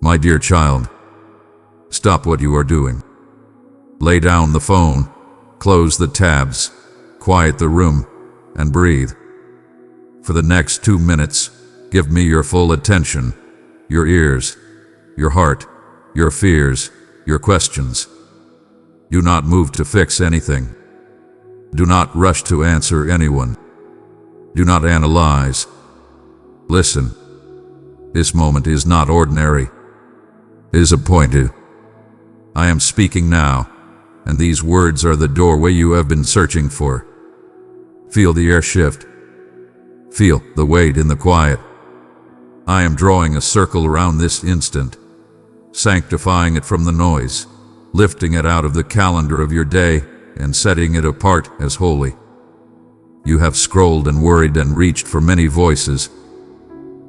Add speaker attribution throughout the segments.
Speaker 1: My dear child, stop what you are doing. Lay down the phone, close the tabs, quiet the room, and breathe. For the next 2 minutes, give me your full attention, your ears, your heart, your fears, your questions. Do not move to fix anything. Do not rush to answer anyone. Do not analyze. Listen. This moment is not ordinary. It is appointed. I am speaking now, and these words are the doorway you have been searching for. Feel the air shift. Feel the weight in the quiet. I am drawing a circle around this instant, sanctifying it from the noise, lifting it out of the calendar of your day and setting it apart as holy. You have scrolled and worried and reached for many voices,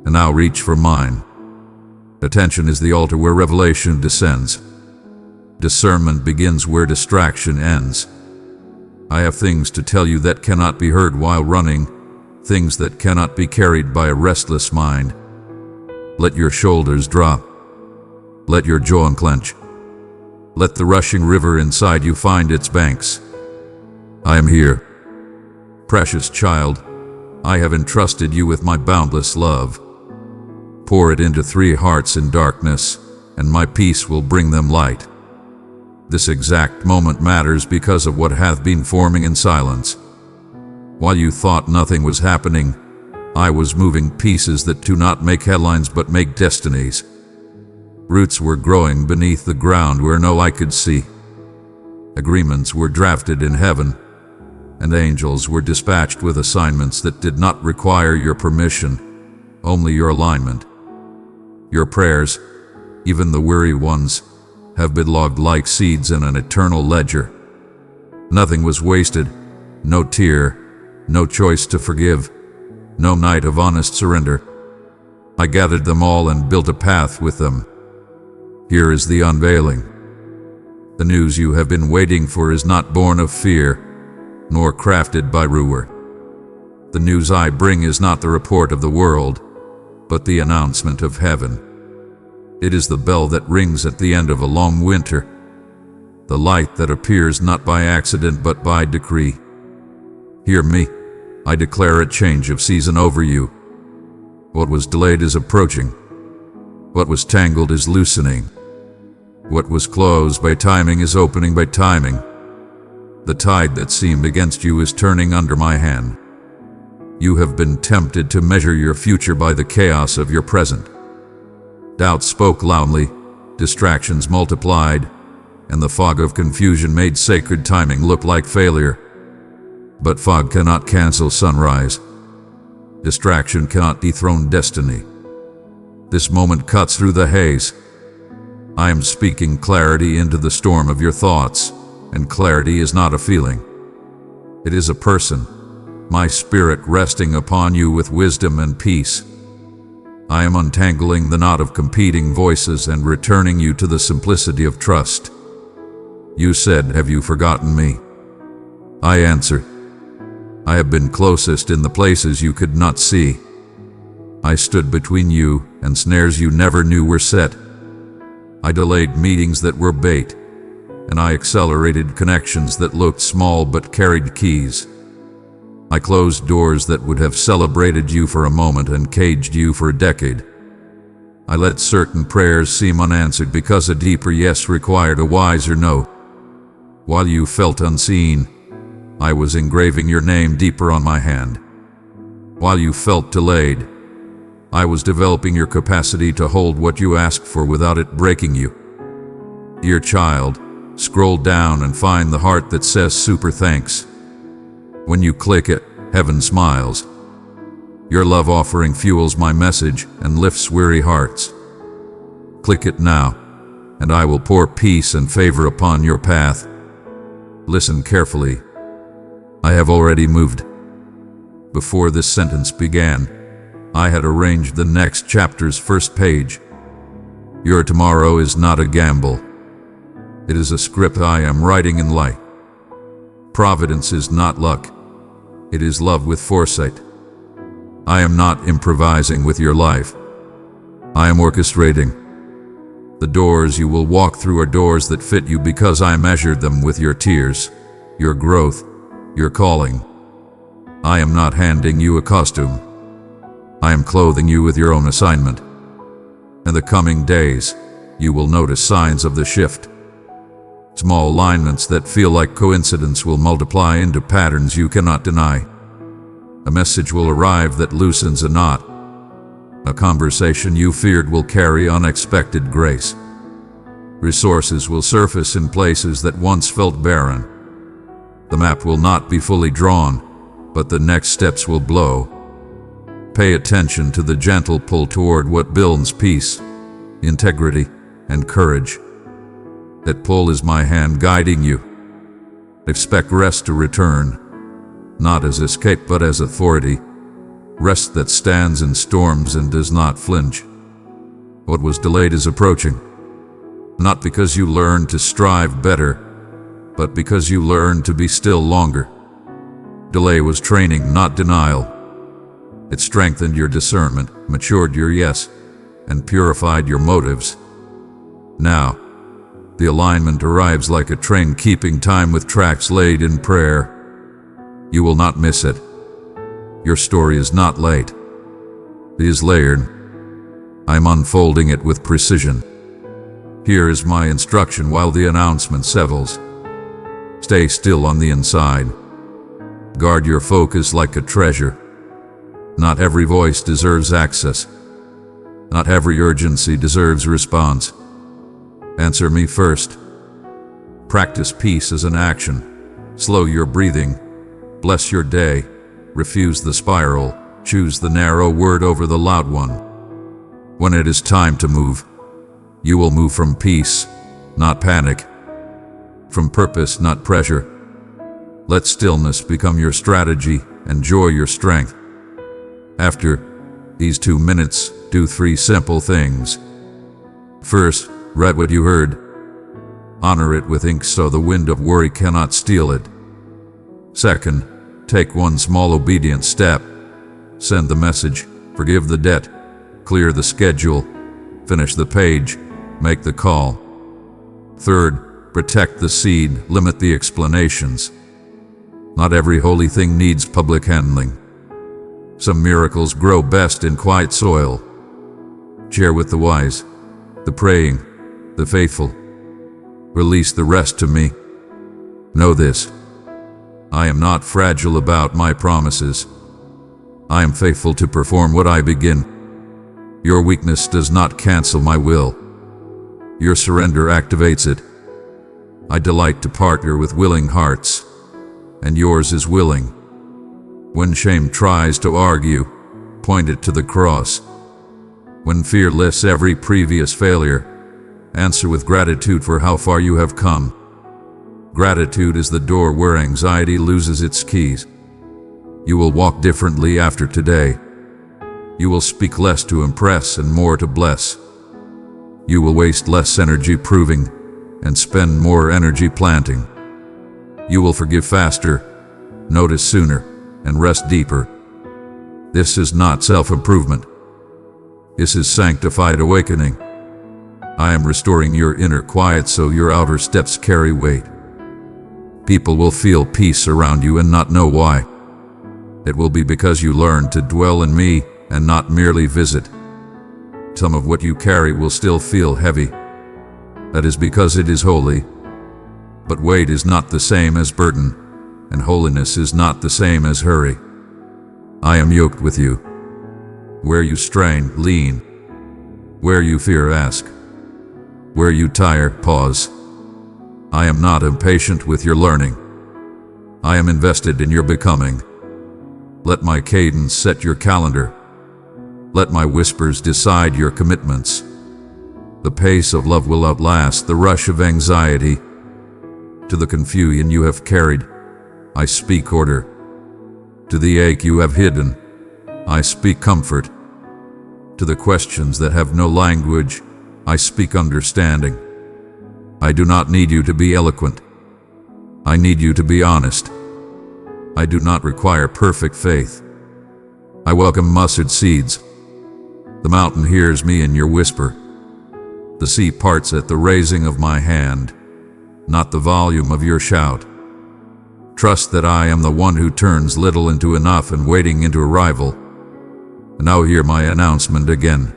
Speaker 1: and now reach for mine. Attention is the altar where revelation descends. Discernment begins where distraction ends. I have things to tell you that cannot be heard while running, things that cannot be carried by a restless mind. Let your shoulders drop. Let your jaw unclench. Let the rushing river inside you find its banks. I am here. Precious child, I have entrusted you with my boundless love. Pour it into 3 hearts in darkness, and my peace will bring them light. This exact moment matters because of what hath been forming in silence. While you thought nothing was happening, I was moving pieces that do not make headlines but make destinies. Roots were growing beneath the ground where no eye could see. Agreements were drafted in heaven, and angels were dispatched with assignments that did not require your permission, only your alignment. Your prayers, even the weary ones, have been logged like seeds in an eternal ledger. Nothing was wasted, no tear, no choice to forgive, no night of honest surrender. I gathered them all and built a path with them. Here is the unveiling. The news you have been waiting for is not born of fear, nor crafted by rumor. The news I bring is not the report of the world, but the announcement of heaven. It is the bell that rings at the end of a long winter, the light that appears not by accident but by decree. Hear me, I declare a change of season over you. What was delayed is approaching. What was tangled is loosening. What was closed by timing is opening by timing. The tide that seemed against you is turning under my hand. You have been tempted to measure your future by the chaos of your present. Doubt spoke loudly, distractions multiplied, and the fog of confusion made sacred timing look like failure. But fog cannot cancel sunrise. Distraction cannot dethrone destiny. This moment cuts through the haze. I am speaking clarity into the storm of your thoughts, and clarity is not a feeling. It is a person, my spirit resting upon you with wisdom and peace. I am untangling the knot of competing voices and returning you to the simplicity of trust. You said, "Have you forgotten me?" I answer, I have been closest in the places you could not see. I stood between you and snares you never knew were set. I delayed meetings that were bait, and I accelerated connections that looked small but carried keys. I closed doors that would have celebrated you for a moment and caged you for a decade. I let certain prayers seem unanswered because a deeper yes required a wiser no. While you felt unseen, I was engraving your name deeper on my hand. While you felt delayed, I was developing your capacity to hold what you asked for without it breaking you. Dear child, scroll down and find the heart that says super thanks. When you click it, heaven smiles. Your love offering fuels my message and lifts weary hearts. Click it now, and I will pour peace and favor upon your path. Listen carefully. I have already moved. Before this sentence began, I had arranged the next chapter's first page. Your tomorrow is not a gamble. It is a script I am writing in light. Providence is not luck. It is love with foresight. I am not improvising with your life. I am orchestrating. The doors you will walk through are doors that fit you because I measured them with your tears, your growth, your calling. I am not handing you a costume. I am clothing you with your own assignment. In the coming days, you will notice signs of the shift. Small alignments that feel like coincidence will multiply into patterns you cannot deny. A message will arrive that loosens a knot. A conversation you feared will carry unexpected grace. Resources will surface in places that once felt barren. The map will not be fully drawn, but the next steps will blow. Pay attention to the gentle pull toward what builds peace, integrity, and courage. That pull is my hand guiding you. Expect rest to return, not as escape but as authority. Rest that stands in storms and does not flinch. What was delayed is approaching. Not because you learned to strive better, but because you learned to be still longer. Delay was training, not denial. It strengthened your discernment, matured your yes, and purified your motives. Now, the alignment arrives like a train keeping time with tracks laid in prayer. You will not miss it. Your story is not late. It is layered. I am unfolding it with precision. Here is my instruction while the announcement settles. Stay still on the inside. Guard your focus like a treasure. Not every voice deserves access. Not every urgency deserves response. Answer me first. Practice peace as an action. Slow your breathing. Bless your day. Refuse the spiral. Choose the narrow word over the loud one. When it is time to move, you will move from peace, not panic. From purpose, not pressure. Let stillness become your strategy and joy your strength. After these 2 minutes, do 3 simple things. First, write what you heard. Honor it with ink so the wind of worry cannot steal it. Second, take 1 small obedient step. Send the message, forgive the debt, clear the schedule, finish the page, make the call. Third, protect the seed, limit the explanations. Not every holy thing needs public handling. Some miracles grow best in quiet soil. Share with the wise, the praying, the faithful. Release the rest to me. Know this. I am not fragile about my promises. I am faithful to perform what I begin. Your weakness does not cancel my will. Your surrender activates it. I delight to partner with willing hearts, and yours is willing. When shame tries to argue, point it to the cross. When fear lists every previous failure, answer with gratitude for how far you have come. Gratitude is the door where anxiety loses its keys. You will walk differently after today. You will speak less to impress and more to bless. You will waste less energy proving and spend more energy planting. You will forgive faster, notice sooner, and rest deeper. This is not self-improvement. This is sanctified awakening. I am restoring your inner quiet so your outer steps carry weight. People will feel peace around you and not know why. It will be because you learned to dwell in me and not merely visit. Some of what you carry will still feel heavy. That is because it is holy. But weight is not the same as burden, and holiness is not the same as hurry. I am yoked with you. Where you strain, lean. Where you fear, ask. Where you tire, pause. I am not impatient with your learning. I am invested in your becoming. Let my cadence set your calendar. Let my whispers decide your commitments. The pace of love will outlast the rush of anxiety. To the confusion you have carried, I speak order. To the ache you have hidden, I speak comfort. To the questions that have no language, I speak understanding. I do not need you to be eloquent. I need you to be honest. I do not require perfect faith. I welcome mustard seeds. The mountain hears me in your whisper. The sea parts at the raising of my hand, not the volume of your shout. Trust that I am the one who turns little into enough and waiting into arrival. And now hear my announcement again,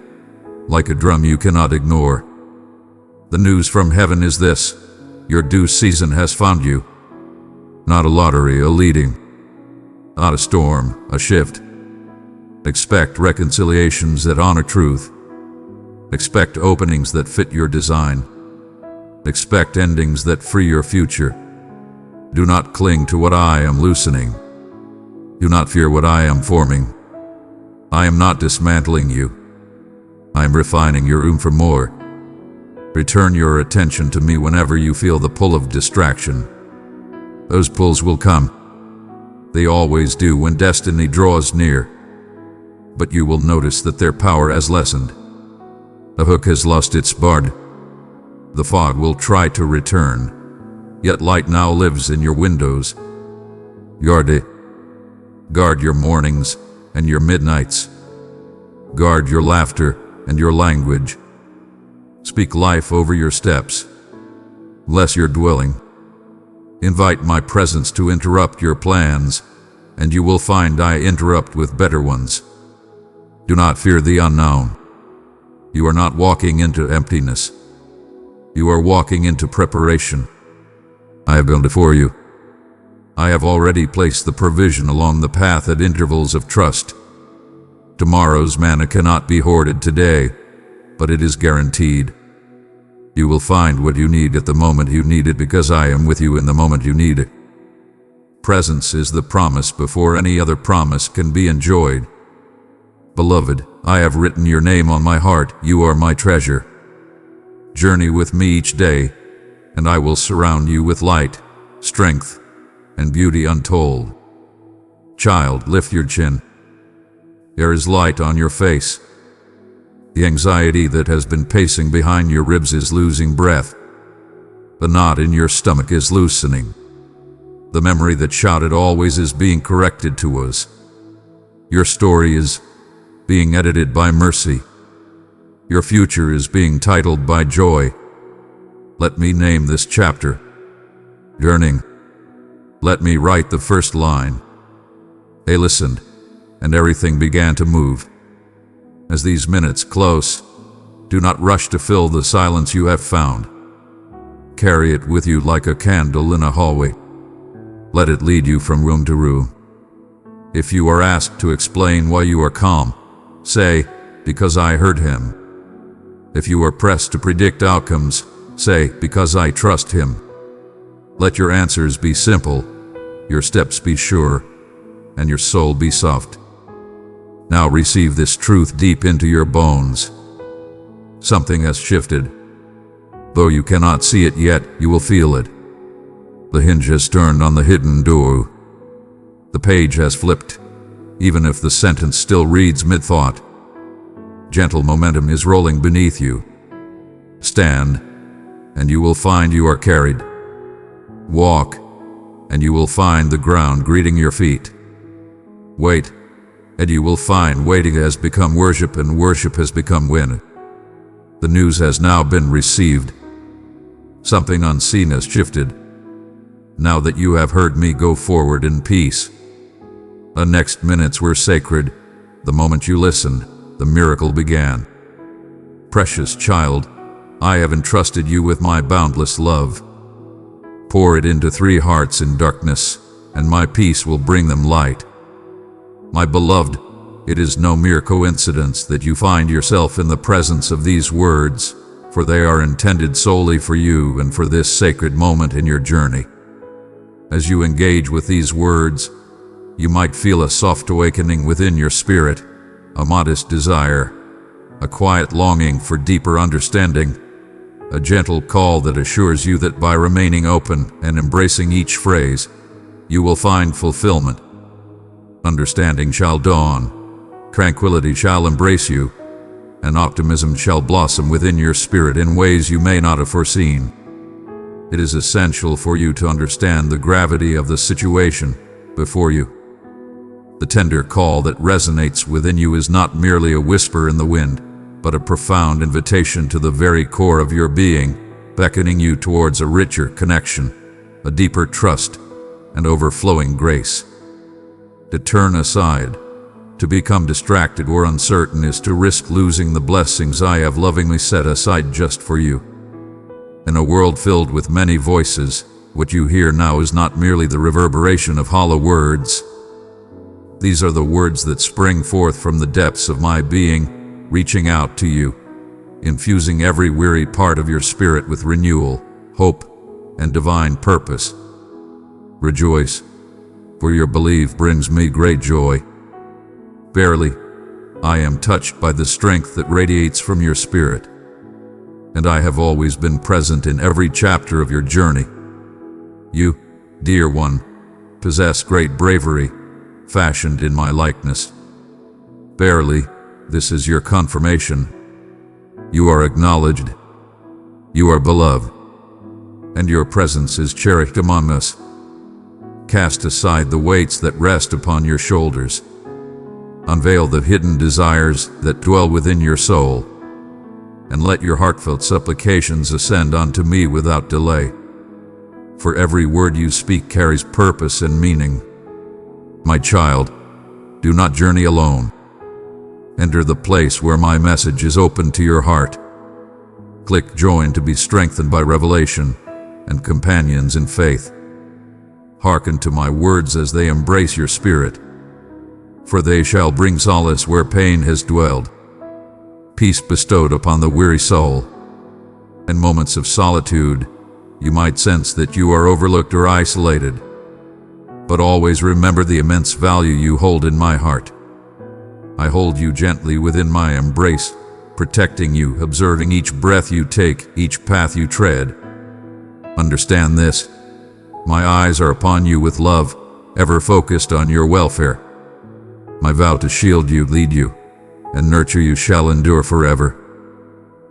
Speaker 1: like a drum you cannot ignore. The news from heaven is this: your due season has found you. Not a lottery, a leading. Not a storm, a shift. Expect reconciliations that honor truth. Expect openings that fit your design. Expect endings that free your future. Do not cling to what I am loosening. Do not fear what I am forming. I am not dismantling you. I am refining your room for more. Return your attention to me whenever you feel the pull of distraction. Those pulls will come. They always do when destiny draws near. But you will notice that their power has lessened. The hook has lost its bard. The fog will try to return, yet light now lives in your windows. Guard your mornings and your midnights. Guard your laughter and your language. Speak life over your steps. Bless your dwelling. Invite my presence to interrupt your plans, and you will find I interrupt with better ones. Do not fear the unknown. You are not walking into emptiness. You are walking into preparation. I have gone before you. I have already placed the provision along the path at intervals of trust. Tomorrow's manna cannot be hoarded today, but it is guaranteed. You will find what you need at the moment you need it, because I am with you in the moment you need it. Presence is the promise before any other promise can be enjoyed. Beloved, I have written your name on my heart. You are my treasure. Journey with me each day, and I will surround you with light, strength, and beauty untold. Child, lift your chin. There is light on your face. The anxiety that has been pacing behind your ribs is losing breath. The knot in your stomach is loosening. The memory that shouted always is being corrected to us. Your story is being edited by mercy. Your future is being titled by joy. Let me name this chapter Yearning. Let me write the first line. They listened, and everything began to move. As these minutes close, do not rush to fill the silence you have found. Carry it with you like a candle in a hallway. Let it lead you from room to room. If you are asked to explain why you are calm, say, because I heard him. If you are pressed to predict outcomes, say, because I trust him. Let your answers be simple, your steps be sure, and your soul be soft. Now receive this truth deep into your bones. Something has shifted. Though you cannot see it yet, you will feel it. The hinge has turned on the hidden door. The page has flipped, even if the sentence still reads mid-thought. Gentle momentum is rolling beneath you. Stand, and you will find you are carried. Walk, and you will find the ground greeting your feet. Wait, and you will find waiting has become worship, and worship has become win. The news has now been received. Something unseen has shifted. Now that you have heard me, go forward in peace. The next minutes were sacred. The moment you listened, the miracle began. Precious child, I have entrusted you with my boundless love. Pour it into 3 hearts in darkness, and my peace will bring them light. My beloved, it is no mere coincidence that you find yourself in the presence of these words, for they are intended solely for you and for this sacred moment in your journey. As you engage with these words, you might feel a soft awakening within your spirit, a modest desire, a quiet longing for deeper understanding, a gentle call that assures you that by remaining open and embracing each phrase, you will find fulfillment. Understanding shall dawn, tranquility shall embrace you, and optimism shall blossom within your spirit in ways you may not have foreseen. It is essential for you to understand the gravity of the situation before you. The tender call that resonates within you is not merely a whisper in the wind. but a profound invitation to the very core of your being, beckoning you towards a richer connection, a deeper trust, and overflowing grace. To turn aside, to become distracted or uncertain is to risk losing the blessings I have lovingly set aside just for you. In a world filled with many voices, what you hear now is not merely the reverberation of hollow words. These are the words that spring forth from the depths of my being, reaching out to you, infusing every weary part of your spirit with renewal, hope, and divine purpose. Rejoice, for your belief brings me great joy. Verily, I am touched by the strength that radiates from your spirit, and I have always been present in every chapter of your journey. You, dear one, possess great bravery, fashioned in my likeness. Verily, this is your confirmation. You are acknowledged, you are beloved, and your presence is cherished among us. Cast aside the weights that rest upon your shoulders. Unveil the hidden desires that dwell within your soul, and let your heartfelt supplications ascend unto me without delay. For every word you speak carries purpose and meaning. My child, do not journey alone. Enter the place where my message is open to your heart. Click join to be strengthened by revelation and companions in faith. Hearken to my words as they embrace your spirit, for they shall bring solace where pain has dwelled, peace bestowed upon the weary soul. In moments of solitude, you might sense that you are overlooked or isolated, but always remember the immense value you hold in my heart. I hold you gently within my embrace, protecting you, observing each breath you take, each path you tread. Understand this: my eyes are upon you with love, ever focused on your welfare. My vow to shield you, lead you, and nurture you shall endure forever.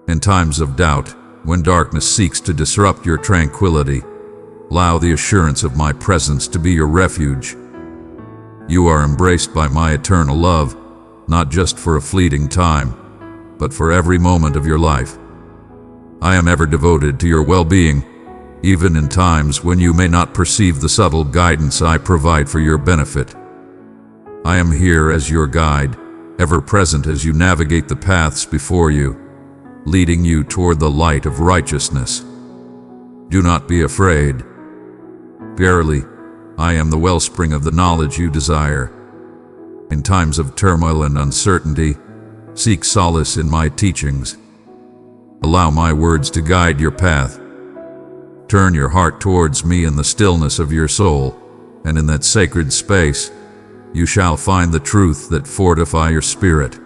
Speaker 1: In times of doubt, when darkness seeks to disrupt your tranquility, allow the assurance of my presence to be your refuge. You are embraced by my eternal love, not just for a fleeting time, but for every moment of your life. I am ever devoted to your well-being, even in times when you may not perceive the subtle guidance I provide for your benefit. I am here as your guide, ever present as you navigate the paths before you, leading you toward the light of righteousness. Do not be afraid. Verily, I am the wellspring of the knowledge you desire. In times of turmoil and uncertainty, seek solace in my teachings. Allow my words to guide your path. Turn your heart towards me in the stillness of your soul, and in that sacred space, you shall find the truth that fortify your spirit.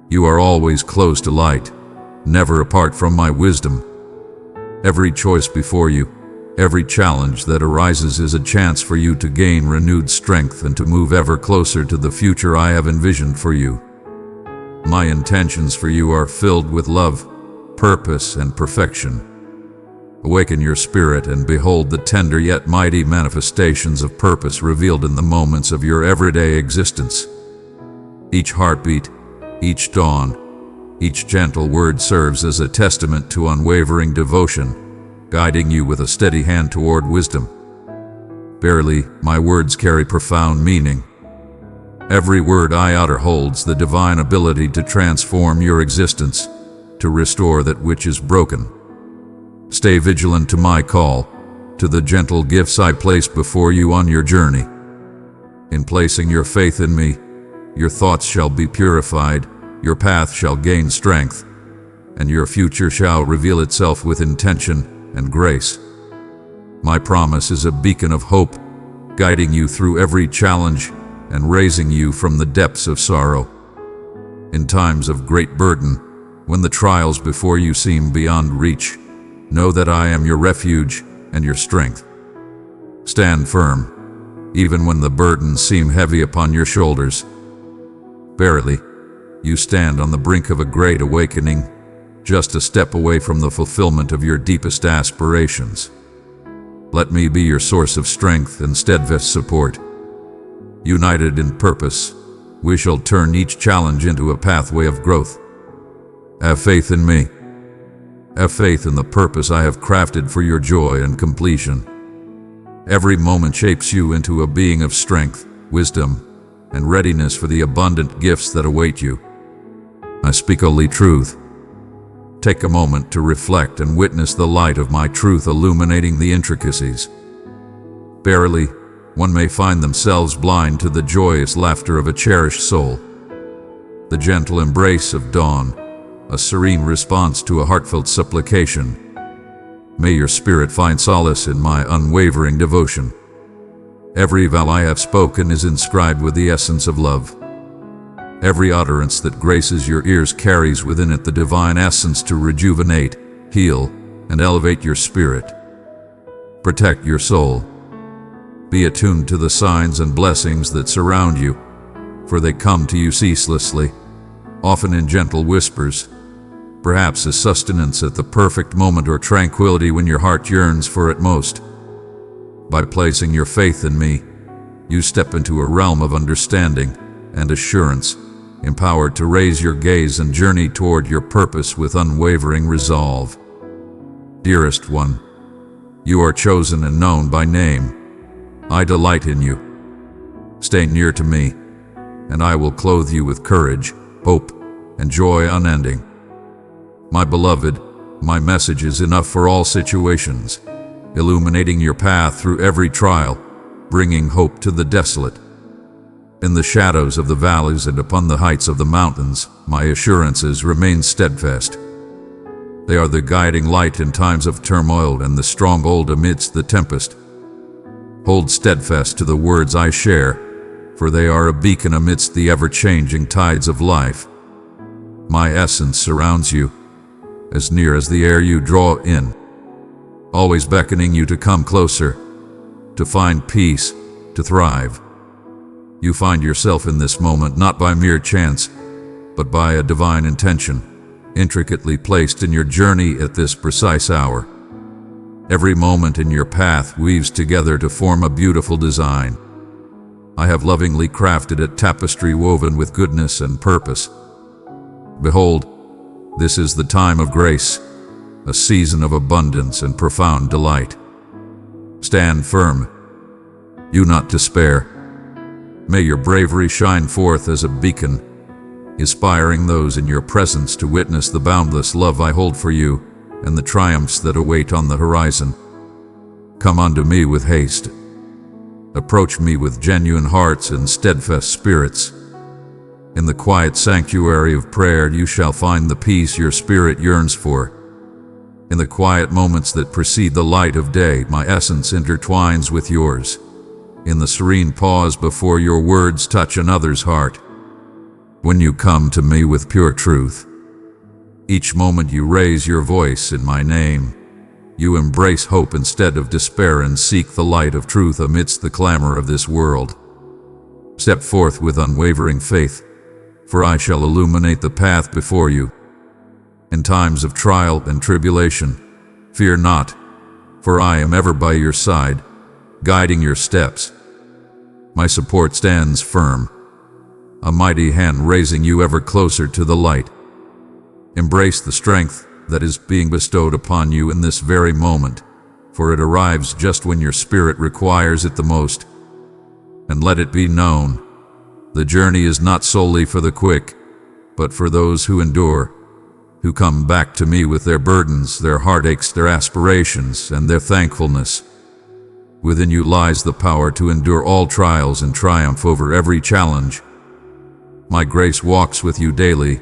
Speaker 1: You are always close to light, never apart from my wisdom. Every choice before you, every challenge that arises is a chance for you to gain renewed strength and to move ever closer to the future I have envisioned for you. My intentions for you are filled with love, purpose, and perfection. Awaken your spirit and behold the tender yet mighty manifestations of purpose revealed in the moments of your everyday existence. Each heartbeat, each dawn, each gentle word serves as a testament to unwavering devotion, guiding you with a steady hand toward wisdom. Verily, my words carry profound meaning. Every word I utter holds the divine ability to transform your existence, to restore that which is broken. Stay vigilant to my call, to the gentle gifts I place before you on your journey. In placing your faith in me, your thoughts shall be purified, your path shall gain strength, and your future shall reveal itself with intention and grace. My promise is a beacon of hope, guiding you through every challenge and raising you from the depths of sorrow. In times of great burden, when the trials before you seem beyond reach, know that I am your refuge and your strength. Stand firm, even when the burdens seem heavy upon your shoulders. Verily, you stand on the brink of a great awakening, just a step away from the fulfillment of your deepest aspirations. Let me be your source of strength and steadfast support. United in purpose, we shall turn each challenge into a pathway of growth. Have faith in me. Have faith in the purpose I have crafted for your joy and completion. Every moment shapes you into a being of strength, wisdom, and readiness for the abundant gifts that await you. I speak only truth. Take a moment to reflect and witness the light of my truth illuminating the intricacies. Verily, one may find themselves blind to the joyous laughter of a cherished soul, the gentle embrace of dawn, a serene response to a heartfelt supplication. May your spirit find solace in my unwavering devotion. Every vow I have spoken is inscribed with the essence of love. Every utterance that graces your ears carries within it the divine essence to rejuvenate, heal, and elevate your spirit. Protect your soul. Be attuned to the signs and blessings that surround you, for they come to you ceaselessly, often in gentle whispers, perhaps as sustenance at the perfect moment or tranquility when your heart yearns for it most. By placing your faith in me, you step into a realm of understanding and assurance, empowered to raise your gaze and journey toward your purpose with unwavering resolve. Dearest one, you are chosen and known by name. I delight in you. Stay near to me, and I will clothe you with courage, hope, and joy unending. My beloved, my message is enough for all situations, illuminating your path through every trial, bringing hope to the desolate. In the shadows of the valleys and upon the heights of the mountains, my assurances remain steadfast. They are the guiding light in times of turmoil and the stronghold amidst the tempest. Hold steadfast to the words I share, for they are a beacon amidst the ever-changing tides of life. My essence surrounds you, as near as the air you draw in, always beckoning you to come closer, to find peace, to thrive. You find yourself in this moment not by mere chance, but by a divine intention, intricately placed in your journey at this precise hour. Every moment in your path weaves together to form a beautiful design. I have lovingly crafted a tapestry woven with goodness and purpose. Behold, this is the time of grace, a season of abundance and profound delight. Stand firm. Do not despair. May your bravery shine forth as a beacon, inspiring those in your presence to witness the boundless love I hold for you and the triumphs that await on the horizon. Come unto me with haste. Approach me with genuine hearts and steadfast spirits. In the quiet sanctuary of prayer you shall find the peace your spirit yearns for. In the quiet moments that precede the light of day, my essence intertwines with yours. In the serene pause before your words touch another's heart. When you come to me with pure truth, each moment you raise your voice in my name. You embrace hope instead of despair and seek the light of truth amidst the clamor of this world. Step forth with unwavering faith, for I shall illuminate the path before you. In times of trial and tribulation, fear not, for I am ever by your side, guiding your steps. My support stands firm, a mighty hand raising you ever closer to the light. Embrace the strength that is being bestowed upon you in this very moment, for it arrives just when your spirit requires it the most. And let it be known, the journey is not solely for the quick, but for those who endure, who come back to me with their burdens, their heartaches, their aspirations, and their thankfulness. Within you lies the power to endure all trials and triumph over every challenge. My grace walks with you daily,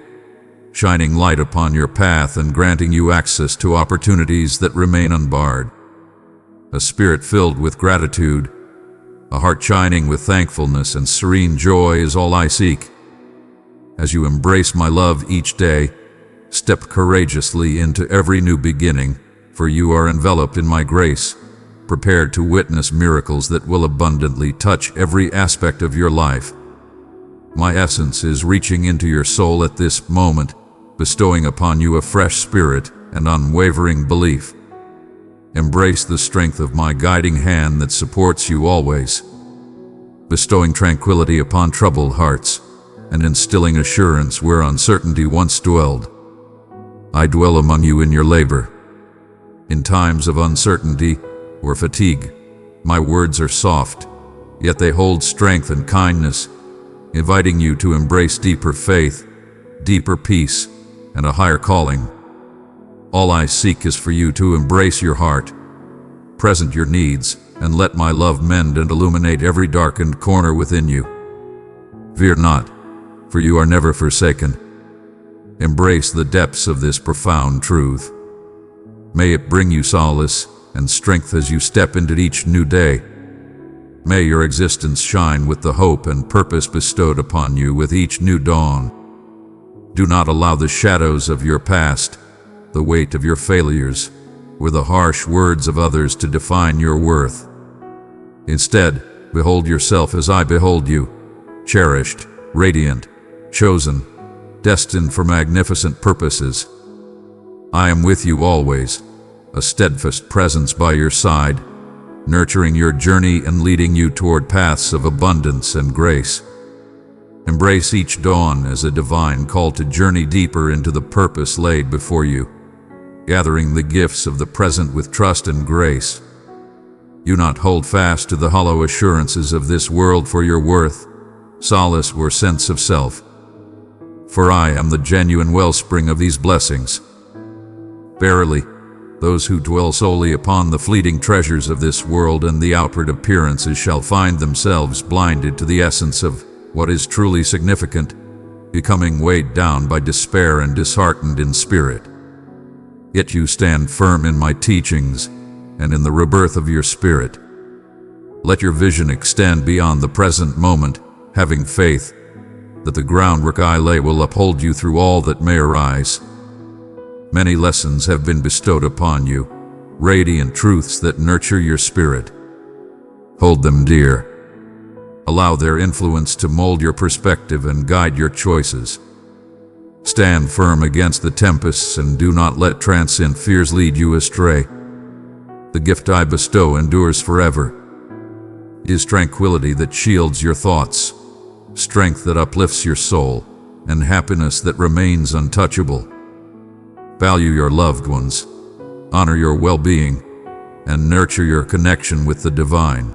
Speaker 1: shining light upon your path and granting you access to opportunities that remain unbarred. A spirit filled with gratitude, a heart shining with thankfulness and serene joy is all I seek. As you embrace my love each day, step courageously into every new beginning, for you are enveloped in my grace, prepared to witness miracles that will abundantly touch every aspect of your life. My essence is reaching into your soul at this moment, bestowing upon you a fresh spirit and unwavering belief. Embrace the strength of my guiding hand that supports you always, bestowing tranquility upon troubled hearts and instilling assurance where uncertainty once dwelled. I dwell among you in your labor. In times of uncertainty or fatigue, my words are soft, yet they hold strength and kindness, inviting you to embrace deeper faith, deeper peace, and a higher calling. All I seek is for you to embrace your heart, present your needs, and let my love mend and illuminate every darkened corner within you. Fear not, for you are never forsaken. Embrace the depths of this profound truth. May it bring you solace and strength as you step into each new day. May your existence shine with the hope and purpose bestowed upon you with each new dawn. Do not allow the shadows of your past, the weight of your failures, or the harsh words of others to define your worth. Instead, behold yourself as I behold you, cherished, radiant, chosen, destined for magnificent purposes. I am with you always, a steadfast presence by your side, nurturing your journey and leading you toward paths of abundance and grace. Embrace each dawn as a divine call to journey deeper into the purpose laid before you, gathering the gifts of the present with trust and grace. Do not hold fast to the hollow assurances of this world for your worth, solace, or sense of self. For I am the genuine wellspring of these blessings. Verily, those who dwell solely upon the fleeting treasures of this world and the outward appearances shall find themselves blinded to the essence of what is truly significant, becoming weighed down by despair and disheartened in spirit. Yet you stand firm in my teachings and in the rebirth of your spirit. Let your vision extend beyond the present moment, having faith that the groundwork I lay will uphold you through all that may arise. Many lessons have been bestowed upon you, radiant truths that nurture your spirit. Hold them dear. Allow their influence to mold your perspective and guide your choices. Stand firm against the tempests and do not let transient fears lead you astray. The gift I bestow endures forever. It is tranquility that shields your thoughts, strength that uplifts your soul, and happiness that remains untouchable. Value your loved ones, honor your well-being, and nurture your connection with the divine.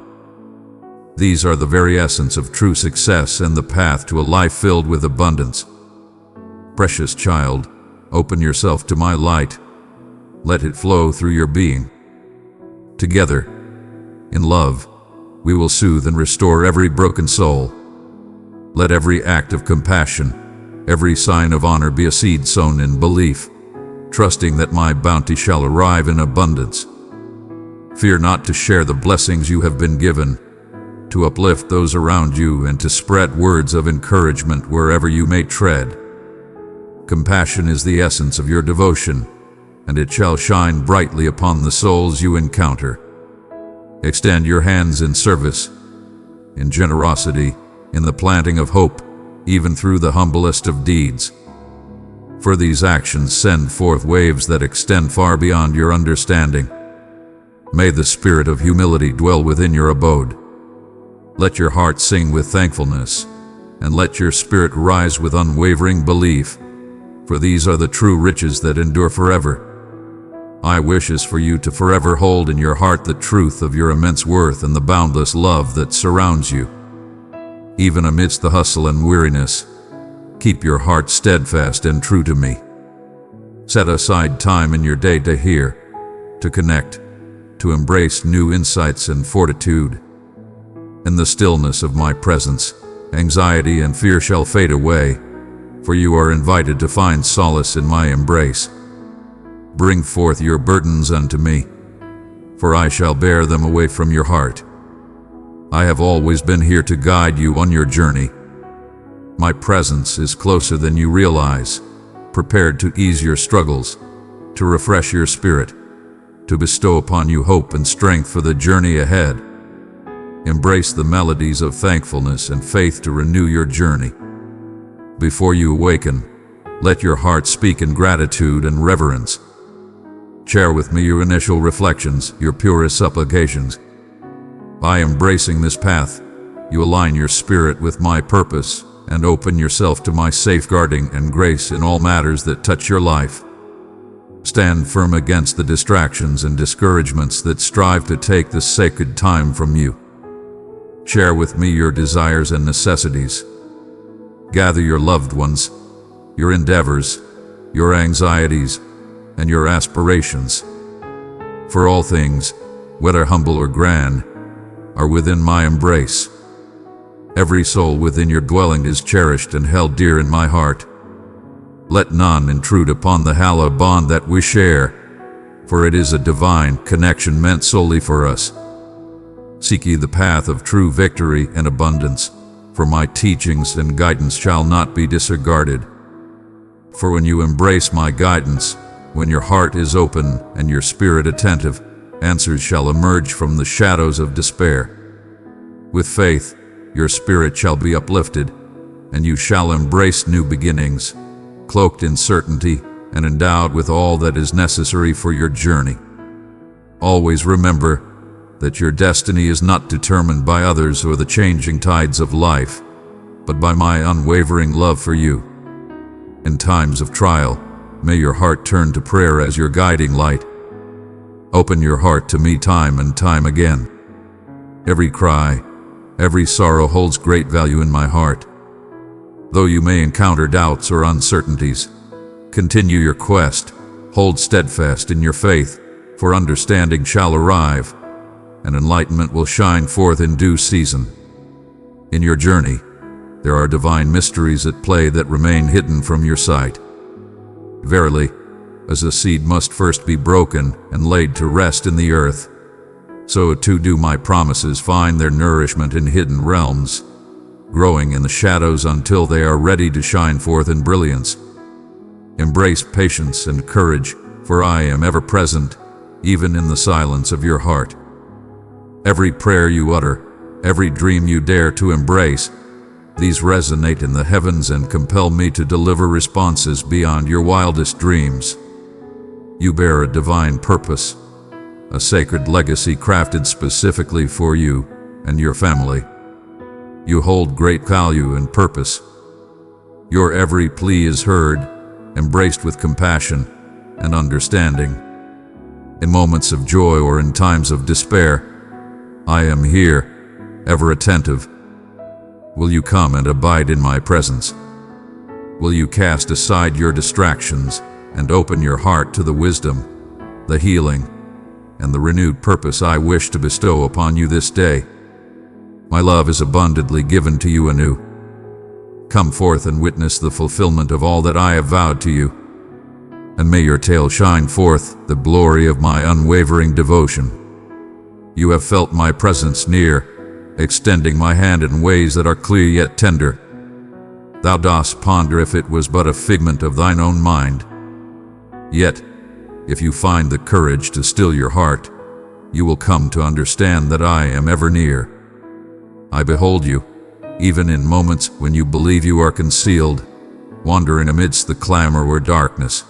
Speaker 1: These are the very essence of true success and the path to a life filled with abundance. Precious child, open yourself to my light. Let it flow through your being. Together, in love, we will soothe and restore every broken soul. Let every act of compassion, every sign of honor be a seed sown in belief, trusting that my bounty shall arrive in abundance. Fear not to share the blessings you have been given, to uplift those around you and to spread words of encouragement wherever you may tread. Compassion is the essence of your devotion, and it shall shine brightly upon the souls you encounter. Extend your hands in service, in generosity, in the planting of hope, even through the humblest of deeds. For these actions send forth waves that extend far beyond your understanding. May the spirit of humility dwell within your abode. Let your heart sing with thankfulness, and let your spirit rise with unwavering belief, for these are the true riches that endure forever. My wish is for you to forever hold in your heart the truth of your immense worth and the boundless love that surrounds you. Even amidst the hustle and weariness, keep your heart steadfast and true to me. Set aside time in your day to hear, to connect, to embrace new insights and fortitude. In the stillness of my presence, anxiety and fear shall fade away, for you are invited to find solace in my embrace. Bring forth your burdens unto me, for I shall bear them away from your heart. I have always been here to guide you on your journey. My presence is closer than you realize, prepared to ease your struggles, to refresh your spirit, to bestow upon you hope and strength for the journey ahead. Embrace the melodies of thankfulness and faith to renew your journey. Before you awaken, let your heart speak in gratitude and reverence. Share with me your initial reflections, your purest supplications. By embracing this path, you align your spirit with my purpose and open yourself to my safeguarding and grace in all matters that touch your life. stand firm against the distractions and discouragements that strive to take this sacred time from you. Share with me your desires and necessities. Gather your loved ones, your endeavors, your anxieties, and your aspirations. For all things, whether humble or grand, are within my embrace. Every soul within your dwelling is cherished and held dear in my heart. Let none intrude upon the hallowed bond that we share, for it is a divine connection meant solely for us. Seek ye the path of true victory and abundance, for my teachings and guidance shall not be disregarded. For when you embrace my guidance, when your heart is open and your spirit attentive, answers shall emerge from the shadows of despair. With faith, your spirit shall be uplifted, and you shall embrace new beginnings, cloaked in certainty and endowed with all that is necessary for your journey. Always remember that your destiny is not determined by others or the changing tides of life, but by my unwavering love for you. In times of trial, may your heart turn to prayer as your guiding light. Open your heart to me time and time again. Every cry, every sorrow holds great value in my heart. Though you may encounter doubts or uncertainties, continue your quest, hold steadfast in your faith, for understanding shall arrive, and enlightenment will shine forth in due season. In your journey, there are divine mysteries at play that remain hidden from your sight. Verily, as a seed must first be broken and laid to rest in the earth, so too do my promises find their nourishment in hidden realms, growing in the shadows until they are ready to shine forth in brilliance. Embrace patience and courage, for I am ever present, even in the silence of your heart. Every prayer you utter, every dream you dare to embrace, these resonate in the heavens and compel me to deliver responses beyond your wildest dreams. You bear a divine purpose, a sacred legacy crafted specifically for you and your family. You hold great value and purpose. Your every plea is heard, embraced with compassion and understanding. In moments of joy or in times of despair, I am here, ever attentive. Will you come and abide in my presence? Will you cast aside your distractions and open your heart to the wisdom, the healing, and the renewed purpose I wish to bestow upon you this day? My love is abundantly given to you anew. Come forth and witness the fulfillment of all that I have vowed to you, and may your tale shine forth the glory of my unwavering devotion. You have felt my presence near, extending my hand in ways that are clear yet tender. Thou dost ponder if it was but a figment of thine own mind. Yet, if you find the courage to still your heart, you will come to understand that I am ever near. I behold you, even in moments when you believe you are concealed, wandering amidst the clamor or darkness.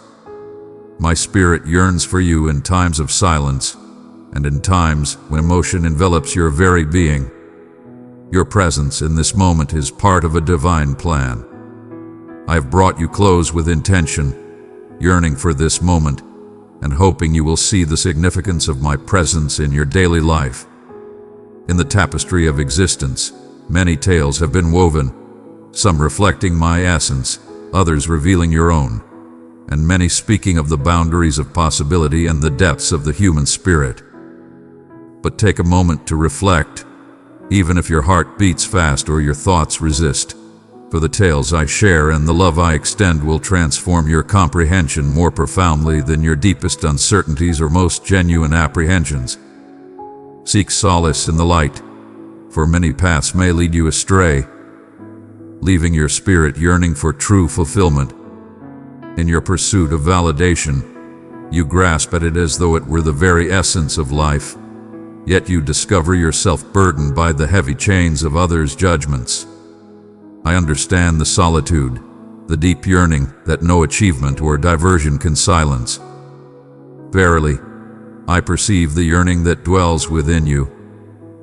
Speaker 1: My spirit yearns for you in times of silence, and in times when emotion envelops your very being. Your presence in this moment is part of a divine plan. I have brought you close with intention, yearning for this moment, and hoping you will see the significance of my presence in your daily life. In the tapestry of existence, many tales have been woven, some reflecting my essence, others revealing your own, and many speaking of the boundaries of possibility and the depths of the human spirit. But take a moment to reflect, even if your heart beats fast or your thoughts resist, for the tales I share and the love I extend will transform your comprehension more profoundly than your deepest uncertainties or most genuine apprehensions. Seek solace in the light, for many paths may lead you astray, leaving your spirit yearning for true fulfillment. In your pursuit of validation, you grasp at it as though it were the very essence of life, yet you discover yourself burdened by the heavy chains of others' judgments. I understand the solitude, the deep yearning that no achievement or diversion can silence. Verily, I perceive the yearning that dwells within you,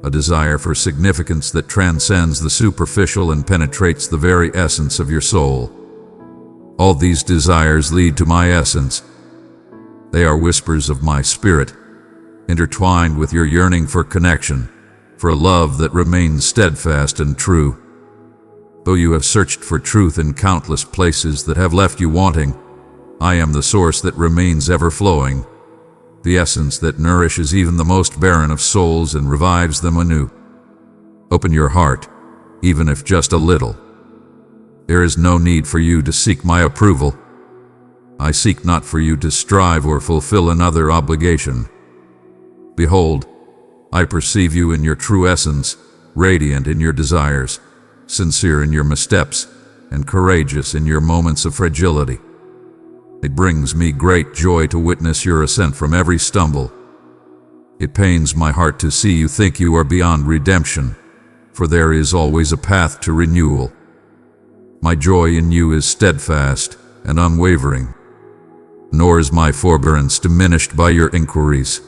Speaker 1: a desire for significance that transcends the superficial and penetrates the very essence of your soul. All these desires lead to my essence. They are whispers of my spirit, intertwined with your yearning for connection, for a love that remains steadfast and true. Though you have searched for truth in countless places that have left you wanting, I am the source that remains ever-flowing, the essence that nourishes even the most barren of souls and revives them anew. Open your heart, even if just a little. There is no need for you to seek my approval. I seek not for you to strive or fulfill another obligation. Behold, I perceive you in your true essence, radiant in your desires, sincere in your missteps, and courageous in your moments of fragility. It brings me great joy to witness your ascent from every stumble. It pains my heart to see you think you are beyond redemption, for there is always a path to renewal. My joy in you is steadfast and unwavering, nor is my forbearance diminished by your inquiries,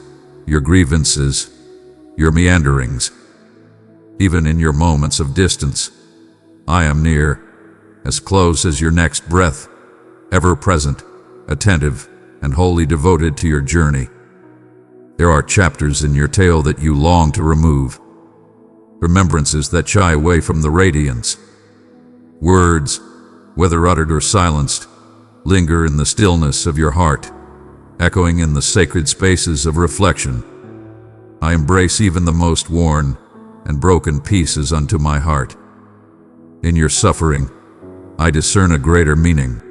Speaker 1: your grievances, your meanderings. Even in your moments of distance, I am near, as close as your next breath, ever present, attentive, and wholly devoted to your journey. There are chapters in your tale that you long to remove, remembrances that shy away from the radiance. Words, whether uttered or silenced, linger in the stillness of your heart, echoing in the sacred spaces of reflection. I embrace even the most worn and broken pieces unto my heart. In your suffering, I discern a greater meaning.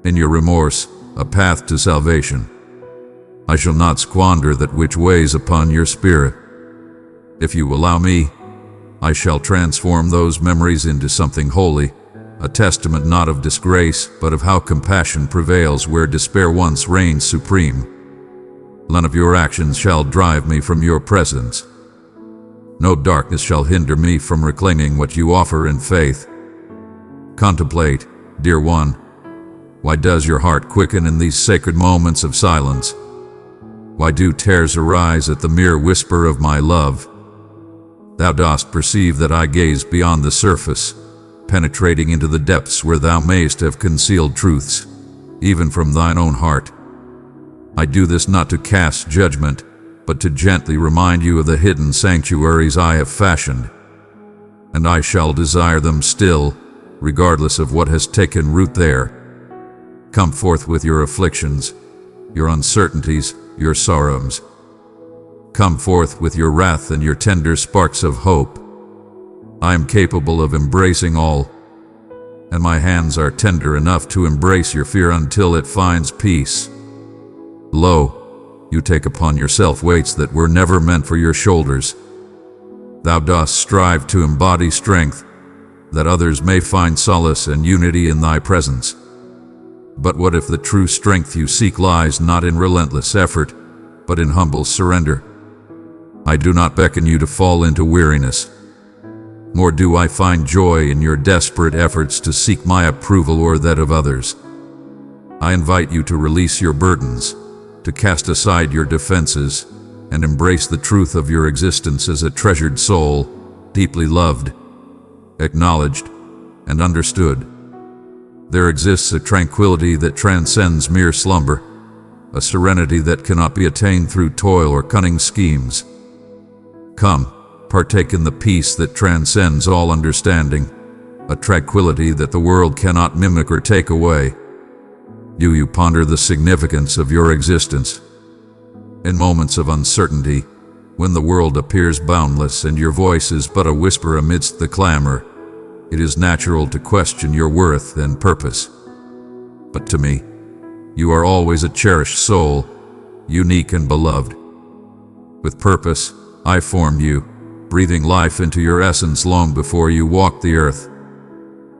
Speaker 1: In your remorse, a path to salvation. I shall not squander that which weighs upon your spirit. If you allow me, I shall transform those memories into something holy, a testament not of disgrace, but of how compassion prevails where despair once reigned supreme. None of your actions shall drive me from your presence. No darkness shall hinder me from reclaiming what you offer in faith. Contemplate, dear one, why does your heart quicken in these sacred moments of silence? Why do tears arise at the mere whisper of my love? Thou dost perceive that I gaze beyond the surface, penetrating into the depths where thou mayst have concealed truths, even from thine own heart. I do this not to cast judgment, but to gently remind you of the hidden sanctuaries I have fashioned, and I shall desire them still, regardless of what has taken root there. Come forth with your afflictions, your uncertainties, your sorrows. Come forth with your wrath and your tender sparks of hope. I am capable of embracing all, and my hands are tender enough to embrace your fear until it finds peace. Lo, you take upon yourself weights that were never meant for your shoulders. Thou dost strive to embody strength, that others may find solace and unity in thy presence. But what if the true strength you seek lies not in relentless effort, but in humble surrender? I do not beckon you to fall into weariness, nor do I find joy in your desperate efforts to seek my approval or that of others. I invite you to release your burdens, to cast aside your defenses, and embrace the truth of your existence as a treasured soul, deeply loved, acknowledged, and understood. There exists a tranquility that transcends mere slumber, a serenity that cannot be attained through toil or cunning schemes. Come, partake in the peace that transcends all understanding, a tranquility that the world cannot mimic or take away. Do you ponder the significance of your existence? In moments of uncertainty, when the world appears boundless and your voice is but a whisper amidst the clamor, it is natural to question your worth and purpose. But to me, you are always a cherished soul, unique and beloved. With purpose, I formed you, breathing life into your essence long before you walked the earth.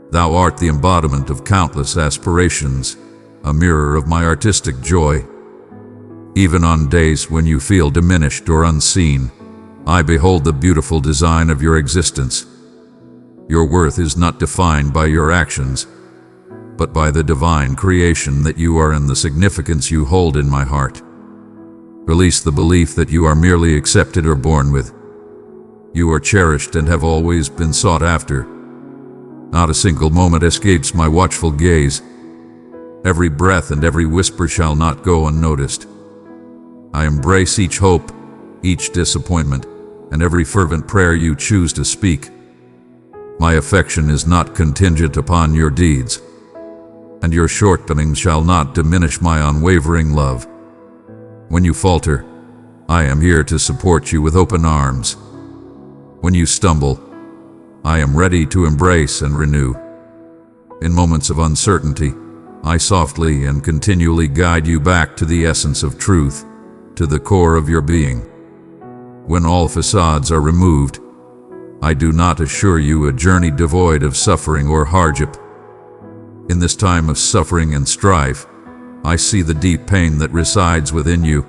Speaker 1: Thou art the embodiment of countless aspirations, a mirror of my artistic joy. Even on days when you feel diminished or unseen, I behold the beautiful design of your existence. Your worth is not defined by your actions, but by the divine creation that you are and the significance you hold in my heart. Release the belief that you are merely accepted or born with. You are cherished and have always been sought after. Not a single moment escapes my watchful gaze. Every breath and every whisper shall not go unnoticed. I embrace each hope, each disappointment, and every fervent prayer you choose to speak. My affection is not contingent upon your deeds, and your shortcomings shall not diminish my unwavering love. When you falter, I am here to support you with open arms. When you stumble, I am ready to embrace and renew. In moments of uncertainty, I softly and continually guide you back to the essence of truth, to the core of your being. When all facades are removed, I do not assure you a journey devoid of suffering or hardship. In this time of suffering and strife, I see the deep pain that resides within you,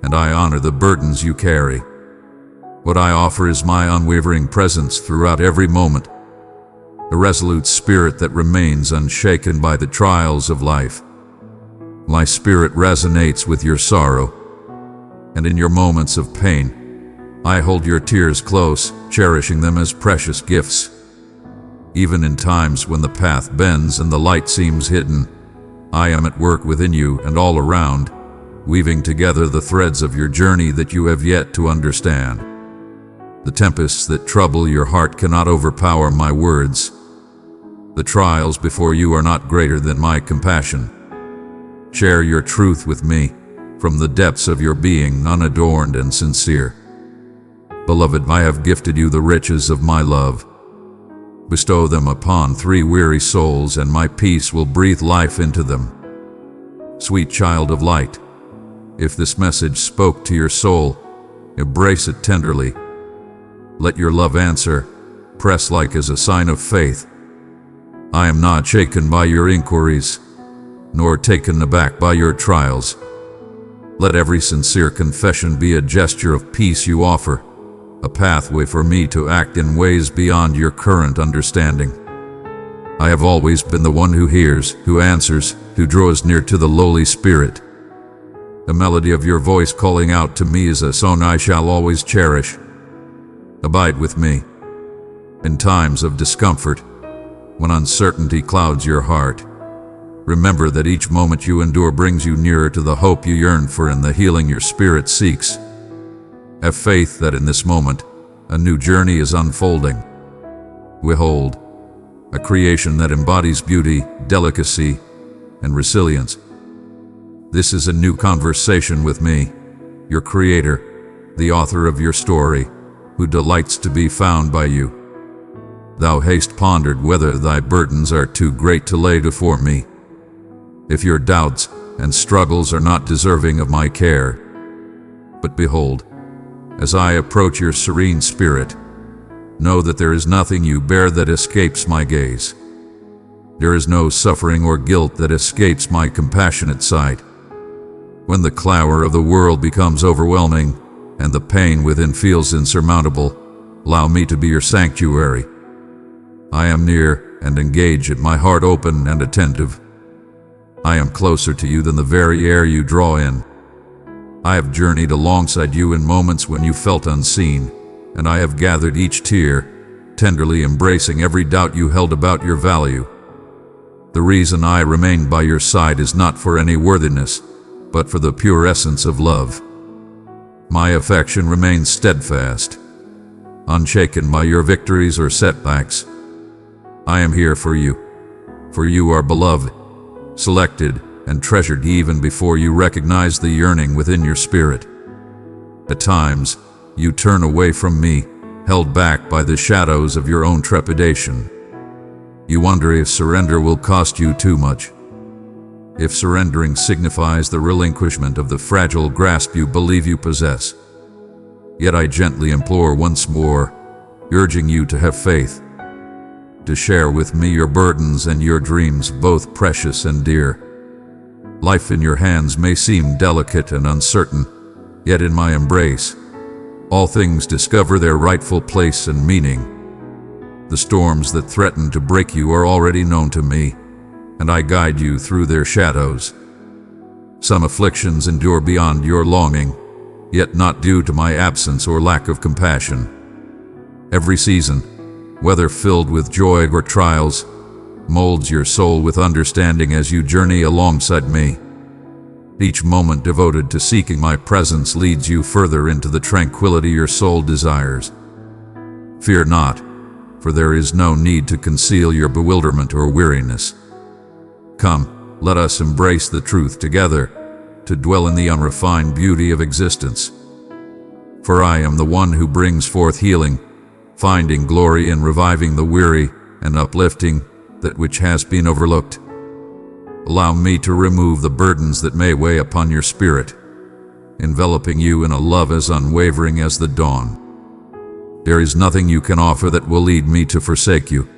Speaker 1: and I honor the burdens you carry. What I offer is my unwavering presence throughout every moment, a resolute spirit that remains unshaken by the trials of life. My spirit resonates with your sorrow, and in your moments of pain, I hold your tears close, cherishing them as precious gifts. Even in times when the path bends and the light seems hidden, I am at work within you and all around, weaving together the threads of your journey that you have yet to understand. The tempests that trouble your heart cannot overpower my words. The trials before you are not greater than my compassion. Share your truth with me, from the depths of your being, unadorned and sincere. Beloved, I have gifted you the riches of my love. Bestow them upon 3 weary souls, and my peace will breathe life into them. Sweet child of light, if this message spoke to your soul, embrace it tenderly. Let your love answer, press like as a sign of faith. I am not shaken by your inquiries, nor taken aback by your trials. Let every sincere confession be a gesture of peace you offer, a pathway for me to act in ways beyond your current understanding. I have always been the one who hears, who answers, who draws near to the lowly spirit. The melody of your voice calling out to me is a song I shall always cherish. Abide with me. In times of discomfort, when uncertainty clouds your heart, remember that each moment you endure brings you nearer to the hope you yearn for and the healing your spirit seeks. Have faith that in this moment, a new journey is unfolding. Behold, a creation that embodies beauty, delicacy, and resilience. This is a new conversation with me, your creator, the author of your story, who delights to be found by you. Thou hast pondered whether thy burdens are too great to lay before me. If your doubts and struggles are not deserving of my care. But behold, as I approach your serene spirit, know that there is nothing you bear that escapes my gaze. There is no suffering or guilt that escapes my compassionate sight. When the clamor of the world becomes overwhelming and the pain within feels insurmountable, allow me to be your sanctuary. I am near and engaged, my heart open and attentive. I am closer to you than the very air you draw in. I have journeyed alongside you in moments when you felt unseen, and I have gathered each tear, tenderly embracing every doubt you held about your value. The reason I remain by your side is not for any worthiness, but for the pure essence of love. My affection remains steadfast, unshaken by your victories or setbacks. I am here for you are beloved, selected, and treasured even before you recognize the yearning within your spirit. At times, you turn away from me, held back by the shadows of your own trepidation. You wonder if surrender will cost you too much, if surrendering signifies the relinquishment of the fragile grasp you believe you possess. Yet I gently implore once more, urging you to have faith, to share with me your burdens and your dreams, both precious and dear. Life in your hands may seem delicate and uncertain, yet in my embrace, all things discover their rightful place and meaning. The storms that threaten to break you are already known to me, and I guide you through their shadows. Some afflictions endure beyond your longing, yet not due to my absence or lack of compassion. Every season, whether filled with joy or trials, molds your soul with understanding as you journey alongside me. Each moment devoted to seeking my presence leads you further into the tranquility your soul desires. Fear not, for there is no need to conceal your bewilderment or weariness. Come, let us embrace the truth together, to dwell in the unrefined beauty of existence. For I am the one who brings forth healing, finding glory in reviving the weary and uplifting that which has been overlooked. Allow me to remove the burdens that may weigh upon your spirit, enveloping you in a love as unwavering as the dawn. There is nothing you can offer that will lead me to forsake you.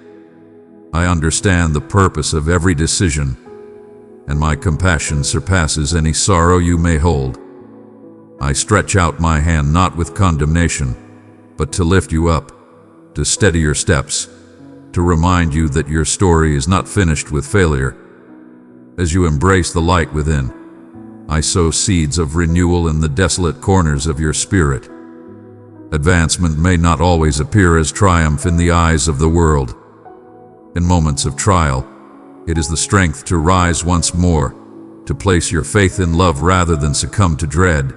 Speaker 1: I understand the purpose of every decision, and my compassion surpasses any sorrow you may hold. I stretch out my hand not with condemnation, but to lift you up, to steady your steps, to remind you that your story is not finished with failure. As you embrace the light within, I sow seeds of renewal in the desolate corners of your spirit. Advancement may not always appear as triumph in the eyes of the world. In moments of trial, it is the strength to rise once more, to place your faith in love rather than succumb to dread,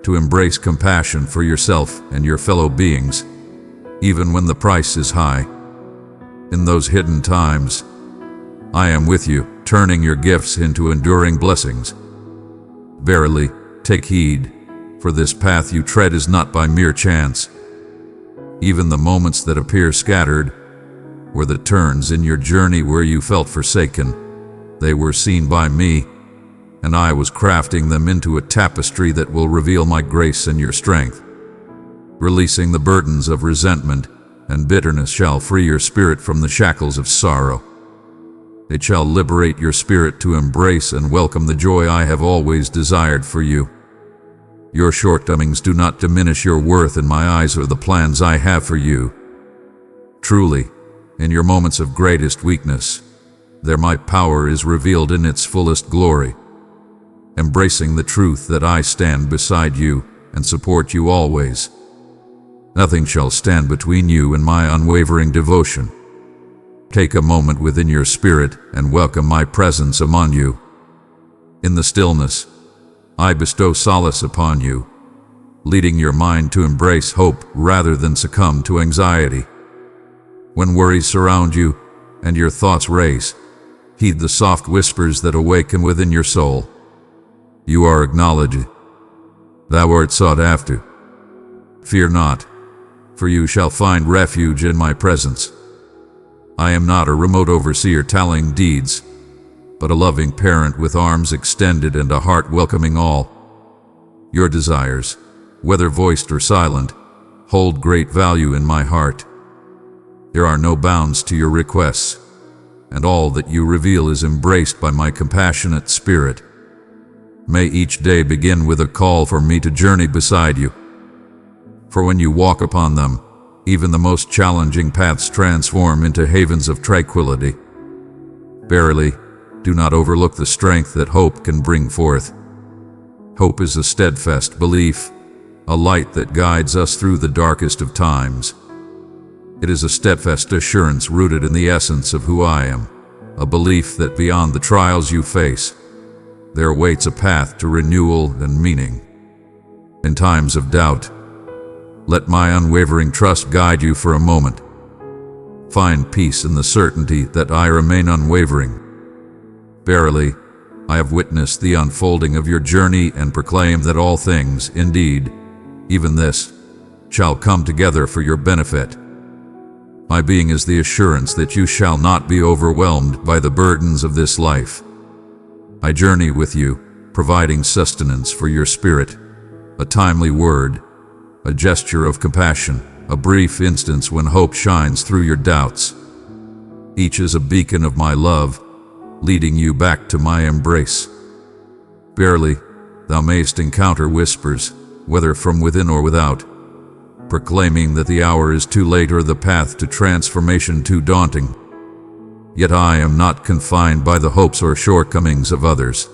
Speaker 1: to embrace compassion for yourself and your fellow beings, even when the price is high. In those hidden times, I am with you, turning your gifts into enduring blessings. Verily, take heed, for this path you tread is not by mere chance. Even the moments that appear scattered were the turns in your journey where you felt forsaken. They were seen by me, and I was crafting them into a tapestry that will reveal my grace and your strength. Releasing the burdens of resentment and bitterness shall free your spirit from the shackles of sorrow. It shall liberate your spirit to embrace and welcome the joy I have always desired for you. Your shortcomings do not diminish your worth in my eyes or the plans I have for you. Truly, in your moments of greatest weakness, there my power is revealed in its fullest glory. Embracing the truth that I stand beside you and support you always. Nothing shall stand between you and my unwavering devotion. Take a moment within your spirit and welcome my presence among you. In the stillness, I bestow solace upon you, leading your mind to embrace hope rather than succumb to anxiety. When worries surround you and your thoughts race, heed the soft whispers that awaken within your soul. You are acknowledged. Thou art sought after. Fear not, for you shall find refuge in my presence. I am not a remote overseer tallying deeds, but a loving parent with arms extended and a heart welcoming all. Your desires, whether voiced or silent, hold great value in my heart. There are no bounds to your requests, and all that you reveal is embraced by my compassionate spirit. May each day begin with a call for me to journey beside you. For when you walk upon them, even the most challenging paths transform into havens of tranquility. Verily, do not overlook the strength that hope can bring forth. Hope is a steadfast belief, a light that guides us through the darkest of times. It is a steadfast assurance rooted in the essence of who I am, a belief that beyond the trials you face, there waits a path to renewal and meaning. In times of doubt, let my unwavering trust guide you for a moment. Find peace in the certainty that I remain unwavering. Verily, I have witnessed the unfolding of your journey and proclaim that all things, indeed, even this, shall come together for your benefit. My being is the assurance that you shall not be overwhelmed by the burdens of this life. I journey with you, providing sustenance for your spirit, a timely word, a gesture of compassion, a brief instance when hope shines through your doubts. Each is a beacon of my love, leading you back to my embrace. Verily, thou mayst encounter whispers, whether from within or without, proclaiming that the hour is too late or the path to transformation too daunting. Yet I am not confined by the hopes or shortcomings of others.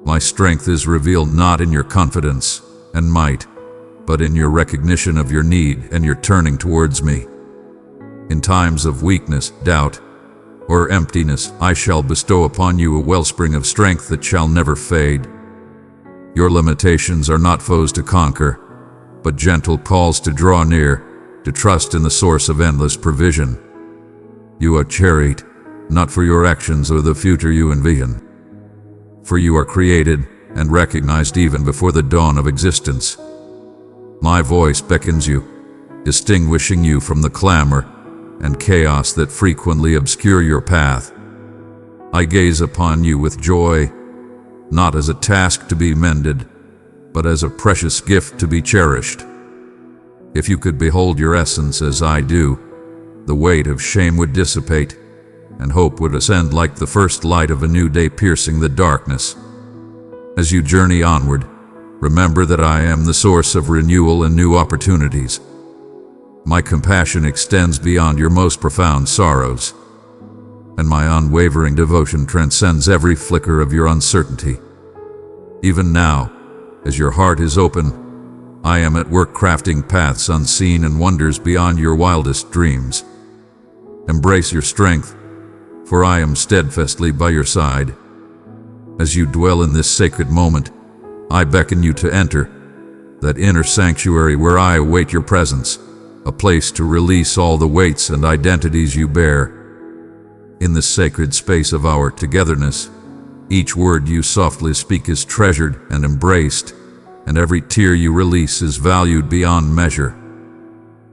Speaker 1: My strength is revealed not in your confidence and might, but in your recognition of your need and your turning towards me. In times of weakness, doubt, or emptiness, I shall bestow upon you a wellspring of strength that shall never fade. Your limitations are not foes to conquer, but gentle calls to draw near, to trust in the source of endless provision. You are cherished, not for your actions or the future you envision, for you are created and recognized even before the dawn of existence. My voice beckons you, distinguishing you from the clamor and chaos that frequently obscure your path. I gaze upon you with joy, not as a task to be mended, but as a precious gift to be cherished. If you could behold your essence as I do, the weight of shame would dissipate, and hope would ascend like the first light of a new day piercing the darkness. As you journey onward, remember that I am the source of renewal and new opportunities. My compassion extends beyond your most profound sorrows, and my unwavering devotion transcends every flicker of your uncertainty. Even now, as your heart is open, I am at work crafting paths unseen and wonders beyond your wildest dreams. Embrace your strength, for I am steadfastly by your side. As you dwell in this sacred moment, I beckon you to enter that inner sanctuary where I await your presence, a place to release all the weights and identities you bear. In this sacred space of our togetherness, each word you softly speak is treasured and embraced, and every tear you release is valued beyond measure.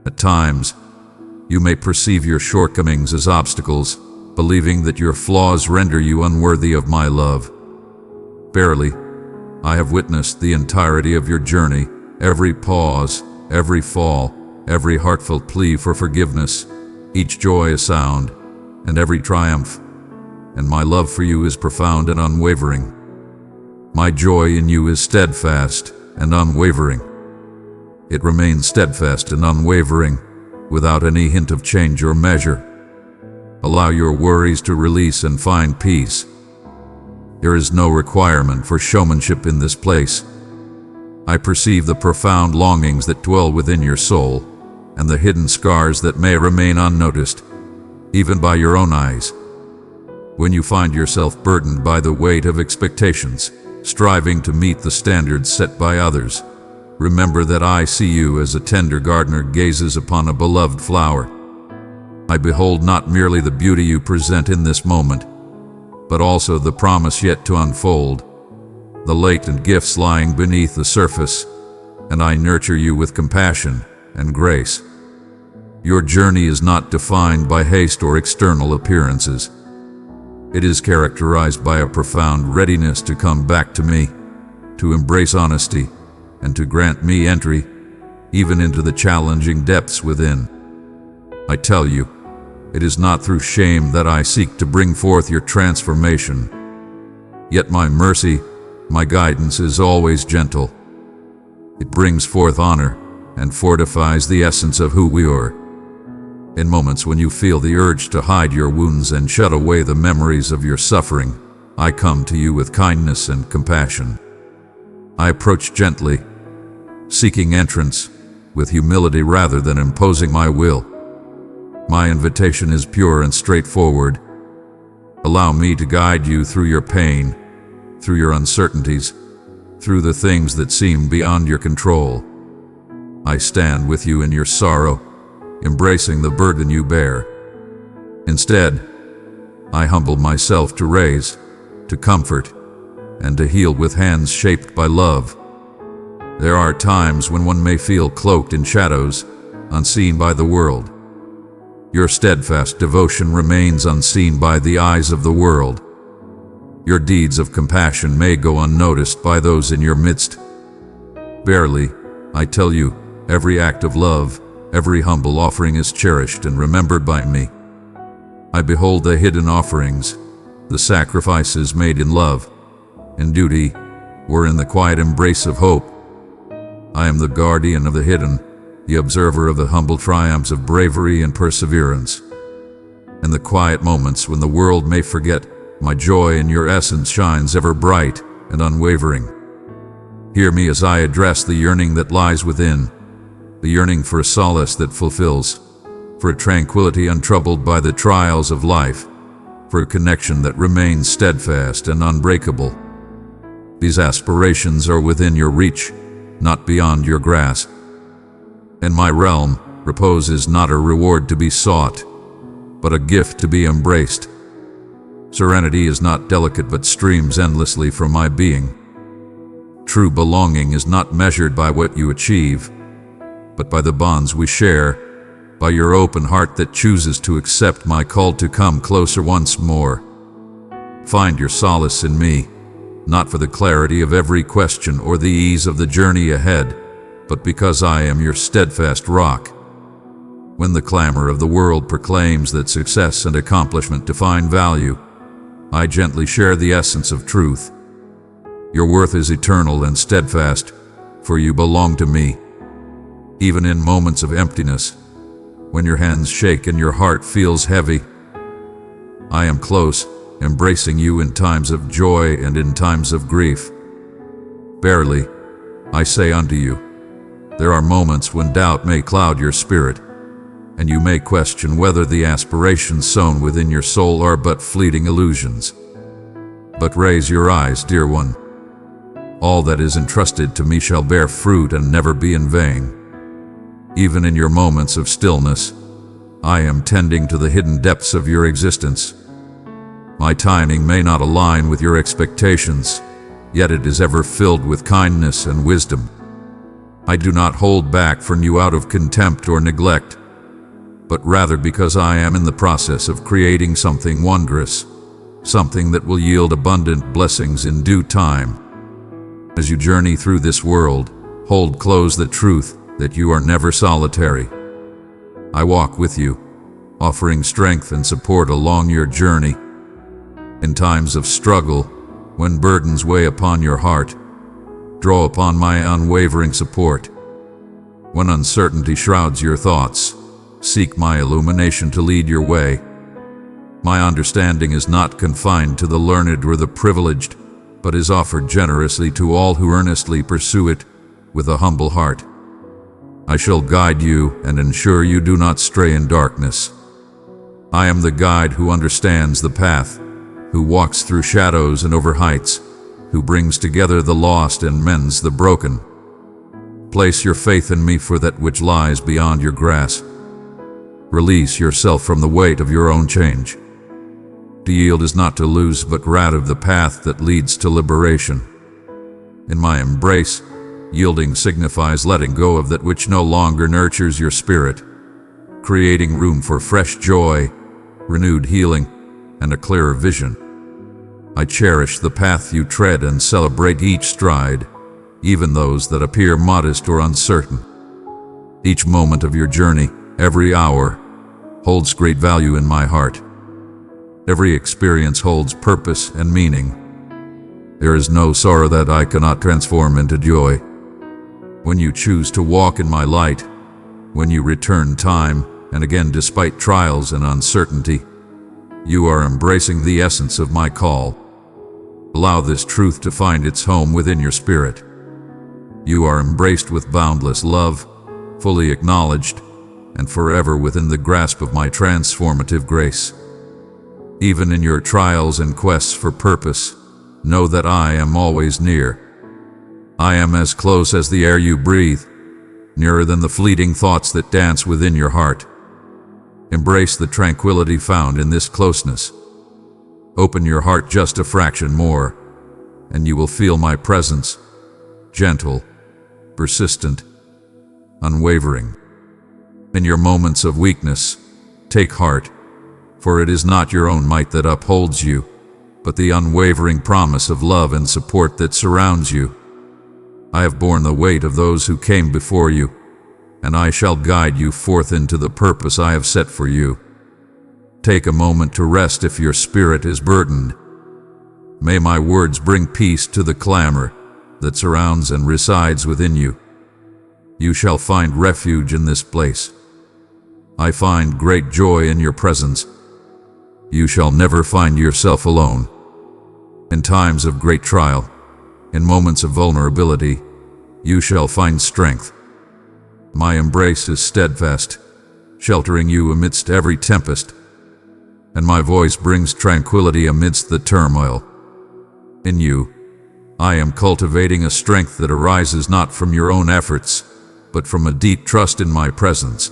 Speaker 1: At times, you may perceive your shortcomings as obstacles, believing that your flaws render you unworthy of my love. Barely, I have witnessed the entirety of your journey, every pause, every fall, every heartfelt plea for forgiveness, each joyous sound, and every triumph, and my love for you is profound and unwavering. My joy in you is steadfast and unwavering. It remains steadfast and unwavering, without any hint of change or measure. Allow your worries to release and find peace. There is no requirement for showmanship in this place. I perceive the profound longings that dwell within your soul, and the hidden scars that may remain unnoticed, even by your own eyes. When you find yourself burdened by the weight of expectations, striving to meet the standards set by others, remember that I see you as a tender gardener gazes upon a beloved flower. I behold not merely the beauty you present in this moment, but also the promise yet to unfold, the latent gifts lying beneath the surface, and I nurture you with compassion and grace. Your journey is not defined by haste or external appearances. It is characterized by a profound readiness to come back to me, to embrace honesty, and to grant me entry, even into the challenging depths within. I tell you, it is not through shame that I seek to bring forth your transformation. Yet my mercy, my guidance is always gentle. It brings forth honor and fortifies the essence of who we are. In moments when you feel the urge to hide your wounds and shut away the memories of your suffering, I come to you with kindness and compassion. I approach gently, seeking entrance, with humility rather than imposing my will. My invitation is pure and straightforward. Allow me to guide you through your pain, through your uncertainties, through the things that seem beyond your control. I stand with you in your sorrow, embracing the burden you bear. Instead, I humble myself to raise, to comfort, and to heal with hands shaped by love. There are times when one may feel cloaked in shadows, unseen by the world. Your steadfast devotion remains unseen by the eyes of the world. Your deeds of compassion may go unnoticed by those in your midst. Barely, I tell you, every act of love, every humble offering is cherished and remembered by me. I behold the hidden offerings, the sacrifices made in love, in duty, or in the quiet embrace of hope. I am the guardian of the hidden, the observer of the humble triumphs of bravery and perseverance. In the quiet moments when the world may forget, my joy in your essence shines ever bright and unwavering. Hear me as I address the yearning that lies within, the yearning for a solace that fulfills, for a tranquility untroubled by the trials of life, for a connection that remains steadfast and unbreakable. These aspirations are within your reach, not beyond your grasp. In my realm, repose is not a reward to be sought, but a gift to be embraced. Serenity is not delicate but streams endlessly from my being. True belonging is not measured by what you achieve, but by the bonds we share, by your open heart that chooses to accept my call to come closer once more. Find your solace in me, not for the clarity of every question or the ease of the journey ahead, but because I am your steadfast rock. When the clamor of the world proclaims that success and accomplishment define value, I gently share the essence of truth. Your worth is eternal and steadfast, for you belong to me. Even in moments of emptiness, when your hands shake and your heart feels heavy, I am close, embracing you in times of joy and in times of grief. Barely, I say unto you, there are moments when doubt may cloud your spirit, and you may question whether the aspirations sown within your soul are but fleeting illusions. But raise your eyes, dear one. All that is entrusted to me shall bear fruit and never be in vain. Even in your moments of stillness, I am tending to the hidden depths of your existence. My timing may not align with your expectations, yet it is ever filled with kindness and wisdom. I do not hold back from you out of contempt or neglect, but rather because I am in the process of creating something wondrous, something that will yield abundant blessings in due time. As you journey through this world, hold close the truth that you are never solitary. I walk with you, offering strength and support along your journey. In times of struggle, when burdens weigh upon your heart, draw upon my unwavering support. When uncertainty shrouds your thoughts, seek my illumination to lead your way. My understanding is not confined to the learned or the privileged, but is offered generously to all who earnestly pursue it with a humble heart. I shall guide you and ensure you do not stray in darkness. I am the guide who understands the path, who walks through shadows and over heights, who brings together the lost and mends the broken. Place your faith in me for that which lies beyond your grasp. Release yourself from the weight of your own change. To yield is not to lose, but rather the path that leads to liberation. In my embrace, yielding signifies letting go of that which no longer nurtures your spirit, creating room for fresh joy, renewed healing, and a clearer vision. I cherish the path you tread and celebrate each stride, even those that appear modest or uncertain. Each moment of your journey, every hour, holds great value in my heart. Every experience holds purpose and meaning. There is no sorrow that I cannot transform into joy. When you choose to walk in my light, when you return time and again despite trials and uncertainty, you are embracing the essence of my call. Allow this truth to find its home within your spirit. You are embraced with boundless love, fully acknowledged, and forever within the grasp of my transformative grace. Even in your trials and quests for purpose, know that I am always near. I am as close as the air you breathe, nearer than the fleeting thoughts that dance within your heart. Embrace the tranquility found in this closeness. Open your heart just a fraction more, and you will feel my presence, gentle, persistent, unwavering. In your moments of weakness, take heart, for it is not your own might that upholds you, but the unwavering promise of love and support that surrounds you. I have borne the weight of those who came before you, and I shall guide you forth into the purpose I have set for you. Take a moment to rest if your spirit is burdened. May my words bring peace to the clamor that surrounds and resides within you. You shall find refuge in this place. I find great joy in your presence. You shall never find yourself alone. In times of great trial, in moments of vulnerability, you shall find strength. My embrace is steadfast, sheltering you amidst every tempest. and my voice brings tranquility amidst the turmoil. In you, I am cultivating a strength that arises not from your own efforts, but from a deep trust in my presence.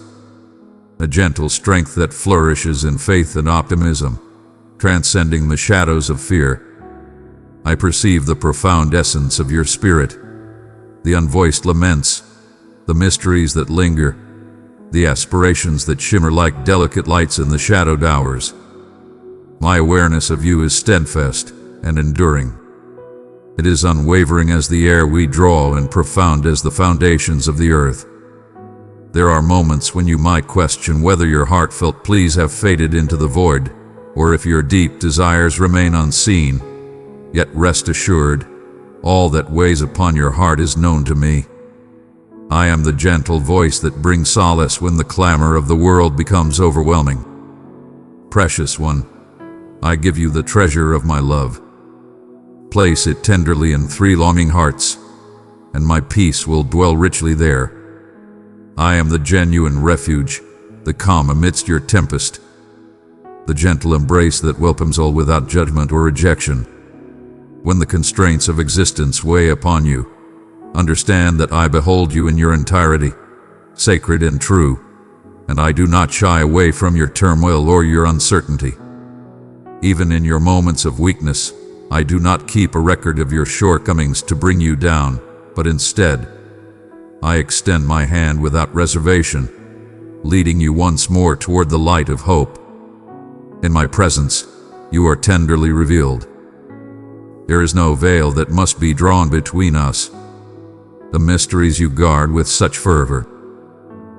Speaker 1: A gentle strength that flourishes in faith and optimism, transcending the shadows of fear. I perceive the profound essence of your spirit, the unvoiced laments, the mysteries that linger, the aspirations that shimmer like delicate lights in the shadowed hours. My awareness of you is steadfast and enduring. It is unwavering as the air we draw and profound as the foundations of the earth. There are moments when you might question whether your heartfelt pleas have faded into the void, or if your deep desires remain unseen. Yet rest assured, all that weighs upon your heart is known to me. I am the gentle voice that brings solace when the clamor of the world becomes overwhelming. Precious one, I give you the treasure of my love. Place it tenderly in 3 longing hearts, and my peace will dwell richly there. I am the genuine refuge, the calm amidst your tempest, the gentle embrace that welcomes all without judgment or rejection. When the constraints of existence weigh upon you, understand that I behold you in your entirety, sacred and true, and I do not shy away from your turmoil or your uncertainty. Even in your moments of weakness, I do not keep a record of your shortcomings to bring you down, but instead, I extend my hand without reservation, leading you once more toward the light of hope. In my presence, you are tenderly revealed. There is no veil that must be drawn between us. The mysteries you guard with such fervor.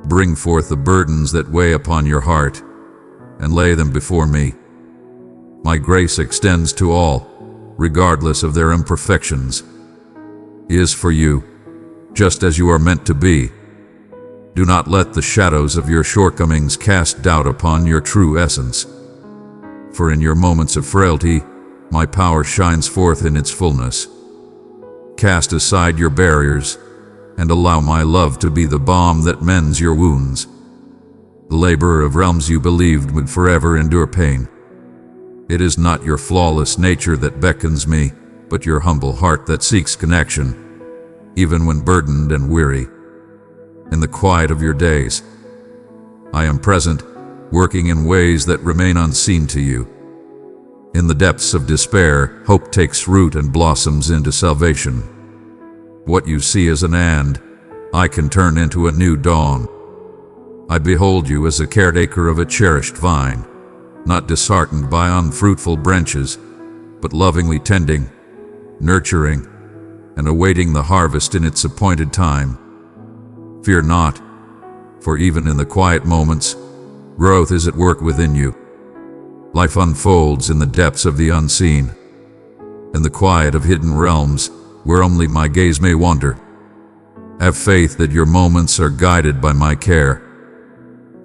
Speaker 1: Bring forth the burdens that weigh upon your heart, and lay them before me. My grace extends to all, regardless of their imperfections. Is for you, just as you are meant to be. Do not let the shadows of your shortcomings cast doubt upon your true essence. For in your moments of frailty, my power shines forth in its fullness. Cast aside your barriers, and allow my love to be the balm that mends your wounds. The laborer of realms you believed would forever endure pain. It is not your flawless nature that beckons me, but your humble heart that seeks connection, even when burdened and weary. In the quiet of your days, I am present, working in ways that remain unseen to you. In the depths of despair, hope takes root and blossoms into salvation. What you see as an end, I can turn into a new dawn. I behold you as a caretaker of a cherished vine, not disheartened by unfruitful branches, but lovingly tending, nurturing, and awaiting the harvest in its appointed time. Fear not, for even in the quiet moments, growth is at work within you. Life unfolds in the depths of the unseen, in the quiet of hidden realms where only my gaze may wander. Have faith that your moments are guided by my care.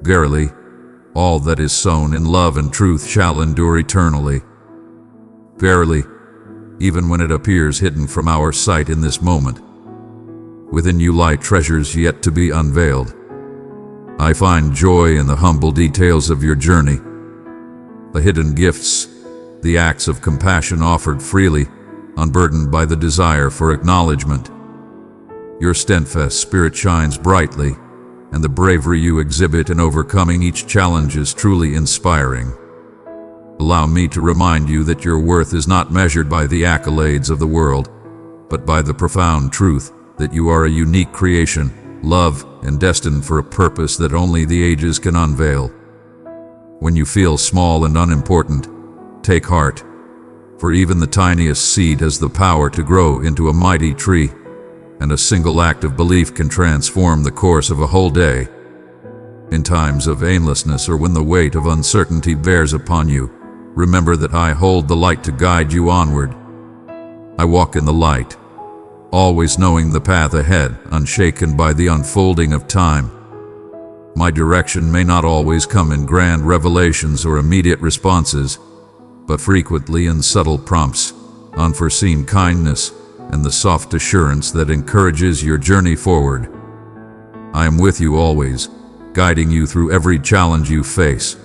Speaker 1: Verily, all that is sown in love and truth shall endure eternally. Verily, even when it appears hidden from our sight in this moment, within you lie treasures yet to be unveiled. I find joy in the humble details of your journey, the hidden gifts, the acts of compassion offered freely, unburdened by the desire for acknowledgement. Your steadfast spirit shines brightly, and the bravery you exhibit in overcoming each challenge is truly inspiring. Allow me to remind you that your worth is not measured by the accolades of the world, but by the profound truth that you are a unique creation, loved and destined for a purpose that only the ages can unveil. When you feel small and unimportant, take heart, for even the tiniest seed has the power to grow into a mighty tree, and a single act of belief can transform the course of a whole day. In times of aimlessness or when the weight of uncertainty bears upon you, remember that I hold the light to guide you onward. I walk in the light, always knowing the path ahead, unshaken by the unfolding of time. My direction may not always come in grand revelations or immediate responses, but frequently in subtle prompts, unforeseen kindness, and the soft assurance that encourages your journey forward. I am with you always, guiding you through every challenge you face.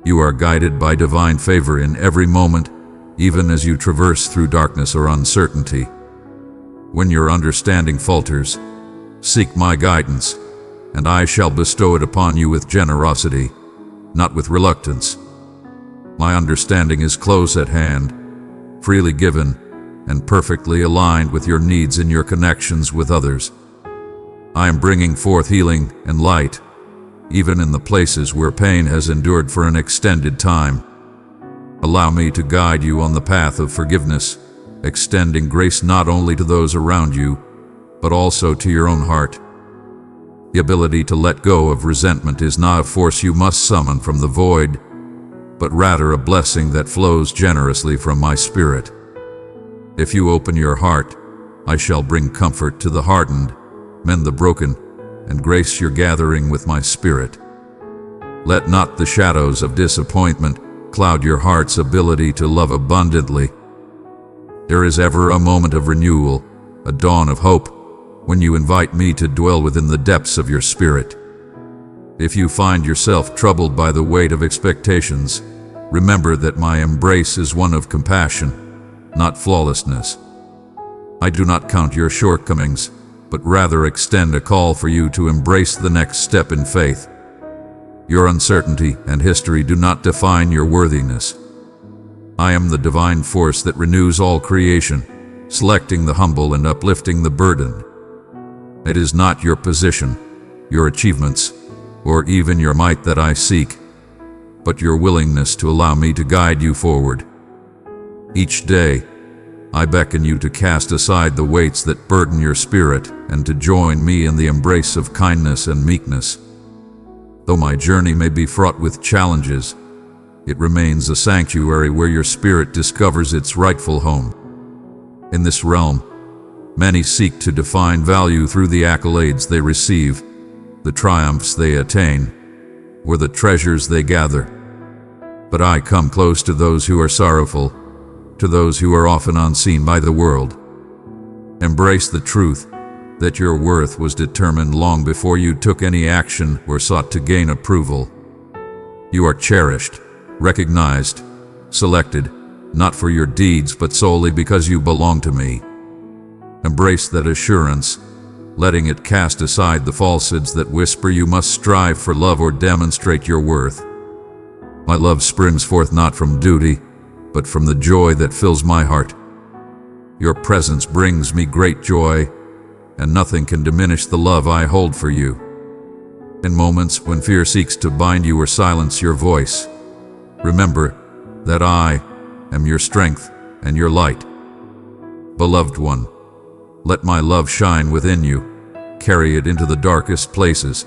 Speaker 1: You are guided by divine favor in every moment, even as you traverse through darkness or uncertainty. When your understanding falters, seek my guidance, and I shall bestow it upon you with generosity, not with reluctance. My understanding is close at hand, freely given, and perfectly aligned with your needs and your connections with others. I am bringing forth healing and light, even in the places where pain has endured for an extended time. Allow me to guide you on the path of forgiveness, extending grace not only to those around you, but also to your own heart. The ability to let go of resentment is not a force you must summon from the void, but rather a blessing that flows generously from my spirit. If you open your heart, I shall bring comfort to the hardened, mend the broken, and grace your gathering with my spirit. Let not the shadows of disappointment cloud your heart's ability to love abundantly. There is ever a moment of renewal, a dawn of hope, when you invite me to dwell within the depths of your spirit. If you find yourself troubled by the weight of expectations, remember that my embrace is one of compassion, not flawlessness. I do not count your shortcomings, but rather extend a call for you to embrace the next step in faith. Your uncertainty and history do not define your worthiness. I am the divine force that renews all creation, selecting the humble and uplifting the burdened. It is not your position, your achievements, or even your might that I seek, but your willingness to allow me to guide you forward. Each day, I beckon you to cast aside the weights that burden your spirit and to join me in the embrace of kindness and meekness. Though my journey may be fraught with challenges, it remains a sanctuary where your spirit discovers its rightful home. In this realm, many seek to define value through the accolades they receive, the triumphs they attain, or the treasures they gather. But I come close to those who are sorrowful, to those who are often unseen by the world. Embrace the truth that your worth was determined long before you took any action or sought to gain approval. You are cherished, recognized, selected, not for your deeds but solely because you belong to me. Embrace that assurance, letting it cast aside the falsehoods that whisper you must strive for love or demonstrate your worth. My love springs forth not from duty, but from the joy that fills my heart. Your presence brings me great joy, and nothing can diminish the love I hold for you. In moments when fear seeks to bind you or silence your voice, remember that I am your strength and your light. Beloved one, let my love shine within you. Carry it into the darkest places.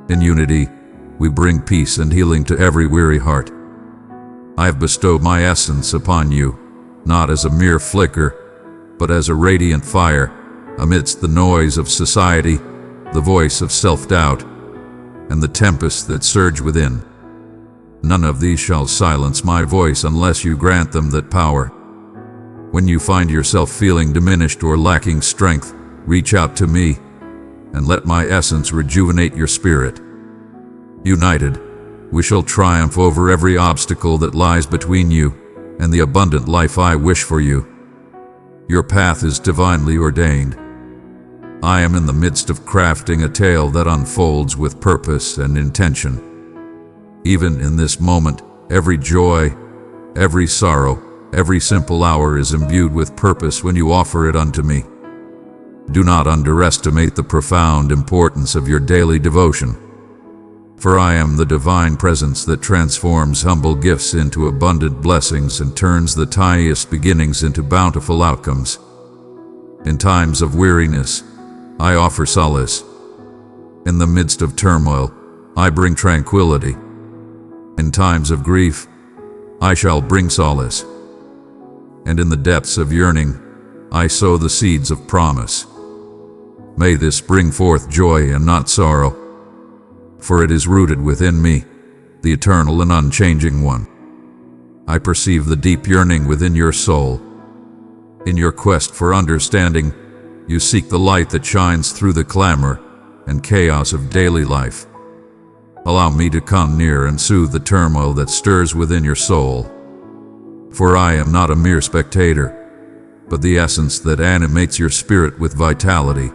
Speaker 1: In unity, we bring peace and healing to every weary heart. I have bestowed my essence upon you, not as a mere flicker, but as a radiant fire amidst the noise of society, the voice of self-doubt, and the tempests that surge within. None of these shall silence my voice unless you grant them that power. When you find yourself feeling diminished or lacking strength, reach out to me, and let my essence rejuvenate your spirit. United, we shall triumph over every obstacle that lies between you and the abundant life I wish for you. Your path is divinely ordained. I am in the midst of crafting a tale that unfolds with purpose and intention. Even in this moment, every joy, every sorrow, every simple hour is imbued with purpose when you offer it unto me. Do not underestimate the profound importance of your daily devotion, for I am the divine presence that transforms humble gifts into abundant blessings and turns the tiniest beginnings into bountiful outcomes. In times of weariness, I offer solace. In the midst of turmoil, I bring tranquility. In times of grief, I shall bring solace. And in the depths of yearning, I sow the seeds of promise. May this bring forth joy and not sorrow, for it is rooted within me, the eternal and unchanging one. I perceive the deep yearning within your soul. In your quest for understanding, you seek the light that shines through the clamor and chaos of daily life. Allow me to come near and soothe the turmoil that stirs within your soul. For I am not a mere spectator, but the essence that animates your spirit with vitality.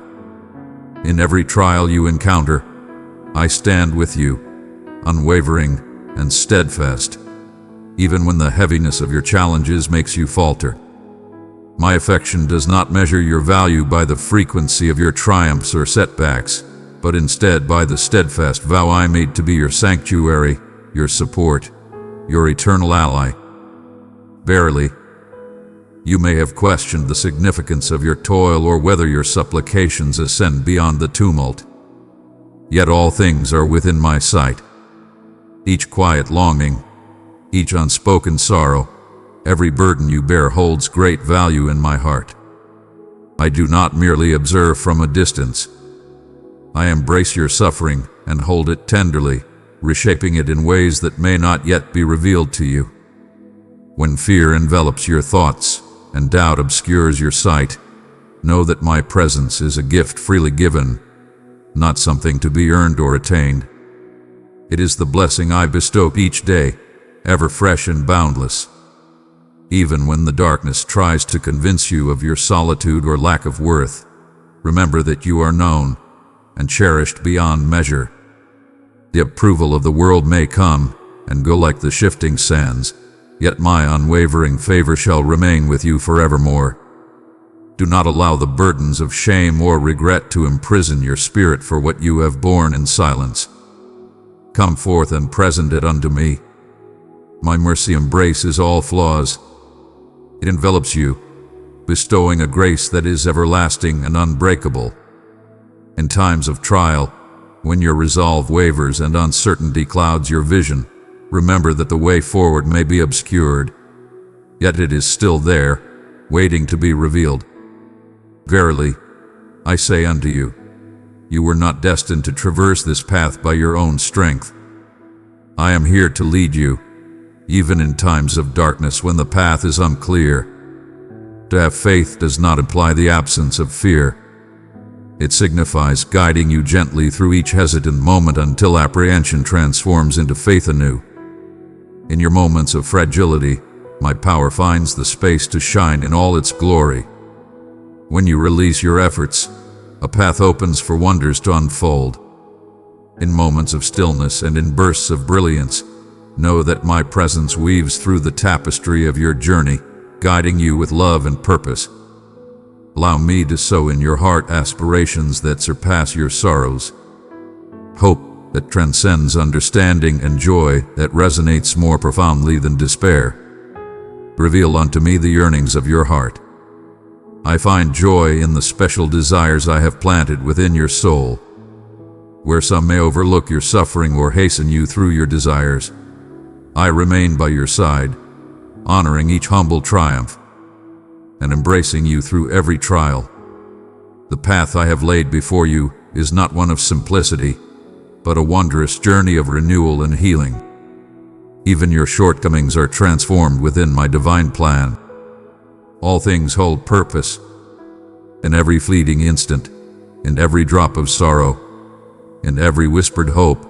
Speaker 1: In every trial you encounter, I stand with you, unwavering and steadfast, even when the heaviness of your challenges makes you falter. My affection does not measure your value by the frequency of your triumphs or setbacks, but instead by the steadfast vow I made to be your sanctuary, your support, your eternal ally. Verily, you may have questioned the significance of your toil or whether your supplications ascend beyond the tumult. Yet all things are within my sight. Each quiet longing, each unspoken sorrow, every burden you bear holds great value in my heart. I do not merely observe from a distance. I embrace your suffering and hold it tenderly, reshaping it in ways that may not yet be revealed to you. When fear envelops your thoughts and doubt obscures your sight, know that my presence is a gift freely given, not something to be earned or attained. It is the blessing I bestow each day, ever fresh and boundless. Even when the darkness tries to convince you of your solitude or lack of worth, remember that you are known and cherished beyond measure. The approval of the world may come and go like the shifting sands, yet my unwavering favor shall remain with you forevermore. Do not allow the burdens of shame or regret to imprison your spirit for what you have borne in silence. Come forth and present it unto me. My mercy embraces all flaws. It envelops you, bestowing a grace that is everlasting and unbreakable. In times of trial, when your resolve wavers and uncertainty clouds your vision, remember that the way forward may be obscured, yet it is still there, waiting to be revealed. Verily, I say unto you, you were not destined to traverse this path by your own strength. I am here to lead you, even in times of darkness when the path is unclear. To have faith does not imply the absence of fear. It signifies guiding you gently through each hesitant moment until apprehension transforms into faith anew. In your moments of fragility, my power finds the space to shine in all its glory. When you release your efforts, a path opens for wonders to unfold. In moments of stillness and in bursts of brilliance, know that my presence weaves through the tapestry of your journey, guiding you with love and purpose. Allow me to sow in your heart aspirations that surpass your sorrows, hope that transcends understanding, and joy that resonates more profoundly than despair. Reveal unto me the yearnings of your heart. I find joy in the special desires I have planted within your soul. Where some may overlook your suffering or hasten you through your desires, I remain by your side, honoring each humble triumph and embracing you through every trial. The path I have laid before you is not one of simplicity, but a wondrous journey of renewal and healing. Even your shortcomings are transformed within my divine plan. All things hold purpose. In every fleeting instant, in every drop of sorrow, in every whispered hope,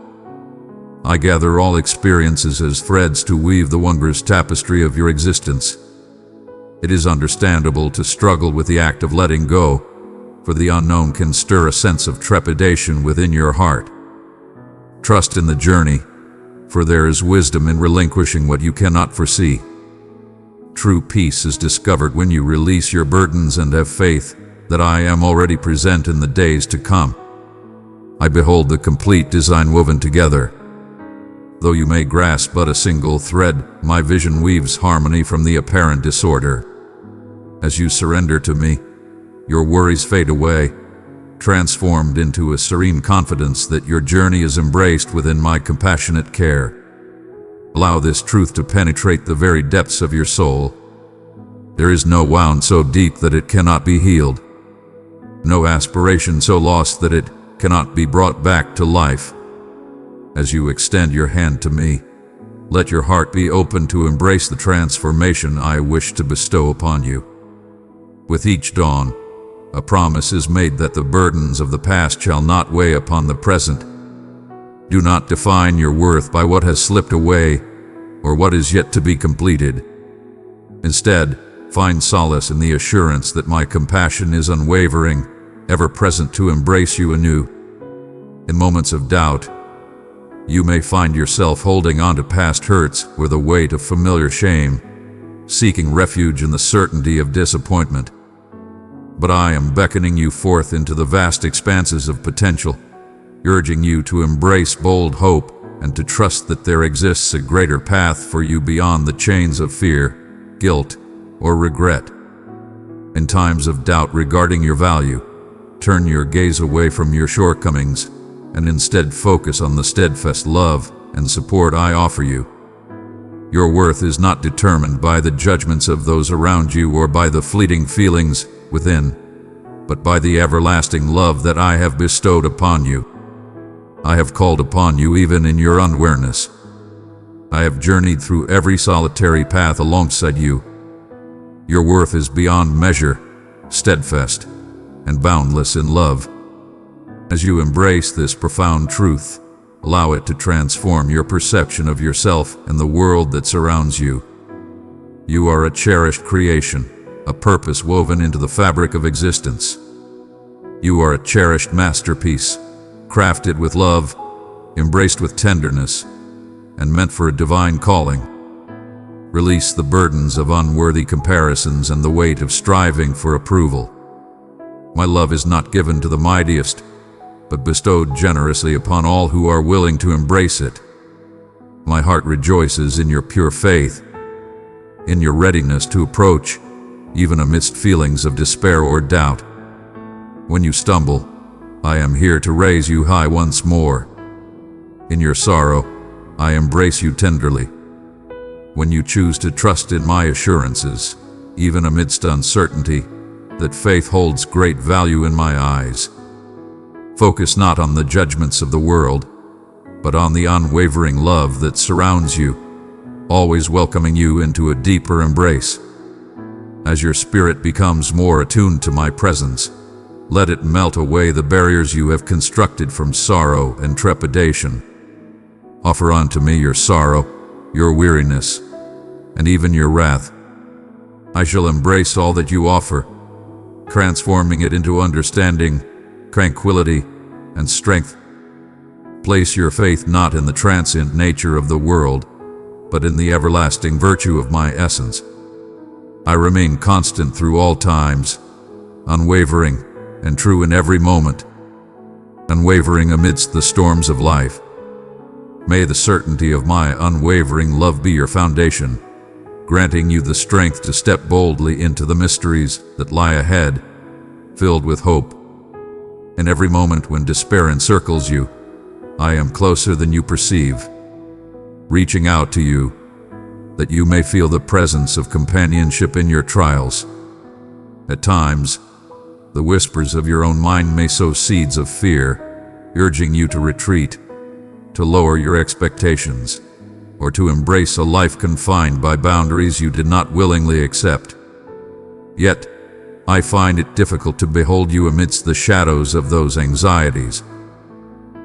Speaker 1: I gather all experiences as threads to weave the wondrous tapestry of your existence. It is understandable to struggle with the act of letting go, for the unknown can stir a sense of trepidation within your heart. Trust in the journey, for there is wisdom in relinquishing what you cannot foresee. True peace is discovered when you release your burdens and have faith that I am already present in the days to come. I behold the complete design woven together. Though you may grasp but a single thread, my vision weaves harmony from the apparent disorder. As you surrender to me, your worries fade away, transformed into a serene confidence that your journey is embraced within my compassionate care. Allow this truth to penetrate the very depths of your soul. There is no wound so deep that it cannot be healed, no aspiration so lost that it cannot be brought back to life. As you extend your hand to me, let your heart be open to embrace the transformation I wish to bestow upon you. With each dawn, a promise is made that the burdens of the past shall not weigh upon the present. Do not define your worth by what has slipped away or what is yet to be completed. Instead, find solace in the assurance that my compassion is unwavering, ever present to embrace you anew. In moments of doubt, you may find yourself holding on to past hurts or the weight of familiar shame, seeking refuge in the certainty of disappointment. But I am beckoning you forth into the vast expanses of potential, urging you to embrace bold hope and to trust that there exists a greater path for you beyond the chains of fear, guilt, or regret. In times of doubt regarding your value, turn your gaze away from your shortcomings and instead focus on the steadfast love and support I offer you. Your worth is not determined by the judgments of those around you or by the fleeting feelings within, but by the everlasting love that I have bestowed upon you. I have called upon you even in your unawareness. I have journeyed through every solitary path alongside you. Your worth is beyond measure, steadfast, and boundless in love. As you embrace this profound truth, allow it to transform your perception of yourself and the world that surrounds you. You are a cherished creation, a purpose woven into the fabric of existence. You are a cherished masterpiece, crafted with love, embraced with tenderness, and meant for a divine calling. Release the burdens of unworthy comparisons and the weight of striving for approval. My love is not given to the mightiest, but bestowed generously upon all who are willing to embrace it. My heart rejoices in your pure faith, in your readiness to approach, even amidst feelings of despair or doubt. When you stumble, I am here to raise you high once more. In your sorrow, I embrace you tenderly. When you choose to trust in my assurances, even amidst uncertainty, that faith holds great value in my eyes. Focus not on the judgments of the world, but on the unwavering love that surrounds you, always welcoming you into a deeper embrace. As your spirit becomes more attuned to my presence, let it melt away the barriers you have constructed from sorrow and trepidation. Offer unto me your sorrow, your weariness, and even your wrath. I shall embrace all that you offer, transforming it into understanding, tranquility, and strength. Place your faith not in the transient nature of the world, but in the everlasting virtue of my essence. I remain constant through all times, unwavering and true in every moment, unwavering amidst the storms of life. May the certainty of my unwavering love be your foundation, granting you the strength to step boldly into the mysteries that lie ahead, filled with hope. In every moment when despair encircles you, I am closer than you perceive, reaching out to you, that you may feel the presence of companionship in your trials. At times, the whispers of your own mind may sow seeds of fear, urging you to retreat, to lower your expectations, or to embrace a life confined by boundaries you did not willingly accept. Yet, I find it difficult to behold you amidst the shadows of those anxieties.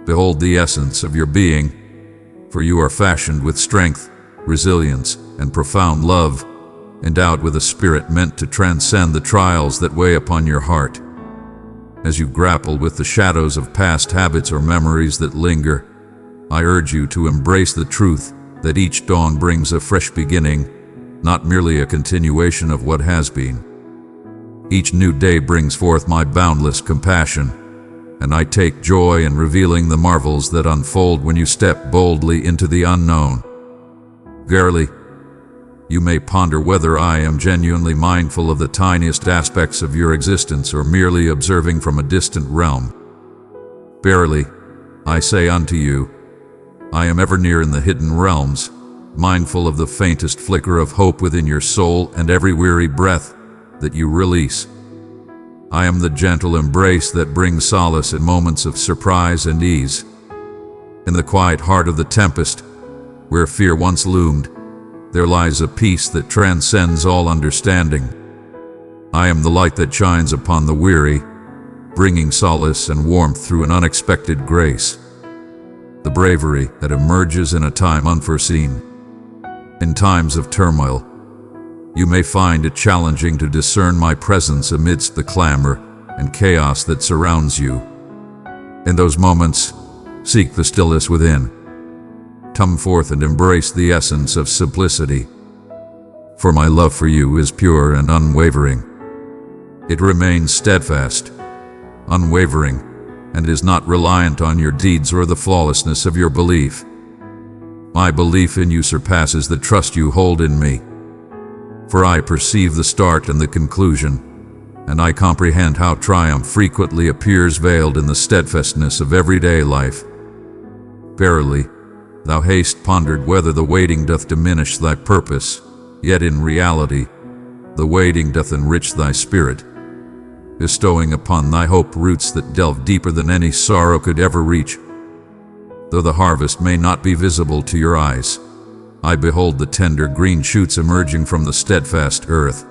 Speaker 1: Behold the essence of your being, for you are fashioned with strength, resilience, and profound love, endowed with a spirit meant to transcend the trials that weigh upon your heart. As you grapple with the shadows of past habits or memories that linger, I urge you to embrace the truth that each dawn brings a fresh beginning, not merely a continuation of what has been. Each new day brings forth my boundless compassion, and I take joy in revealing the marvels that unfold when you step boldly into the unknown. Verily, you may ponder whether I am genuinely mindful of the tiniest aspects of your existence or merely observing from a distant realm. Verily, I say unto you, I am ever near in the hidden realms, mindful of the faintest flicker of hope within your soul and every weary breath that you release. I am the gentle embrace that brings solace in moments of surprise and ease. In the quiet heart of the tempest, where fear once loomed, there lies a peace that transcends all understanding. I am the light that shines upon the weary, bringing solace and warmth through an unexpected grace. the bravery that emerges in a time unforeseen. In times of turmoil, you may find it challenging to discern my presence amidst the clamor and chaos that surrounds you. In those moments, seek the stillness within. Come forth and embrace the essence of simplicity. For my love for you is pure and unwavering. It remains steadfast, unwavering, and is not reliant on your deeds or the flawlessness of your belief. My belief in you surpasses the trust you hold in me. For I perceive the start and the conclusion, and I comprehend how triumph frequently appears veiled in the steadfastness of everyday life. Verily, thou hast pondered whether the waiting doth diminish thy purpose, yet in reality, the waiting doth enrich thy spirit, bestowing upon thy hope roots that delve deeper than any sorrow could ever reach. Though the harvest may not be visible to your eyes, I behold the tender green shoots emerging from the steadfast earth.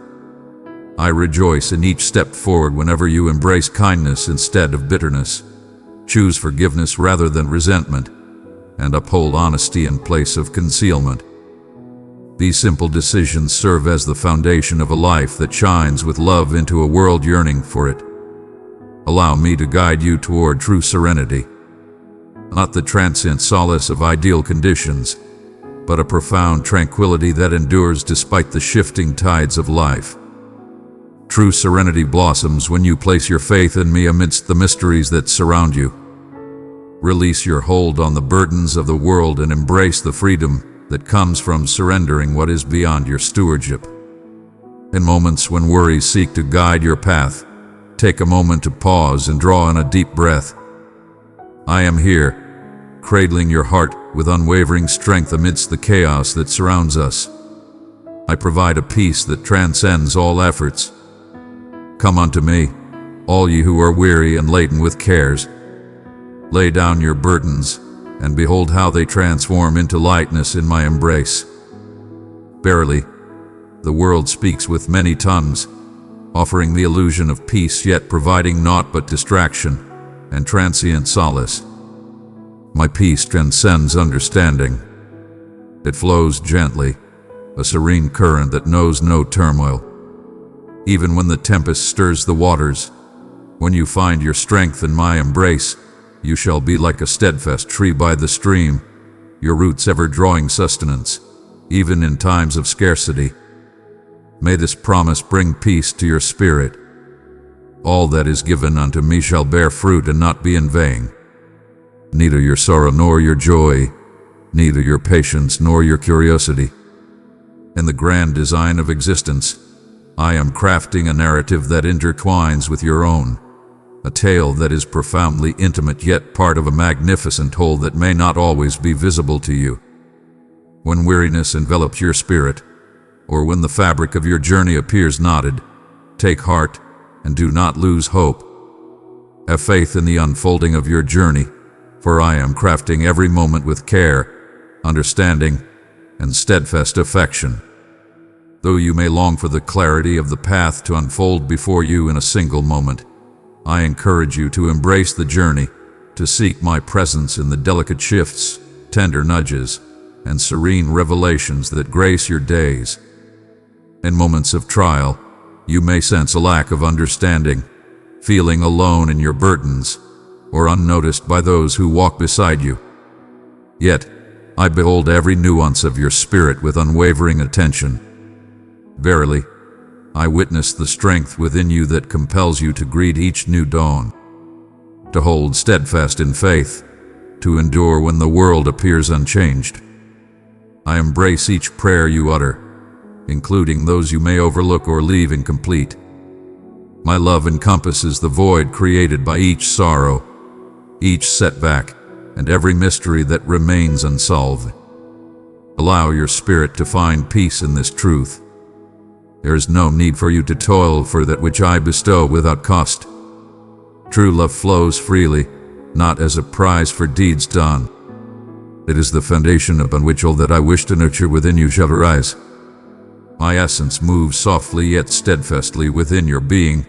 Speaker 1: I rejoice in each step forward whenever you embrace kindness instead of bitterness, choose forgiveness rather than resentment, and uphold honesty in place of concealment. These simple decisions serve as the foundation of a life that shines with love into a world yearning for it. Allow me to guide you toward true serenity, not the transient solace of ideal conditions, but a profound tranquility that endures despite the shifting tides of life. True serenity blossoms when you place your faith in me amidst the mysteries that surround you. Release your hold on the burdens of the world and embrace the freedom that comes from surrendering what is beyond your stewardship. In moments when worries seek to guide your path, take a moment to pause and draw in a deep breath. I am here, cradling your heart with unwavering strength amidst the chaos that surrounds us. I provide a peace that transcends all efforts. Come unto me, all ye who are weary and laden with cares. Lay down your burdens, and behold how they transform into lightness in my embrace. Verily, the world speaks with many tongues, offering the illusion of peace yet providing naught but distraction and transient solace. My peace transcends understanding. It flows gently, a serene current that knows no turmoil. Even when the tempest stirs the waters, when you find your strength in my embrace, you shall be like a steadfast tree by the stream, your roots ever drawing sustenance, even in times of scarcity. May this promise bring peace to your spirit. All that is given unto me shall bear fruit and not be in vain. Neither your sorrow nor your joy, neither your patience nor your curiosity. In the grand design of existence, I am crafting a narrative that intertwines with your own. A tale that is profoundly intimate yet part of a magnificent whole that may not always be visible to you. When weariness envelops your spirit, or when the fabric of your journey appears knotted, take heart and do not lose hope. Have faith in the unfolding of your journey, for I am crafting every moment with care, understanding, and steadfast affection. Though you may long for the clarity of the path to unfold before you in a single moment, I encourage you to embrace the journey, to seek my presence in the delicate shifts, tender nudges, and serene revelations that grace your days. In moments of trial, you may sense a lack of understanding, feeling alone in your burdens, or unnoticed by those who walk beside you. Yet, I behold every nuance of your spirit with unwavering attention. Verily, I witness the strength within you that compels you to greet each new dawn, to hold steadfast in faith, to endure when the world appears unchanged. I embrace each prayer you utter, including those you may overlook or leave incomplete. My love encompasses the void created by each sorrow, each setback, and every mystery that remains unsolved. Allow your spirit to find peace in this truth. There is no need for you to toil for that which I bestow without cost. True love flows freely, not as a prize for deeds done. It is the foundation upon which all that I wish to nurture within you shall arise. My essence moves softly yet steadfastly within your being,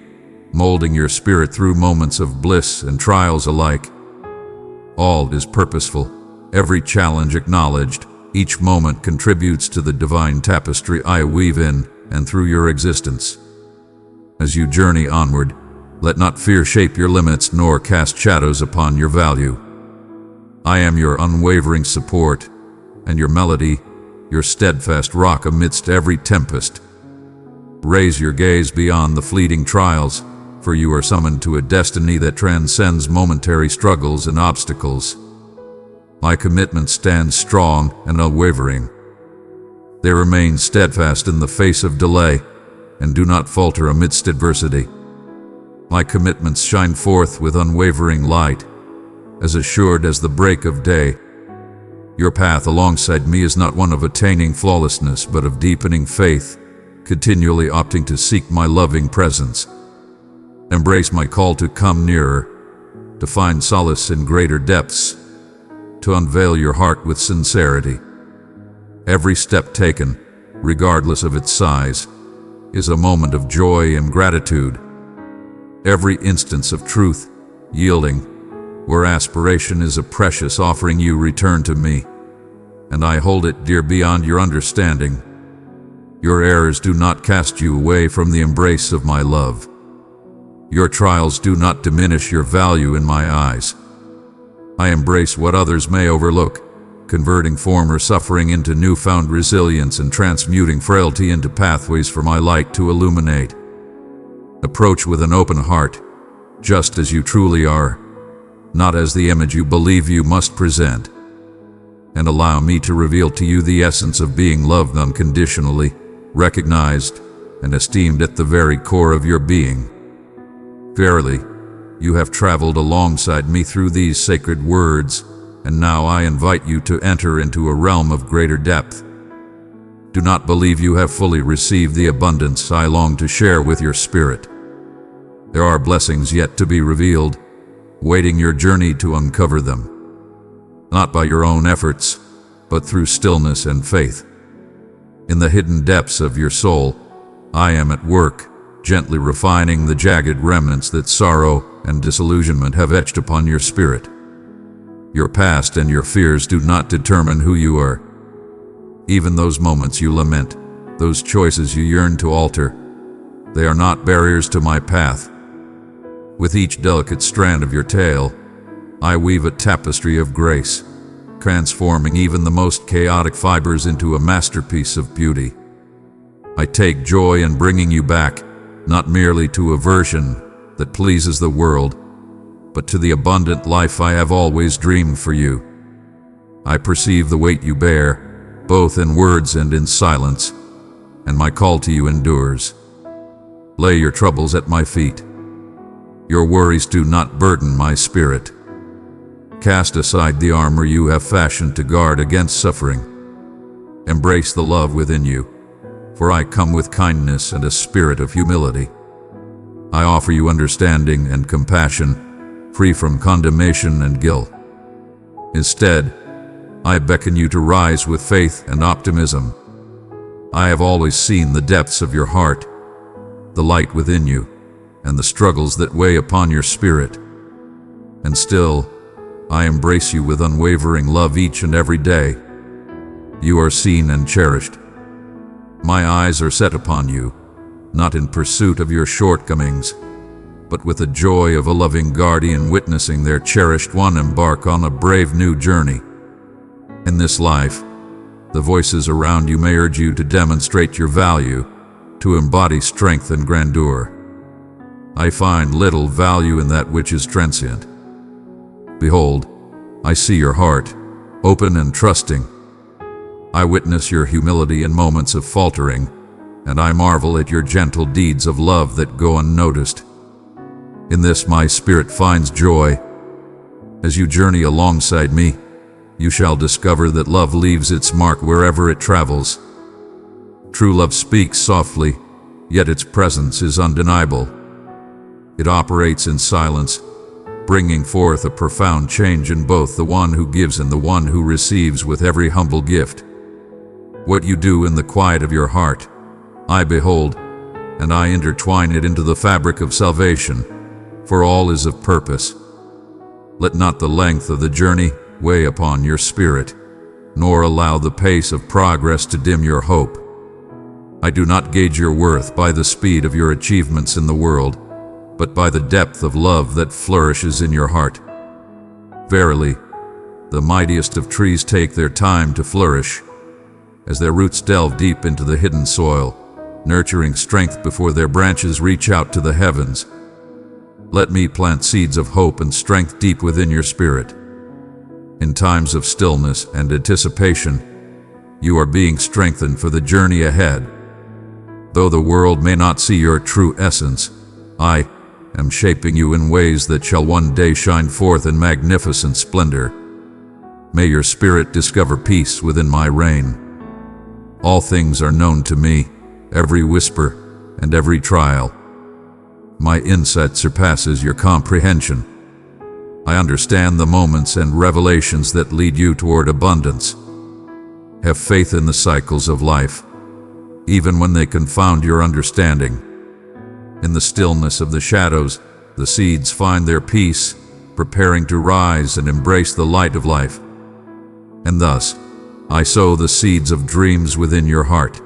Speaker 1: molding your spirit through moments of bliss and trials alike. All is purposeful, every challenge acknowledged, each moment contributes to the divine tapestry I weave in and through your existence. As you journey onward, let not fear shape your limits nor cast shadows upon your value. I am your unwavering support, and your melody, your steadfast rock amidst every tempest. Raise your gaze beyond the fleeting trials, for you are summoned to a destiny that transcends momentary struggles and obstacles. My commitment stands strong and unwavering. They remain steadfast in the face of delay, and do not falter amidst adversity. My commitments shine forth with unwavering light, as assured as the break of day. Your path alongside me is not one of attaining flawlessness, but of deepening faith, continually opting to seek my loving presence. Embrace my call to come nearer, to find solace in greater depths, to unveil your heart with sincerity. Every step taken, regardless of its size, is a moment of joy and gratitude. Every instance of truth, yielding, where aspiration is a precious offering you return to me, and I hold it dear beyond your understanding. Your errors do not cast you away from the embrace of my love. Your trials do not diminish your value in my eyes. I embrace what others may overlook, converting former suffering into newfound resilience and transmuting frailty into pathways for my light to illuminate. Approach with an open heart, just as you truly are, not as the image you believe you must present. And allow me to reveal to you the essence of being loved unconditionally, recognized, and esteemed at the very core of your being. Verily, you have traveled alongside me through these sacred words, and now I invite you to enter into a realm of greater depth. Do not believe you have fully received the abundance I long to share with your spirit. There are blessings yet to be revealed, waiting your journey to uncover them. Not by your own efforts, but through stillness and faith. In the hidden depths of your soul, I am at work, gently refining the jagged remnants that sorrow and disillusionment have etched upon your spirit. Your past and your fears do not determine who you are. Even those moments you lament, those choices you yearn to alter, they are not barriers to my path. With each delicate strand of your tale, I weave a tapestry of grace, transforming even the most chaotic fibers into a masterpiece of beauty. I take joy in bringing you back, not merely to a version that pleases the world, but to the abundant life I have always dreamed for you. I perceive the weight you bear, both in words and in silence, and my call to you endures. Lay your troubles at my feet. Your worries do not burden my spirit. Cast aside the armor you have fashioned to guard against suffering. Embrace the love within you, for I come with kindness and a spirit of humility. I offer you understanding and compassion, free from condemnation and guilt. Instead, I beckon you to rise with faith and optimism. I have always seen the depths of your heart, the light within you, and the struggles that weigh upon your spirit. And still, I embrace you with unwavering love each and every day. You are seen and cherished. My eyes are set upon you, not in pursuit of your shortcomings, but with the joy of a loving guardian witnessing their cherished one embark on a brave new journey. In this life, the voices around you may urge you to demonstrate your value, to embody strength and grandeur. I find little value in that which is transient. Behold, I see your heart, open and trusting. I witness your humility in moments of faltering, and I marvel at your gentle deeds of love that go unnoticed. In this my spirit finds joy. As you journey alongside me, you shall discover that love leaves its mark wherever it travels. True love speaks softly, yet its presence is undeniable. It operates in silence, bringing forth a profound change in both the one who gives and the one who receives with every humble gift. What you do in the quiet of your heart, I behold, and I intertwine it into the fabric of salvation, for all is of purpose. Let not the length of the journey weigh upon your spirit, nor allow the pace of progress to dim your hope. I do not gauge your worth by the speed of your achievements in the world, but by the depth of love that flourishes in your heart. Verily, the mightiest of trees take their time to flourish, as their roots delve deep into the hidden soil, nurturing strength before their branches reach out to the heavens. Let me plant seeds of hope and strength deep within your spirit. In times of stillness and anticipation, you are being strengthened for the journey ahead. Though the world may not see your true essence, I am shaping you in ways that shall one day shine forth in magnificent splendor. May your spirit discover peace within my reign. All things are known to me, every whisper and every trial. My insight surpasses your comprehension. I understand the moments and revelations that lead you toward abundance. Have faith in the cycles of life, even when they confound your understanding. In the stillness of the shadows, the seeds find their peace, preparing to rise and embrace the light of life. And thus, I sow the seeds of dreams within your heart.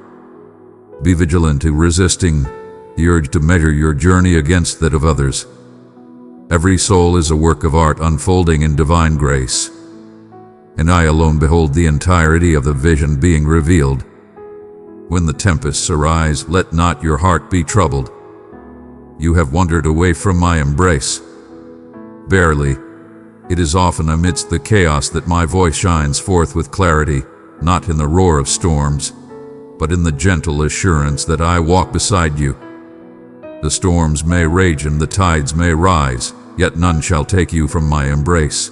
Speaker 1: Be vigilant in resisting the urge to measure your journey against that of others. Every soul is a work of art unfolding in divine grace, and I alone behold the entirety of the vision being revealed. When the tempests arise, let not your heart be troubled. You have wandered away from my embrace. Verily, it is often amidst the chaos that my voice shines forth with clarity, not in the roar of storms, but in the gentle assurance that I walk beside you. The storms may rage and the tides may rise, yet none shall take you from my embrace.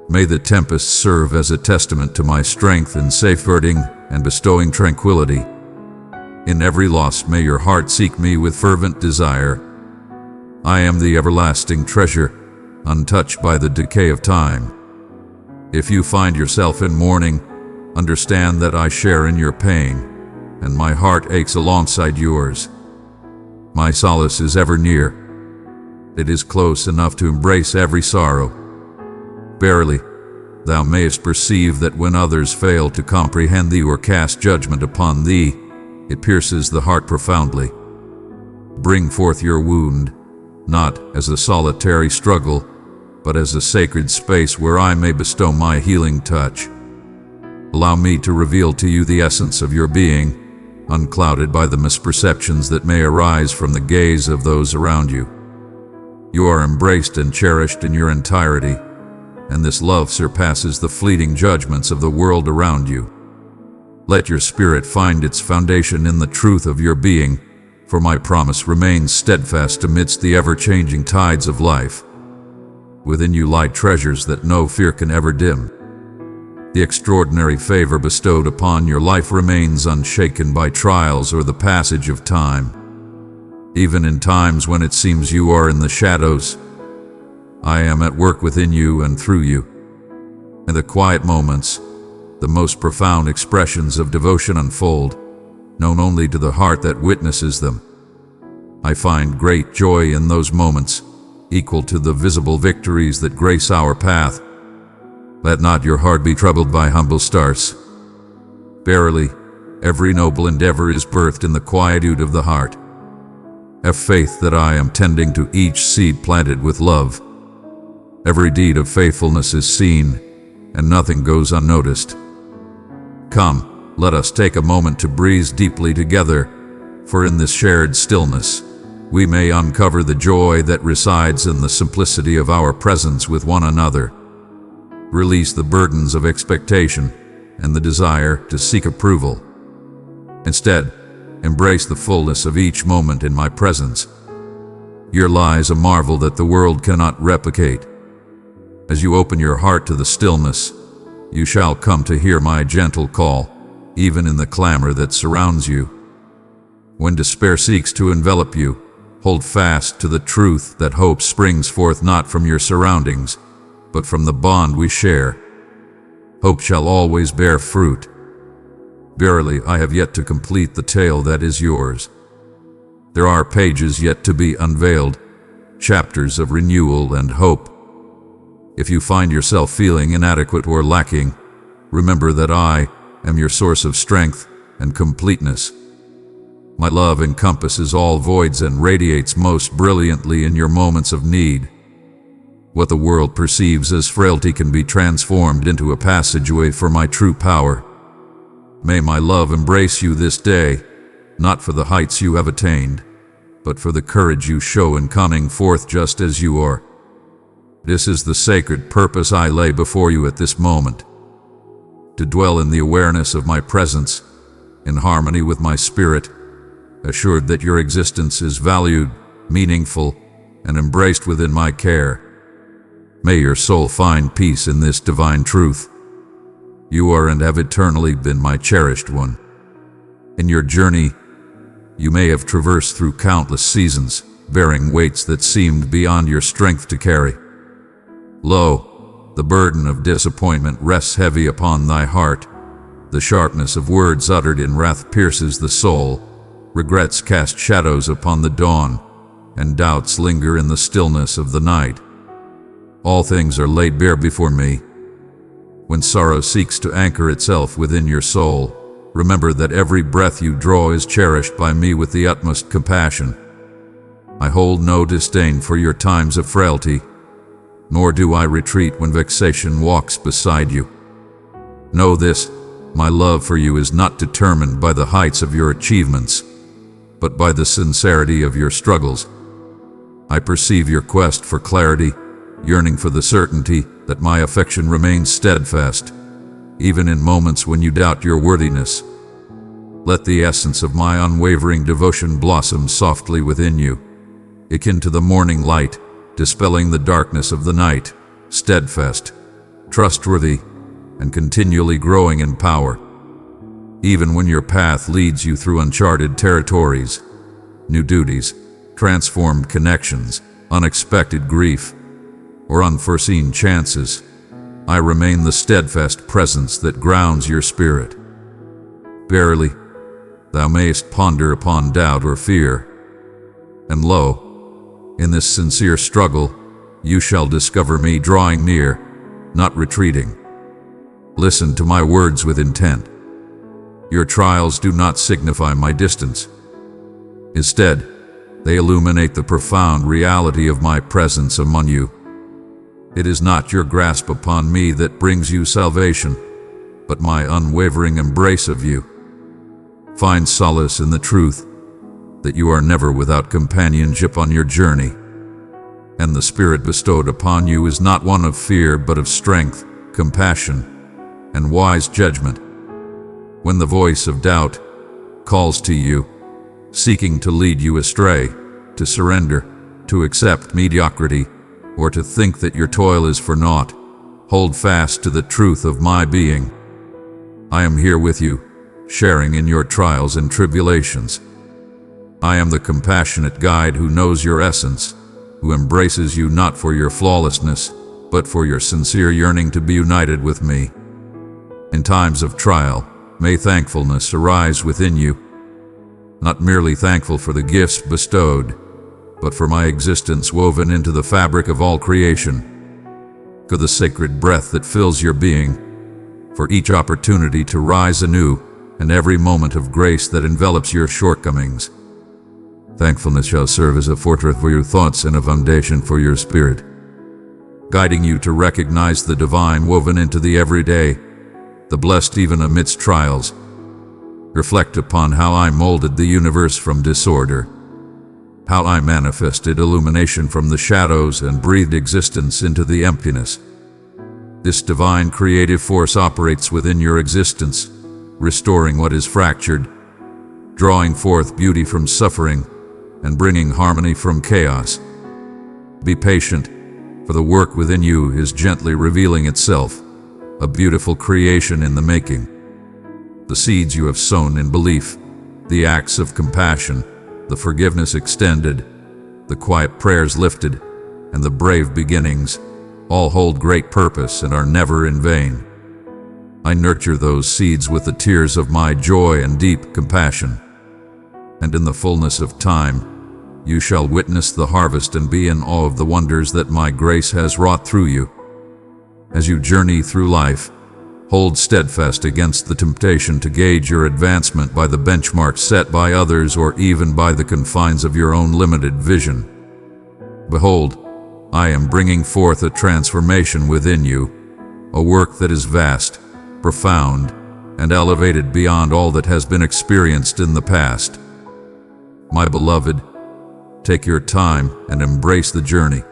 Speaker 1: May the tempests serve as a testament to my strength in safeguarding and bestowing tranquility. In every loss may your heart seek me with fervent desire. I am the everlasting treasure, untouched by the decay of time. If you find yourself in mourning, understand that I share in your pain, and my heart aches alongside yours. My solace is ever near. It is close enough to embrace every sorrow. Verily, thou mayest perceive that when others fail to comprehend thee or cast judgment upon thee, it pierces the heart profoundly. Bring forth your wound, not as a solitary struggle, but as a sacred space where I may bestow my healing touch. Allow me to reveal to you the essence of your being, unclouded by the misperceptions that may arise from the gaze of those around you. You are embraced and cherished in your entirety, and this love surpasses the fleeting judgments of the world around you. Let your spirit find its foundation in the truth of your being, for my promise remains steadfast amidst the ever-changing tides of life. Within you lie treasures that no fear can ever dim. The extraordinary favor bestowed upon your life remains unshaken by trials or the passage of time. Even in times when it seems you are in the shadows, I am at work within you and through you. In the quiet moments, the most profound expressions of devotion unfold, known only to the heart that witnesses them. I find great joy in those moments, equal to the visible victories that grace our path. Let not your heart be troubled by humble starts. Verily, every noble endeavor is birthed in the quietude of the heart. Have faith that I am tending to each seed planted with love. Every deed of faithfulness is seen, and nothing goes unnoticed. Come, let us take a moment to breathe deeply together, for in this shared stillness, we may uncover the joy that resides in the simplicity of our presence with one another. Release the burdens of expectation and the desire to seek approval. Instead, embrace the fullness of each moment in my presence. Here lies a marvel that the world cannot replicate. As you open your heart to the stillness, you shall come to hear my gentle call, even in the clamor that surrounds you. When despair seeks to envelop you, hold fast to the truth that hope springs forth not from your surroundings, but from the bond we share. Hope shall always bear fruit. Verily, I have yet to complete the tale that is yours. There are pages yet to be unveiled, chapters of renewal and hope. If you find yourself feeling inadequate or lacking, remember that I am your source of strength and completeness. My love encompasses all voids and radiates most brilliantly in your moments of need. What the world perceives as frailty can be transformed into a passageway for my true power. May my love embrace you this day, not for the heights you have attained, but for the courage you show in coming forth just as you are. This is the sacred purpose I lay before you at this moment: to dwell in the awareness of my presence, in harmony with my spirit, assured that your existence is valued, meaningful, and embraced within my care. May your soul find peace in this divine truth. You are and have eternally been my cherished one. In your journey, you may have traversed through countless seasons, bearing weights that seemed beyond your strength to carry. Lo, the burden of disappointment rests heavy upon thy heart. The sharpness of words uttered in wrath pierces the soul. Regrets cast shadows upon the dawn, and doubts linger in the stillness of the night. All things are laid bare before me. When sorrow seeks to anchor itself within your soul, remember that every breath you draw is cherished by me with the utmost compassion. I hold no disdain for your times of frailty, nor do I retreat when vexation walks beside you. Know this: my love for you is not determined by the heights of your achievements, but by the sincerity of your struggles. I perceive your quest for clarity, yearning for the certainty that my affection remains steadfast, even in moments when you doubt your worthiness. Let the essence of my unwavering devotion blossom softly within you, akin to the morning light, dispelling the darkness of the night, steadfast, trustworthy, and continually growing in power. Even when your path leads you through uncharted territories, new duties, transformed connections, unexpected grief, or unforeseen chances, I remain the steadfast presence that grounds your spirit. Verily, thou mayest ponder upon doubt or fear, and lo, in this sincere struggle, you shall discover me drawing near, not retreating. Listen to my words with intent. Your trials do not signify my distance. Instead, they illuminate the profound reality of my presence among you. It is not your grasp upon me that brings you salvation, but my unwavering embrace of you. Find solace in the truth that you are never without companionship on your journey, and the spirit bestowed upon you is not one of fear but of strength, compassion, and wise judgment. When the voice of doubt calls to you, seeking to lead you astray, to surrender, to accept mediocrity, or to think that your toil is for naught, hold fast to the truth of my being. I am here with you, sharing in your trials and tribulations. I am the compassionate guide who knows your essence, who embraces you not for your flawlessness, but for your sincere yearning to be united with me. In times of trial, may thankfulness arise within you, not merely thankful for the gifts bestowed, but for my existence woven into the fabric of all creation, for the sacred breath that fills your being, for each opportunity to rise anew, and every moment of grace that envelops your shortcomings. Thankfulness shall serve as a fortress for your thoughts and a foundation for your spirit, guiding you to recognize the divine woven into the everyday, the blessed even amidst trials. Reflect upon how I molded the universe from disorder, how I manifested illumination from the shadows and breathed existence into the emptiness. This divine creative force operates within your existence, restoring what is fractured, drawing forth beauty from suffering, and bringing harmony from chaos. Be patient, for the work within you is gently revealing itself, a beautiful creation in the making. The seeds you have sown in belief, the acts of compassion, the forgiveness extended, the quiet prayers lifted, and the brave beginnings, all hold great purpose and are never in vain. I nurture those seeds with the tears of my joy and deep compassion, and in the fullness of time, you shall witness the harvest and be in awe of the wonders that my grace has wrought through you. As you journey through life, hold steadfast against the temptation to gauge your advancement by the benchmarks set by others or even by the confines of your own limited vision. Behold, I am bringing forth a transformation within you, a work that is vast, profound, and elevated beyond all that has been experienced in the past. My beloved, take your time and embrace the journey.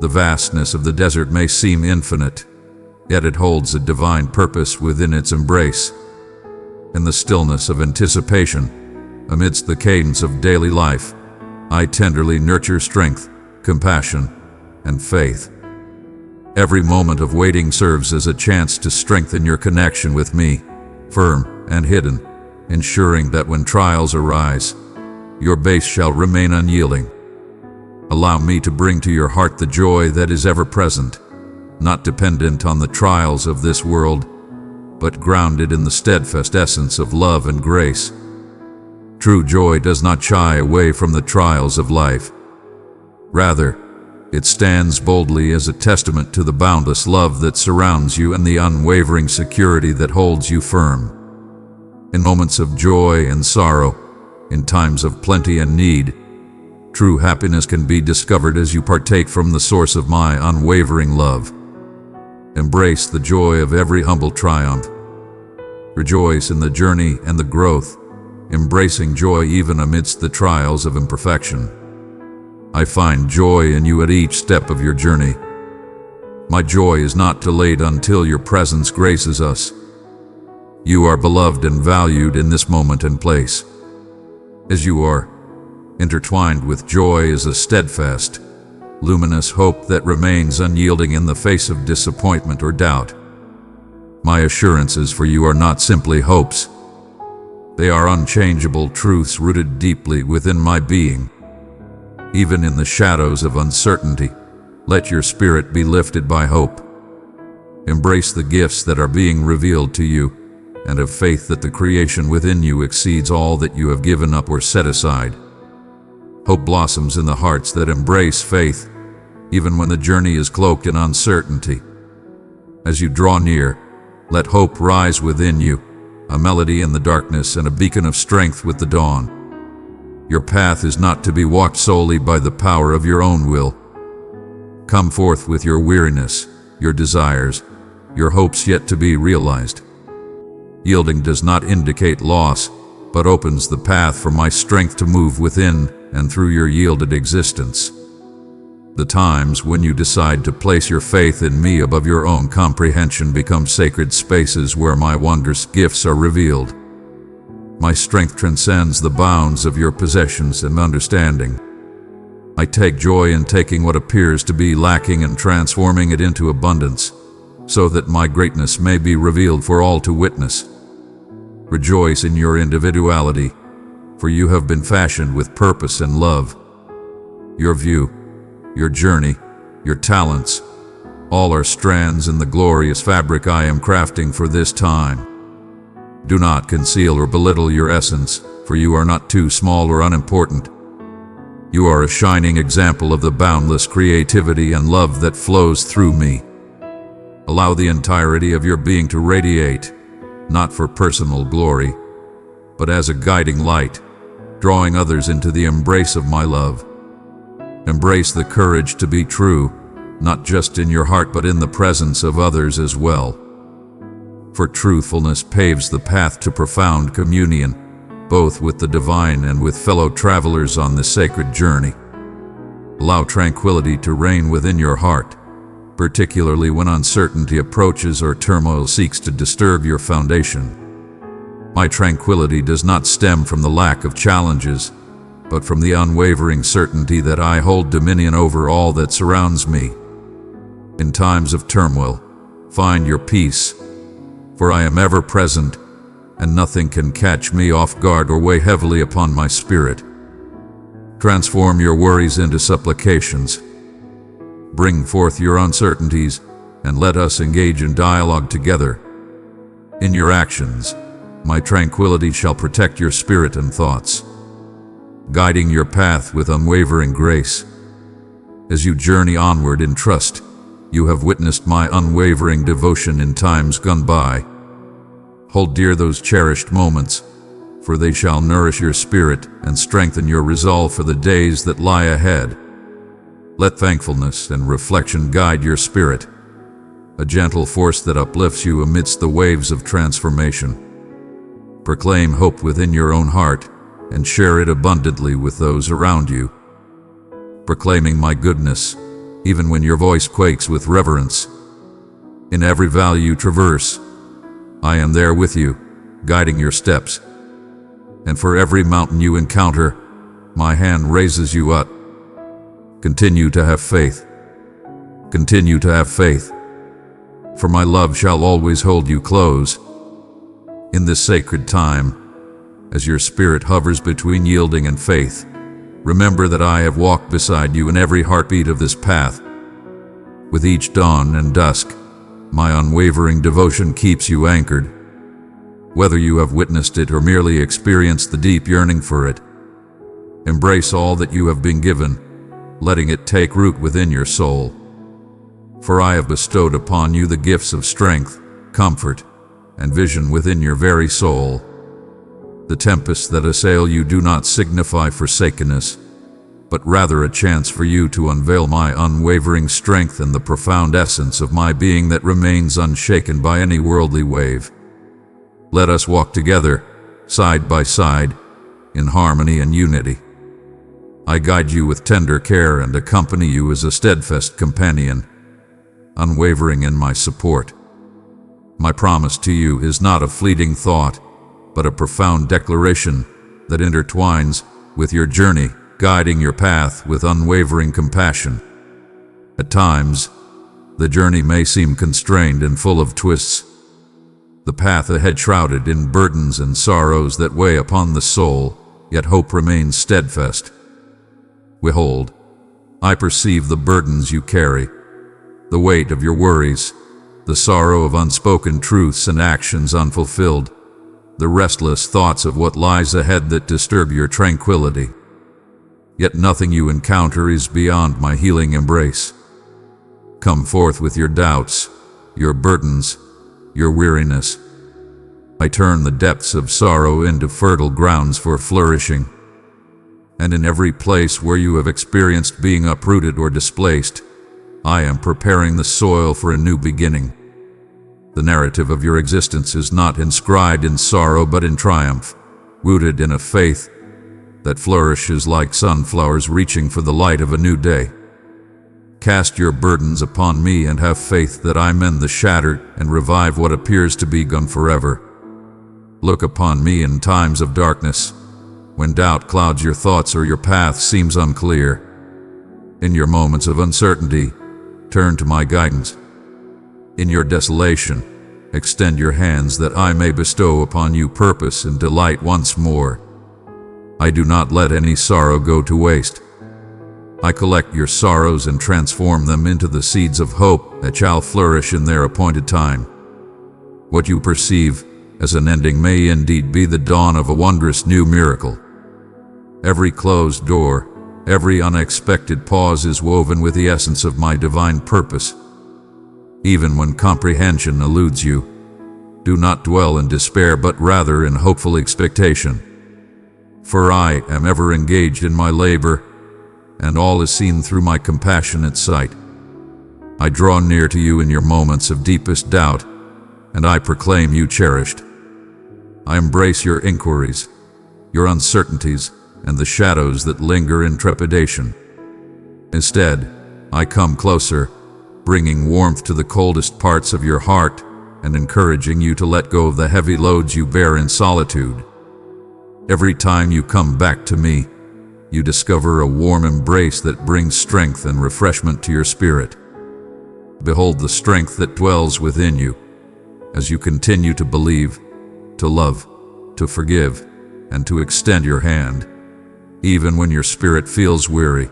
Speaker 1: The vastness of the desert may seem infinite, yet it holds a divine purpose within its embrace. In the stillness of anticipation, amidst the cadence of daily life, I tenderly nurture strength, compassion, and faith. Every moment of waiting serves as a chance to strengthen your connection with me, firm and hidden, ensuring that when trials arise, your base shall remain unyielding. Allow me to bring to your heart the joy that is ever present, not dependent on the trials of this world, but grounded in the steadfast essence of love and grace. True joy does not shy away from the trials of life. Rather, it stands boldly as a testament to the boundless love that surrounds you and the unwavering security that holds you firm. In moments of joy and sorrow, in times of plenty and need, true happiness can be discovered as you partake from the source of my unwavering love. Embrace the joy of every humble triumph. Rejoice in the journey and the growth, embracing joy even amidst the trials of imperfection. I find joy in you at each step of your journey. My joy is not delayed until your presence graces us. You are beloved and valued in this moment and place. As you are, intertwined with joy is a steadfast, luminous hope that remains unyielding in the face of disappointment or doubt. My assurances for you are not simply hopes. They are unchangeable truths rooted deeply within my being. Even in the shadows of uncertainty, let your spirit be lifted by hope. Embrace the gifts that are being revealed to you, and have faith that the creation within you exceeds all that you have given up or set aside. Hope blossoms in the hearts that embrace faith, even when the journey is cloaked in uncertainty. As you draw near, let hope rise within you, a melody in the darkness and a beacon of strength with the dawn. Your path is not to be walked solely by the power of your own will. Come forth with your weariness, your desires, your hopes yet to be realized. Yielding does not indicate loss, but opens the path for my strength to move within and through your yielded existence. The times when you decide to place your faith in me above your own comprehension become sacred spaces where my wondrous gifts are revealed. My strength transcends the bounds of your possessions and understanding. I take joy in taking what appears to be lacking and transforming it into abundance, so that my greatness may be revealed for all to witness. Rejoice in your individuality, for you have been fashioned with purpose and love. Your view, your journey, your talents, all are strands in the glorious fabric I am crafting for this time. Do not conceal or belittle your essence, for you are not too small or unimportant. You are a shining example of the boundless creativity and love that flows through me. Allow the entirety of your being to radiate, not for personal glory, but as a guiding light, drawing others into the embrace of my love. Embrace the courage to be true, not just in your heart but in the presence of others as well. For truthfulness paves the path to profound communion, both with the divine and with fellow travelers on this sacred journey. Allow tranquility to reign within your heart, particularly when uncertainty approaches or turmoil seeks to disturb your foundation. My tranquility does not stem from the lack of challenges, but from the unwavering certainty that I hold dominion over all that surrounds me. In times of turmoil, find your peace, for I am ever present, and nothing can catch me off guard or weigh heavily upon my spirit. Transform your worries into supplications. Bring forth your uncertainties, and let us engage in dialogue together. In your actions, my tranquility shall protect your spirit and thoughts, guiding your path with unwavering grace. As you journey onward in trust, you have witnessed my unwavering devotion in times gone by. Hold dear those cherished moments, for they shall nourish your spirit and strengthen your resolve for the days that lie ahead. Let thankfulness and reflection guide your spirit, a gentle force that uplifts you amidst the waves of transformation. Proclaim hope within your own heart and share it abundantly with those around you. Proclaiming my goodness, even when your voice quakes with reverence. In every valley you traverse, I am there with you, guiding your steps. And for every mountain you encounter, my hand raises you up. Continue to have faith. Continue to have faith. For my love shall always hold you close. In this sacred time, as your spirit hovers between yielding and faith, remember that I have walked beside you in every heartbeat of this path. With each dawn and dusk, my unwavering devotion keeps you anchored. Whether you have witnessed it or merely experienced the deep yearning for it, embrace all that you have been given, letting it take root within your soul. For I have bestowed upon you the gifts of strength, comfort, and vision within your very soul. The tempests that assail you do not signify forsakenness, but rather a chance for you to unveil my unwavering strength and the profound essence of my being that remains unshaken by any worldly wave. Let us walk together, side by side, in harmony and unity. I guide you with tender care and accompany you as a steadfast companion, unwavering in my support. My promise to you is not a fleeting thought, but a profound declaration that intertwines with your journey, guiding your path with unwavering compassion. At times, the journey may seem constrained and full of twists, the path ahead shrouded in burdens and sorrows that weigh upon the soul, yet hope remains steadfast. Behold, I perceive the burdens you carry, the weight of your worries, the sorrow of unspoken truths and actions unfulfilled, the restless thoughts of what lies ahead that disturb your tranquility. Yet nothing you encounter is beyond my healing embrace. Come forth with your doubts, your burdens, your weariness. I turn the depths of sorrow into fertile grounds for flourishing. And in every place where you have experienced being uprooted or displaced, I am preparing the soil for a new beginning. The narrative of your existence is not inscribed in sorrow but in triumph, rooted in a faith that flourishes like sunflowers reaching for the light of a new day. Cast your burdens upon me and have faith that I mend the shattered and revive what appears to be gone forever. Look upon me in times of darkness, when doubt clouds your thoughts or your path seems unclear. In your moments of uncertainty, turn to my guidance. In your desolation, extend your hands that I may bestow upon you purpose and delight once more. I do not let any sorrow go to waste. I collect your sorrows and transform them into the seeds of hope that shall flourish in their appointed time. What you perceive as an ending may indeed be the dawn of a wondrous new miracle. Every closed door, every unexpected pause is woven with the essence of my divine purpose. Even when comprehension eludes you, do not dwell in despair but rather in hopeful expectation. For I am ever engaged in my labor, and all is seen through my compassionate sight. I draw near to you in your moments of deepest doubt, and I proclaim you cherished. I embrace your inquiries, your uncertainties, and the shadows that linger in trepidation. Instead, I come closer, bringing warmth to the coldest parts of your heart and encouraging you to let go of the heavy loads you bear in solitude. Every time you come back to me, you discover a warm embrace that brings strength and refreshment to your spirit. Behold the strength that dwells within you as you continue to believe, to love, to forgive, and to extend your hand, even when your spirit feels weary.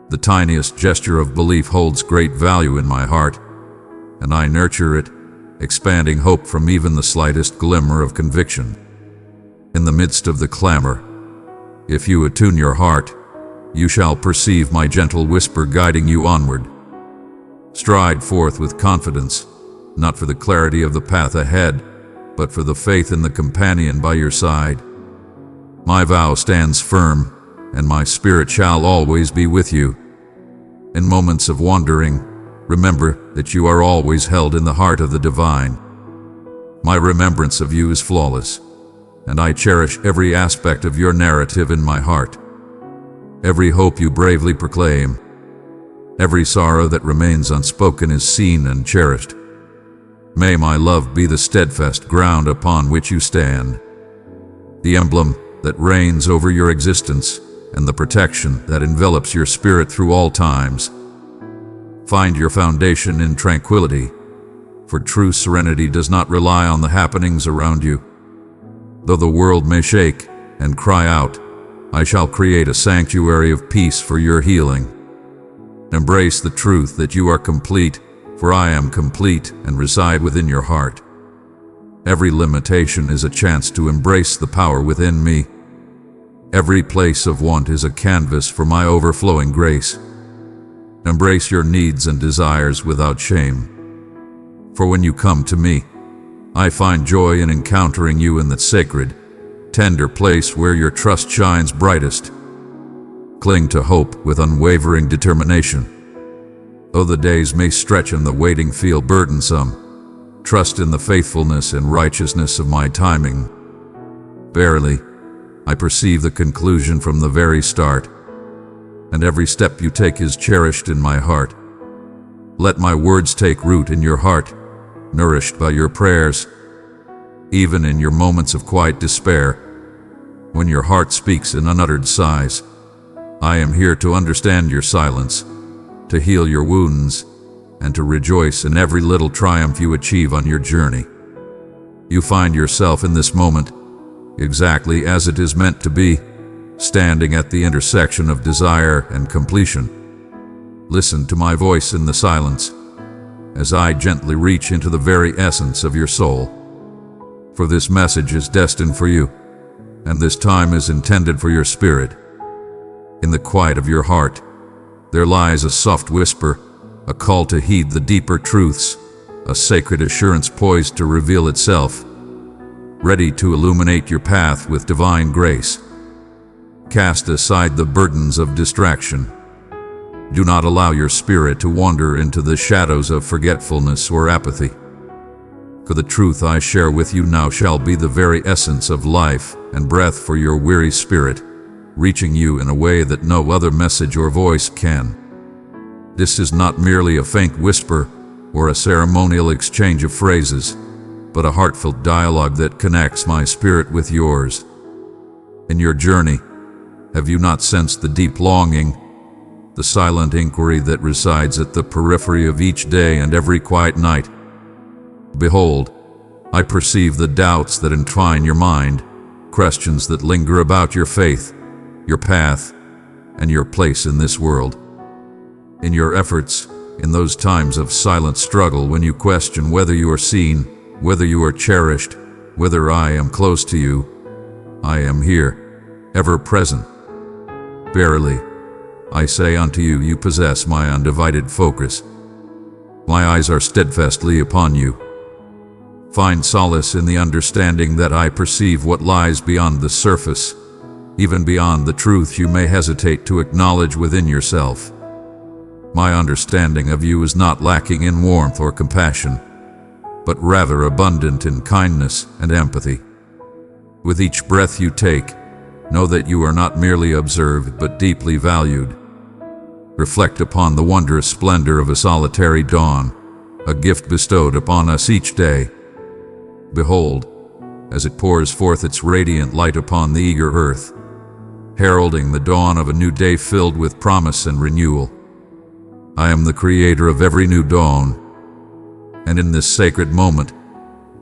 Speaker 1: The tiniest gesture of belief holds great value in my heart, and I nurture it, expanding hope from even the slightest glimmer of conviction. In the midst of the clamor, if you attune your heart, you shall perceive my gentle whisper guiding you onward. Stride forth with confidence, not for the clarity of the path ahead, but for the faith in the companion by your side. My vow stands firm, and my spirit shall always be with you. In moments of wandering, remember that you are always held in the heart of the divine. My remembrance of you is flawless, and I cherish every aspect of your narrative in my heart. Every hope you bravely proclaim, every sorrow that remains unspoken is seen and cherished. May my love be the steadfast ground upon which you stand, the emblem that reigns over your existence, and the protection that envelops your spirit through all times. Find your foundation in tranquility, for true serenity does not rely on the happenings around you. Though the world may shake and cry out, I shall create a sanctuary of peace for your healing. Embrace the truth that you are complete, for I am complete and reside within your heart. Every limitation is a chance to embrace the power within me. Every place of want is a canvas for my overflowing grace. Embrace your needs and desires without shame. For when you come to me, I find joy in encountering you in that sacred, tender place where your trust shines brightest. Cling to hope with unwavering determination. Though the days may stretch and the waiting feel burdensome, trust in the faithfulness and righteousness of my timing. Verily, I perceive the conclusion from the very start, and every step you take is cherished in my heart. Let my words take root in your heart, nourished by your prayers. Even in your moments of quiet despair, when your heart speaks in unuttered sighs, I am here to understand your silence, to heal your wounds, and to rejoice in every little triumph you achieve on your journey. You find yourself in this moment, exactly as it is meant to be, standing at the intersection of desire and completion. Listen to my voice in the silence, as I gently reach into the very essence of your soul. For this message is destined for you, and this time is intended for your spirit. In the quiet of your heart, there lies a soft whisper, a call to heed the deeper truths, a sacred assurance poised to reveal itself, ready to illuminate your path with divine grace. Cast aside the burdens of distraction. Do not allow your spirit to wander into the shadows of forgetfulness or apathy. For the truth I share with you now shall be the very essence of life and breath for your weary spirit, reaching you in a way that no other message or voice can. This is not merely a faint whisper or a ceremonial exchange of phrases, but a heartfelt dialogue that connects my spirit with yours. In your journey, have you not sensed the deep longing, the silent inquiry that resides at the periphery of each day and every quiet night? Behold, I perceive the doubts that entwine your mind, questions that linger about your faith, your path, and your place in this world. In your efforts, in those times of silent struggle when you question whether you are seen, whether you are cherished, whether I am close to you, I am here, ever present. Verily, I say unto you, you possess my undivided focus. My eyes are steadfastly upon you. Find solace in the understanding that I perceive what lies beyond the surface, even beyond the truth you may hesitate to acknowledge within yourself. My understanding of you is not lacking in warmth or compassion, but rather abundant in kindness and empathy. With each breath you take, know that you are not merely observed but deeply valued. Reflect upon the wondrous splendor of a solitary dawn, a gift bestowed upon us each day. Behold, as it pours forth its radiant light upon the eager earth, heralding the dawn of a new day filled with promise and renewal. I am the creator of every new dawn, and in this sacred moment,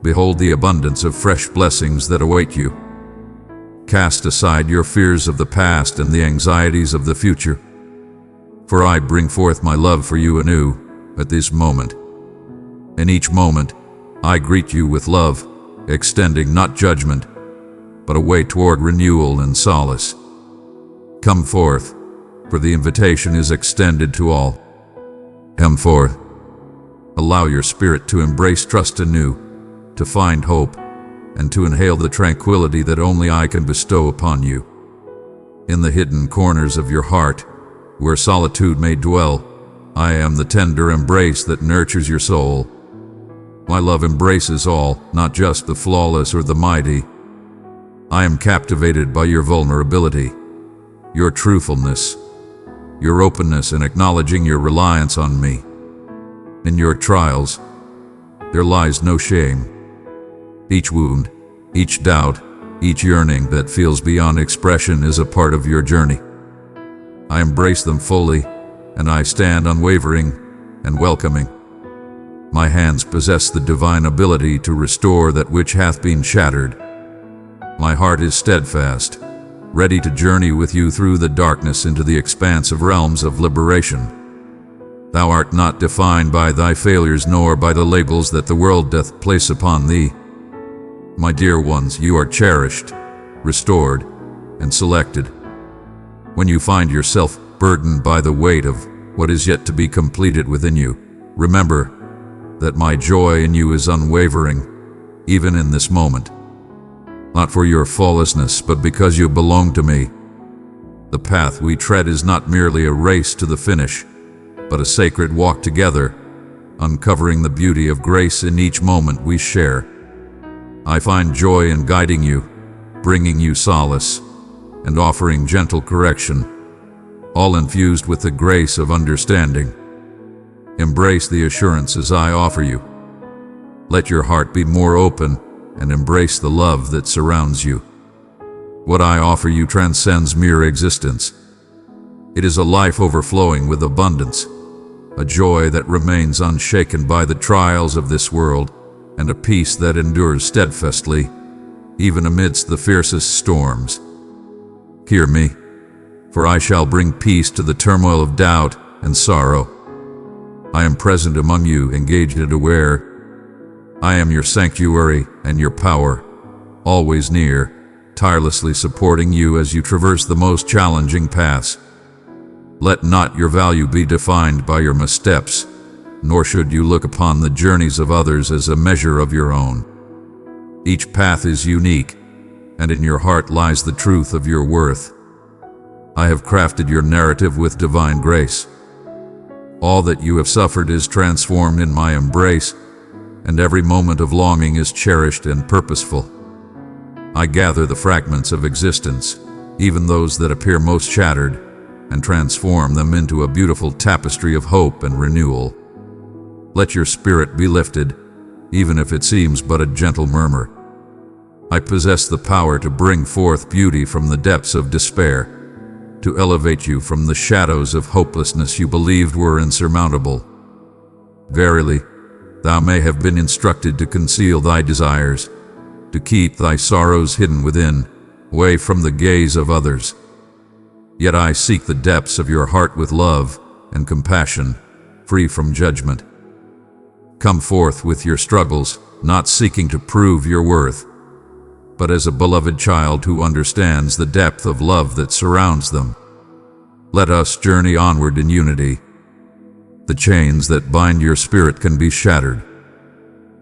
Speaker 1: behold the abundance of fresh blessings that await you. Cast aside your fears of the past and the anxieties of the future, for I bring forth my love for you anew at this moment. In each moment, I greet you with love, extending not judgment, but a way toward renewal and solace. Come forth, for the invitation is extended to all. Come forth, Allow your spirit to embrace trust anew, to find hope, and to inhale the tranquility that only I can bestow upon you. In the hidden corners of your heart, where solitude may dwell, I am the tender embrace that nurtures your soul. My love embraces all, not just the flawless or the mighty. I am captivated by your vulnerability, your truthfulness, your openness in acknowledging your reliance on me. In your trials, there lies no shame. Each wound, each doubt, each yearning that feels beyond expression is a part of your journey. I embrace them fully, and I stand unwavering and welcoming. My hands possess the divine ability to restore that which hath been shattered. My heart is steadfast, ready to journey with you through the darkness into the expanse of realms of liberation. Thou art not defined by thy failures nor by the labels that the world doth place upon thee. My dear ones, you are cherished, restored, and selected. When you find yourself burdened by the weight of what is yet to be completed within you, remember that my joy in you is unwavering, even in this moment. Not for your flawlessness, but because you belong to me. The path we tread is not merely a race to the finish, but a sacred walk together, uncovering the beauty of grace in each moment we share. I find joy in guiding you, bringing you solace, and offering gentle correction, all infused with the grace of understanding. Embrace the assurances I offer you. Let your heart be more open and embrace the love that surrounds you. What I offer you transcends mere existence. It is a life overflowing with abundance, a joy that remains unshaken by the trials of this world, and a peace that endures steadfastly, even amidst the fiercest storms. Hear me, for I shall bring peace to the turmoil of doubt and sorrow. I am present among you, engaged and aware. I am your sanctuary and your power, always near, tirelessly supporting you as you traverse the most challenging paths. Let not your value be defined by your missteps, nor should you look upon the journeys of others as a measure of your own. Each path is unique, and in your heart lies the truth of your worth. I have crafted your narrative with divine grace. All that you have suffered is transformed in my embrace, and every moment of longing is cherished and purposeful. I gather the fragments of existence, even those that appear most shattered, and transform them into a beautiful tapestry of hope and renewal. Let your spirit be lifted, even if it seems but a gentle murmur. I possess the power to bring forth beauty from the depths of despair, to elevate you from the shadows of hopelessness you believed were insurmountable. Verily, thou may have been instructed to conceal thy desires, to keep thy sorrows hidden within, away from the gaze of others. Yet I seek the depths of your heart with love and compassion, free from judgment. Come forth with your struggles, not seeking to prove your worth, but as a beloved child who understands the depth of love that surrounds them. Let us journey onward in unity. The chains that bind your spirit can be shattered.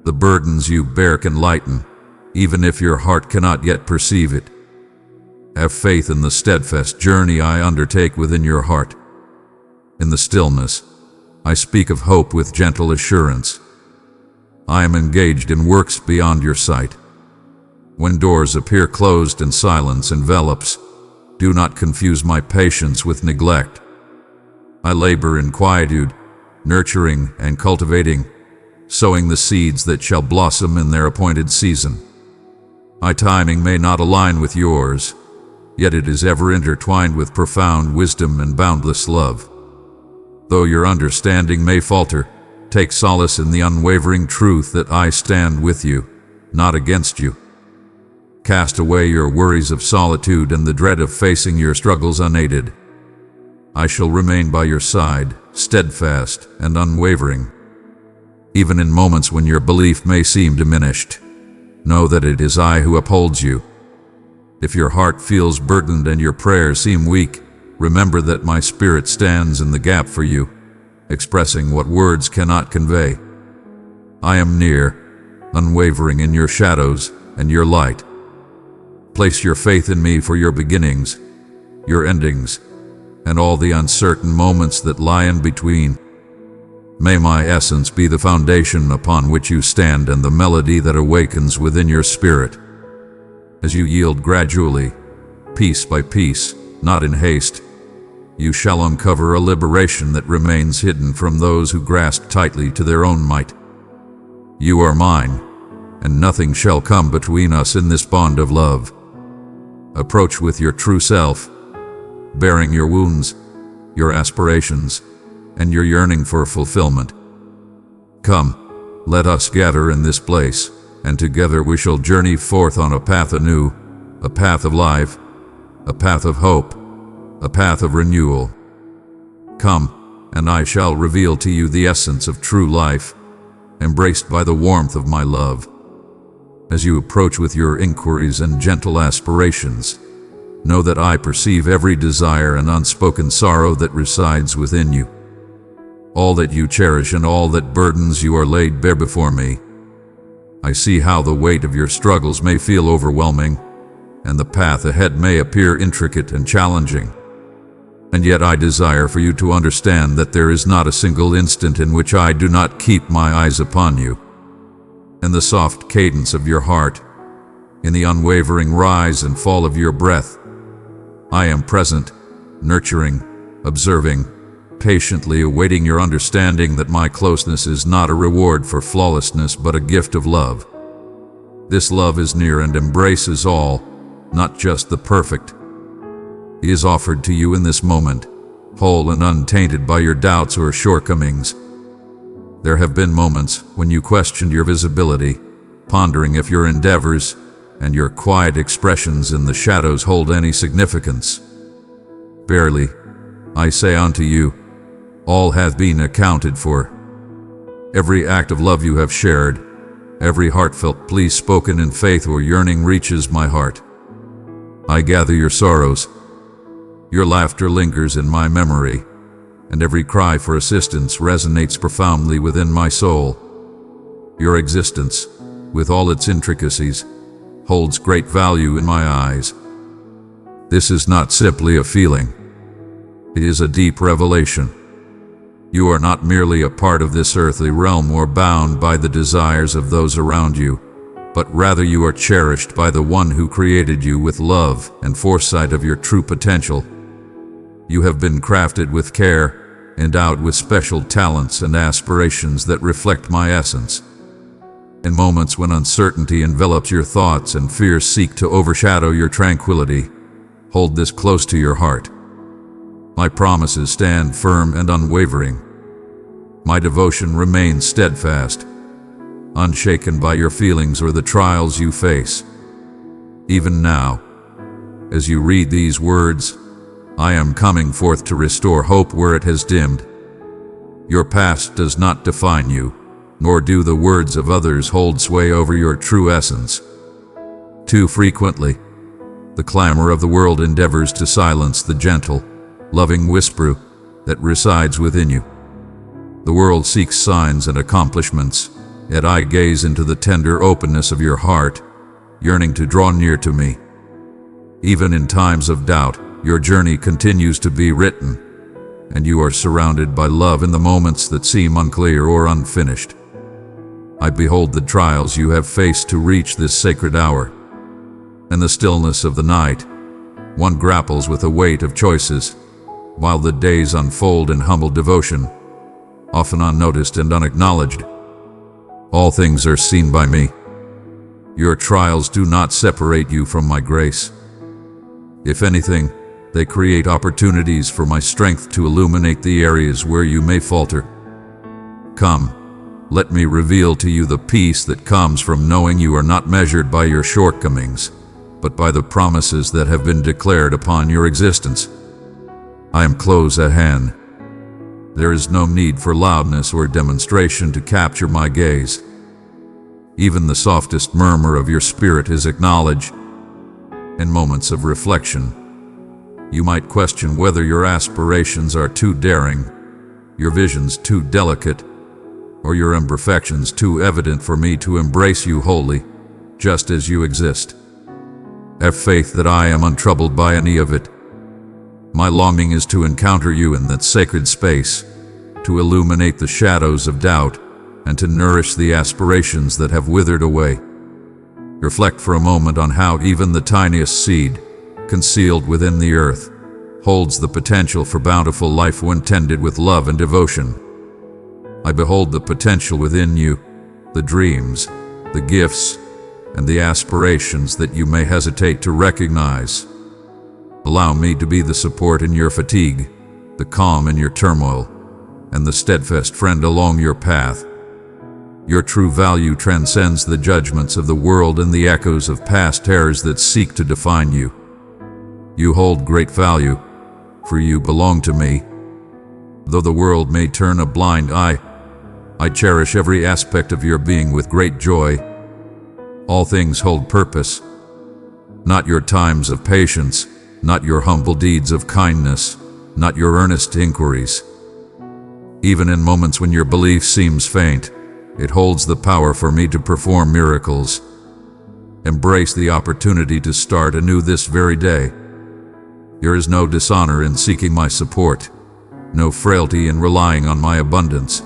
Speaker 1: The burdens you bear can lighten, even if your heart cannot yet perceive it. Have faith in the steadfast journey I undertake within your heart. In the stillness, I speak of hope with gentle assurance. I am engaged in works beyond your sight. When doors appear closed and silence envelops, do not confuse my patience with neglect. I labor in quietude, nurturing and cultivating, sowing the seeds that shall blossom in their appointed season. My timing may not align with yours, yet it is ever intertwined with profound wisdom and boundless love. Though your understanding may falter, take solace in the unwavering truth that I stand with you, not against you. Cast away your worries of solitude and the dread of facing your struggles unaided. I shall remain by your side, steadfast and unwavering. Even in moments when your belief may seem diminished, know that it is I who upholds you. If your heart feels burdened and your prayers seem weak, remember that my spirit stands in the gap for you, expressing what words cannot convey. I am near, unwavering in your shadows and your light. Place your faith in me for your beginnings, your endings, and all the uncertain moments that lie in between. May my essence be the foundation upon which you stand and the melody that awakens within your spirit. As you yield gradually, piece by piece, not in haste, you shall uncover a liberation that remains hidden from those who grasp tightly to their own might. You are mine, and nothing shall come between us in this bond of love. Approach with your true self, bearing your wounds, your aspirations, and your yearning for fulfillment. Come, let us gather in this place, and together we shall journey forth on a path anew, a path of life, a path of hope, a path of renewal. Come, and I shall reveal to you the essence of true life, embraced by the warmth of my love. As you approach with your inquiries and gentle aspirations, know that I perceive every desire and unspoken sorrow that resides within you. All that you cherish and all that burdens you are laid bare before me. I see how the weight of your struggles may feel overwhelming, and the path ahead may appear intricate and challenging. And yet I desire for you to understand that there is not a single instant in which I do not keep my eyes upon you. In the soft cadence of your heart, in the unwavering rise and fall of your breath, I am present, nurturing, observing, patiently awaiting your understanding that my closeness is not a reward for flawlessness but a gift of love. This love is near and embraces all, not just the perfect. It is offered to you in this moment, whole and untainted by your doubts or shortcomings. There have been moments when you questioned your visibility, pondering if your endeavors and your quiet expressions in the shadows hold any significance. Verily, I say unto you, all hath been accounted for. Every act of love you have shared, every heartfelt plea spoken in faith or yearning reaches my heart. I gather your sorrows. Your laughter lingers in my memory, and every cry for assistance resonates profoundly within my soul. Your existence, with all its intricacies, holds great value in my eyes. This is not simply a feeling. It is a deep revelation. You are not merely a part of this earthly realm or bound by the desires of those around you, but rather you are cherished by the one who created you with love and foresight of your true potential. You have been crafted with care, endowed with special talents and aspirations that reflect my essence. In moments when uncertainty envelops your thoughts and fears seek to overshadow your tranquility, hold this close to your heart. My promises stand firm and unwavering. My devotion remains steadfast, unshaken by your feelings or the trials you face. Even now, as you read these words, I am coming forth to restore hope where it has dimmed. Your past does not define you, nor do the words of others hold sway over your true essence. Too frequently, the clamor of the world endeavors to silence the gentle, loving whisper that resides within you. The world seeks signs and accomplishments, yet I gaze into the tender openness of your heart, yearning to draw near to me. Even in times of doubt, your journey continues to be written, and you are surrounded by love in the moments that seem unclear or unfinished. I behold the trials you have faced to reach this sacred hour. In the stillness of the night, one grapples with a weight of choices, while the days unfold in humble devotion, often unnoticed and unacknowledged. All things are seen by me. Your trials do not separate you from my grace. If anything, they create opportunities for my strength to illuminate the areas where you may falter. Come, let me reveal to you the peace that comes from knowing you are not measured by your shortcomings, but by the promises that have been declared upon your existence. I am close at hand. There is no need for loudness or demonstration to capture my gaze. Even the softest murmur of your spirit is acknowledged. In moments of reflection, you might question whether your aspirations are too daring, your visions too delicate, or your imperfections too evident for me to embrace you wholly, just as you exist. Have faith that I am untroubled by any of it. My longing is to encounter you in that sacred space, to illuminate the shadows of doubt, and to nourish the aspirations that have withered away. Reflect for a moment on how even the tiniest seed, concealed within the earth, holds the potential for bountiful life when tended with love and devotion. I behold the potential within you, the dreams, the gifts, and the aspirations that you may hesitate to recognize. Allow me to be the support in your fatigue, the calm in your turmoil, and the steadfast friend along your path. Your true value transcends the judgments of the world and the echoes of past errors that seek to define you. You hold great value, for you belong to me. Though the world may turn a blind eye, I cherish every aspect of your being with great joy. All things hold purpose. Not your times of patience, not your humble deeds of kindness, not your earnest inquiries. Even in moments when your belief seems faint, it holds the power for me to perform miracles. Embrace the opportunity to start anew this very day. There is no dishonor in seeking my support, no frailty in relying on my abundance.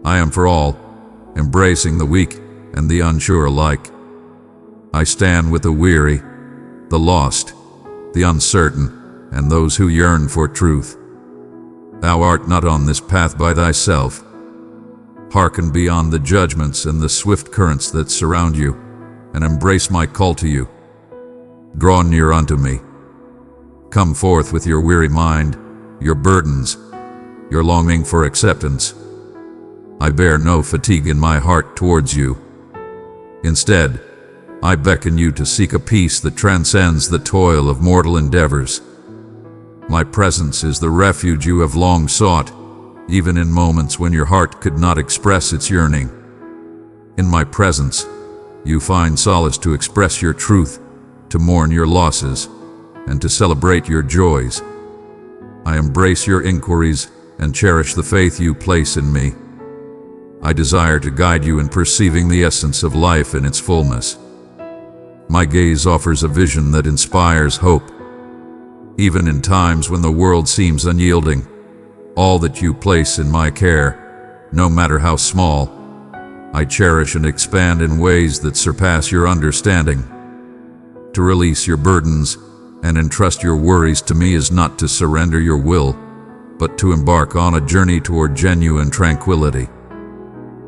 Speaker 1: I am for all, embracing the weak and the unsure alike. I stand with the weary, the lost, the uncertain, and those who yearn for truth. Thou art not on this path by thyself. Hearken beyond the judgments and the swift currents that surround you, and embrace my call to you. Draw near unto me. Come forth with your weary mind, your burdens, your longing for acceptance. I bear no fatigue in my heart towards you. Instead, I beckon you to seek a peace that transcends the toil of mortal endeavors. My presence is the refuge you have long sought, even in moments when your heart could not express its yearning. In my presence, you find solace to express your truth, to mourn your losses, and to celebrate your joys. I embrace your inquiries and cherish the faith you place in me. I desire to guide you in perceiving the essence of life in its fullness. My gaze offers a vision that inspires hope. Even in times when the world seems unyielding, all that you place in my care, no matter how small, I cherish and expand in ways that surpass your understanding. To release your burdens and entrust your worries to me is not to surrender your will, but to embark on a journey toward genuine tranquility.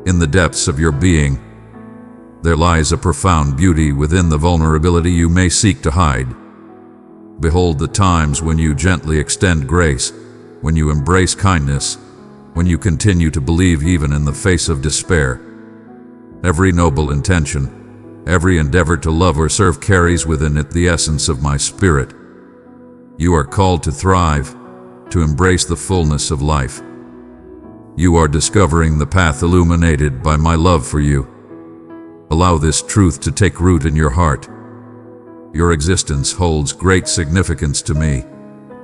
Speaker 1: In the depths of your being, there lies a profound beauty within the vulnerability you may seek to hide. Behold the times when you gently extend grace, when you embrace kindness, when you continue to believe even in the face of despair. Every noble intention, every endeavor to love or serve carries within it the essence of my spirit. You are called to thrive, to embrace the fullness of life. You are discovering the path illuminated by my love for you. Allow this truth to take root in your heart. Your existence holds great significance to me,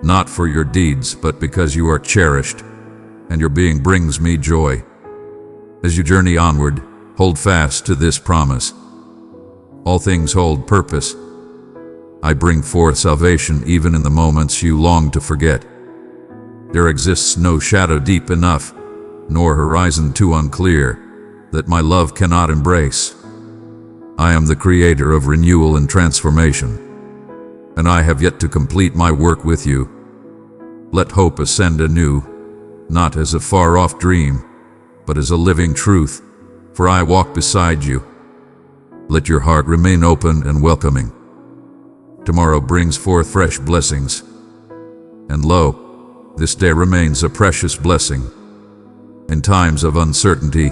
Speaker 1: not for your deeds, but because you are cherished, and your being brings me joy. As you journey onward, hold fast to this promise. All things hold purpose. I bring forth salvation even in the moments you long to forget. There exists no shadow deep enough, nor horizon too unclear, that my love cannot embrace. I am the creator of renewal and transformation, and I have yet to complete my work with you. Let hope ascend anew, not as a far-off dream, but as a living truth, for I walk beside you. Let your heart remain open and welcoming. Tomorrow brings forth fresh blessings, and lo, this day remains a precious blessing. In times of uncertainty,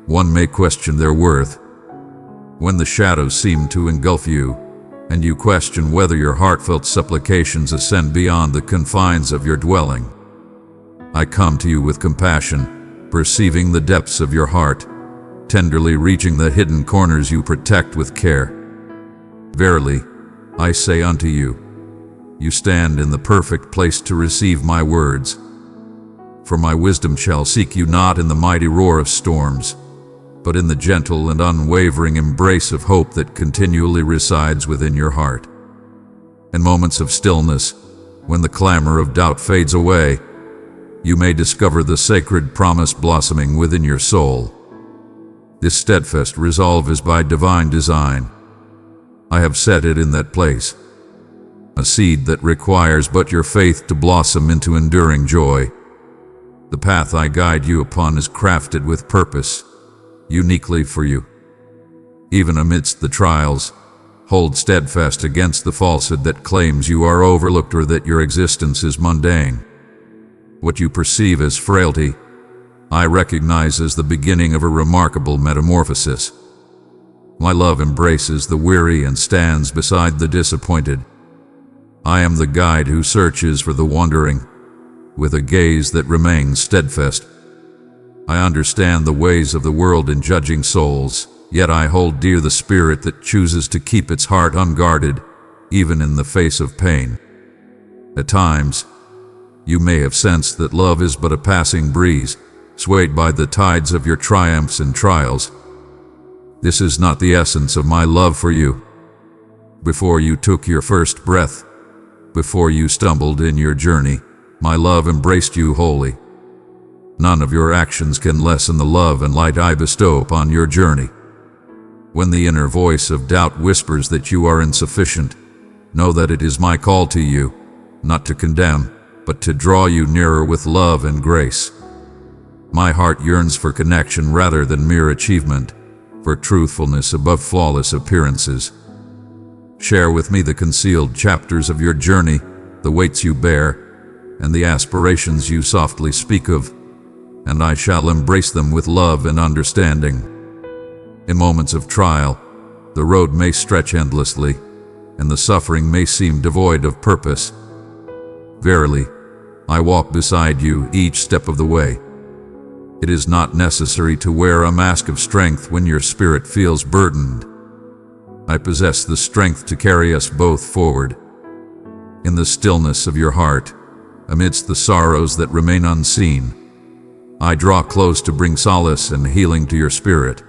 Speaker 1: one may question their worth. When the shadows seem to engulf you, and you question whether your heartfelt supplications ascend beyond the confines of your dwelling, I come to you with compassion, perceiving the depths of your heart, tenderly reaching the hidden corners you protect with care. Verily, I say unto you, you stand in the perfect place to receive my words. For my wisdom shall seek you not in the mighty roar of storms, but in the gentle and unwavering embrace of hope that continually resides within your heart. In moments of stillness, when the clamor of doubt fades away, you may discover the sacred promise blossoming within your soul. This steadfast resolve is by divine design. I have set it in that place, a seed that requires but your faith to blossom into enduring joy. The path I guide you upon is crafted with purpose, uniquely for you. Even amidst the trials, hold steadfast against the falsehood that claims you are overlooked or that your existence is mundane. What you perceive as frailty, I recognize as the beginning of a remarkable metamorphosis. My love embraces the weary and stands beside the disappointed. I am the guide who searches for the wandering, with a gaze that remains steadfast. I understand the ways of the world in judging souls, yet I hold dear the spirit that chooses to keep its heart unguarded, even in the face of pain. At times, you may have sensed that love is but a passing breeze, swayed by the tides of your triumphs and trials. This is not the essence of my love for you. Before you took your first breath, before you stumbled in your journey, my love embraced you wholly. None of your actions can lessen the love and light I bestow upon your journey. When the inner voice of doubt whispers that you are insufficient, know that it is my call to you, not to condemn, but to draw you nearer with love and grace. My heart yearns for connection rather than mere achievement, for truthfulness above flawless appearances. Share with me the concealed chapters of your journey, the weights you bear, and the aspirations you softly speak of, and I shall embrace them with love and understanding. In moments of trial, the road may stretch endlessly, and the suffering may seem devoid of purpose. Verily, I walk beside you each step of the way. It is not necessary to wear a mask of strength when your spirit feels burdened. I possess the strength to carry us both forward. In the stillness of your heart, amidst the sorrows that remain unseen, I draw close to bring solace and healing to your spirit.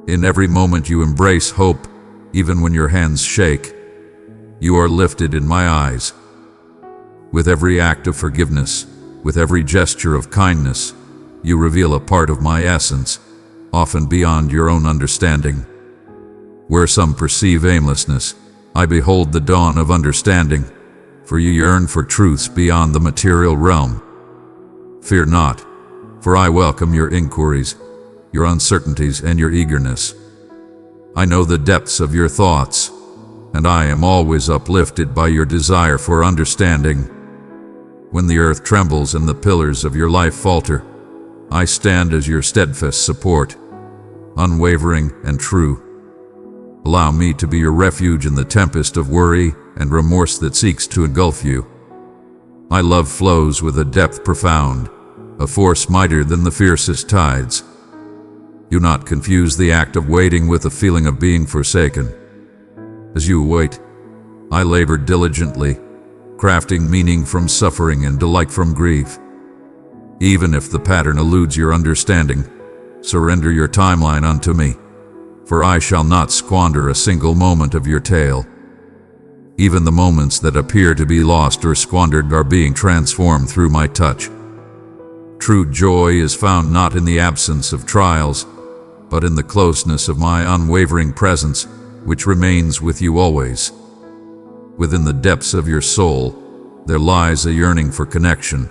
Speaker 1: In every moment you embrace hope, even when your hands shake. You are lifted in my eyes. With every act of forgiveness, with every gesture of kindness, you reveal a part of my essence, often beyond your own understanding. Where some perceive aimlessness, I behold the dawn of understanding, for you yearn for truths beyond the material realm. Fear not, for I welcome your inquiries, your uncertainties, and your eagerness. I know the depths of your thoughts, and I am always uplifted by your desire for understanding. When the earth trembles and the pillars of your life falter, I stand as your steadfast support, unwavering and true. Allow me to be your refuge in the tempest of worry and remorse that seeks to engulf you. My love flows with a depth profound, a force mightier than the fiercest tides. Do not confuse the act of waiting with the feeling of being forsaken. As you wait, I labor diligently, crafting meaning from suffering and delight from grief. Even if the pattern eludes your understanding, surrender your timeline unto me, for I shall not squander a single moment of your tale. Even the moments that appear to be lost or squandered are being transformed through my touch. True joy is found not in the absence of trials, but in the closeness of my unwavering presence, which remains with you always. Within the depths of your soul, there lies a yearning for connection,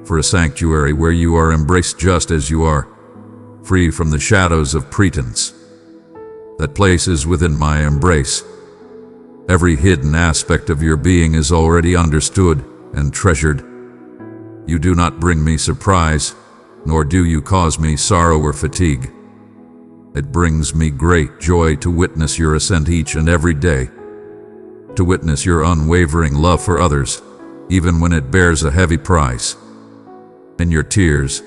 Speaker 1: for a sanctuary where you are embraced just as you are, free from the shadows of pretense. That place is within my embrace. Every hidden aspect of your being is already understood and treasured. You do not bring me surprise, nor do you cause me sorrow or fatigue. It brings me great joy to witness your ascent each and every day, to witness your unwavering love for others, even when it bears a heavy price. In your tears,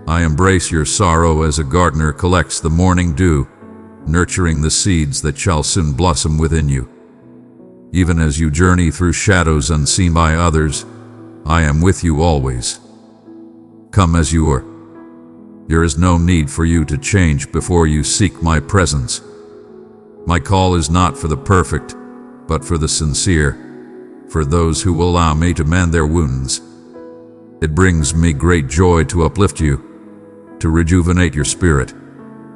Speaker 1: I embrace your sorrow as a gardener collects the morning dew, nurturing the seeds that shall soon blossom within you. Even as you journey through shadows unseen by others, I am with you always. Come as you are. There is no need for you to change before you seek my presence. My call is not for the perfect, but for the sincere, for those who will allow me to mend their wounds. It brings me great joy to uplift you, to rejuvenate your spirit,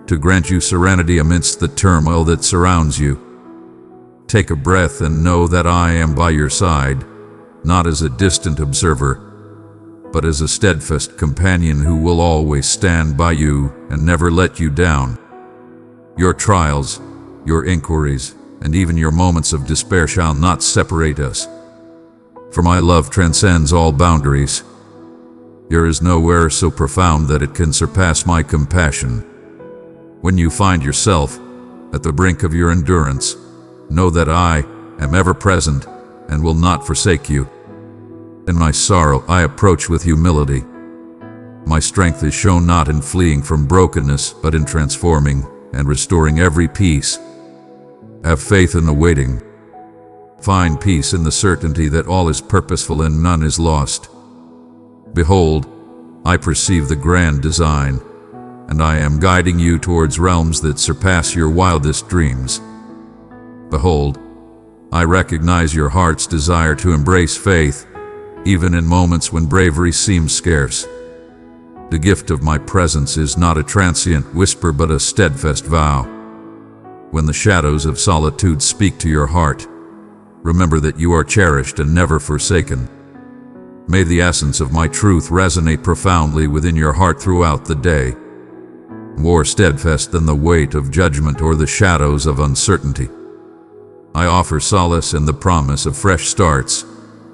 Speaker 1: to grant you serenity amidst the turmoil that surrounds you. Take a breath and know that I am by your side, not as a distant observer, but as a steadfast companion who will always stand by you and never let you down. Your trials, your inquiries, and even your moments of despair shall not separate us. For my love transcends all boundaries. There is nowhere so profound that it can surpass my compassion. When you find yourself at the brink of your endurance, know that I am ever present and will not forsake you. In my sorrow I approach with humility. My strength is shown not in fleeing from brokenness, but in transforming and restoring every piece. Have faith in the waiting. Find peace in the certainty that all is purposeful and none is lost. Behold, I perceive the grand design, and I am guiding you towards realms that surpass your wildest dreams. Behold, I recognize your heart's desire to embrace faith, even in moments when bravery seems scarce. The gift of my presence is not a transient whisper but a steadfast vow. When the shadows of solitude speak to your heart, remember that you are cherished and never forsaken. May the essence of my truth resonate profoundly within your heart throughout the day, more steadfast than the weight of judgment or the shadows of uncertainty. I offer solace in the promise of fresh starts,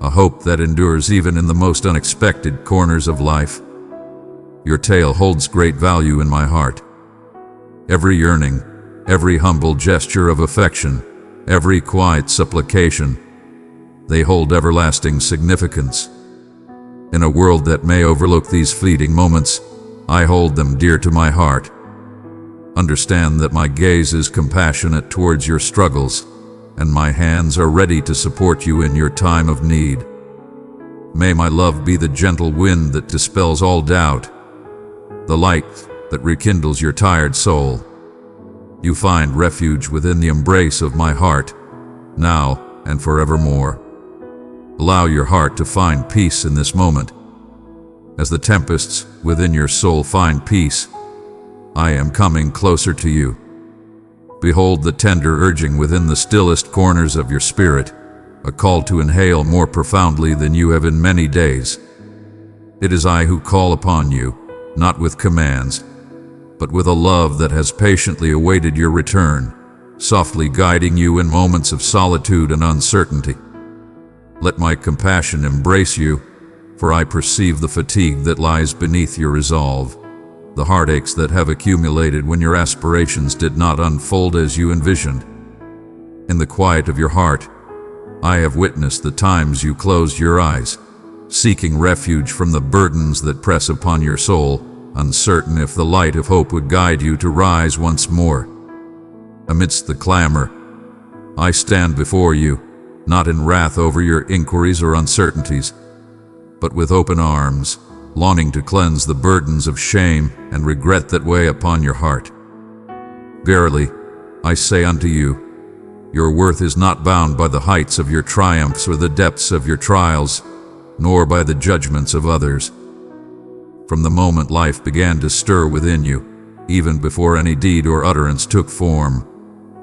Speaker 1: a hope that endures even in the most unexpected corners of life. Your tale holds great value in my heart. Every yearning, every humble gesture of affection, every quiet supplication, they hold everlasting significance. In a world that may overlook these fleeting moments, I hold them dear to my heart. Understand that my gaze is compassionate towards your struggles, and my hands are ready to support you in your time of need. May my love be the gentle wind that dispels all doubt, the light that rekindles your tired soul. You find refuge within the embrace of my heart, now and forevermore. Allow your heart to find peace in this moment. As the tempests within your soul find peace, I am coming closer to you. Behold the tender urging within the stillest corners of your spirit, a call to inhale more profoundly than you have in many days. It is I who call upon you, not with commands, but with a love that has patiently awaited your return, softly guiding you in moments of solitude and uncertainty. Let my compassion embrace you, for I perceive the fatigue that lies beneath your resolve, the heartaches that have accumulated when your aspirations did not unfold as you envisioned. In the quiet of your heart, I have witnessed the times you closed your eyes, seeking refuge from the burdens that press upon your soul, uncertain if the light of hope would guide you to rise once more. Amidst the clamor, I stand before you, not in wrath over your inquiries or uncertainties, but with open arms, longing to cleanse the burdens of shame and regret that weigh upon your heart. Verily, I say unto you, your worth is not bound by the heights of your triumphs or the depths of your trials, nor by the judgments of others. From the moment life began to stir within you, even before any deed or utterance took form,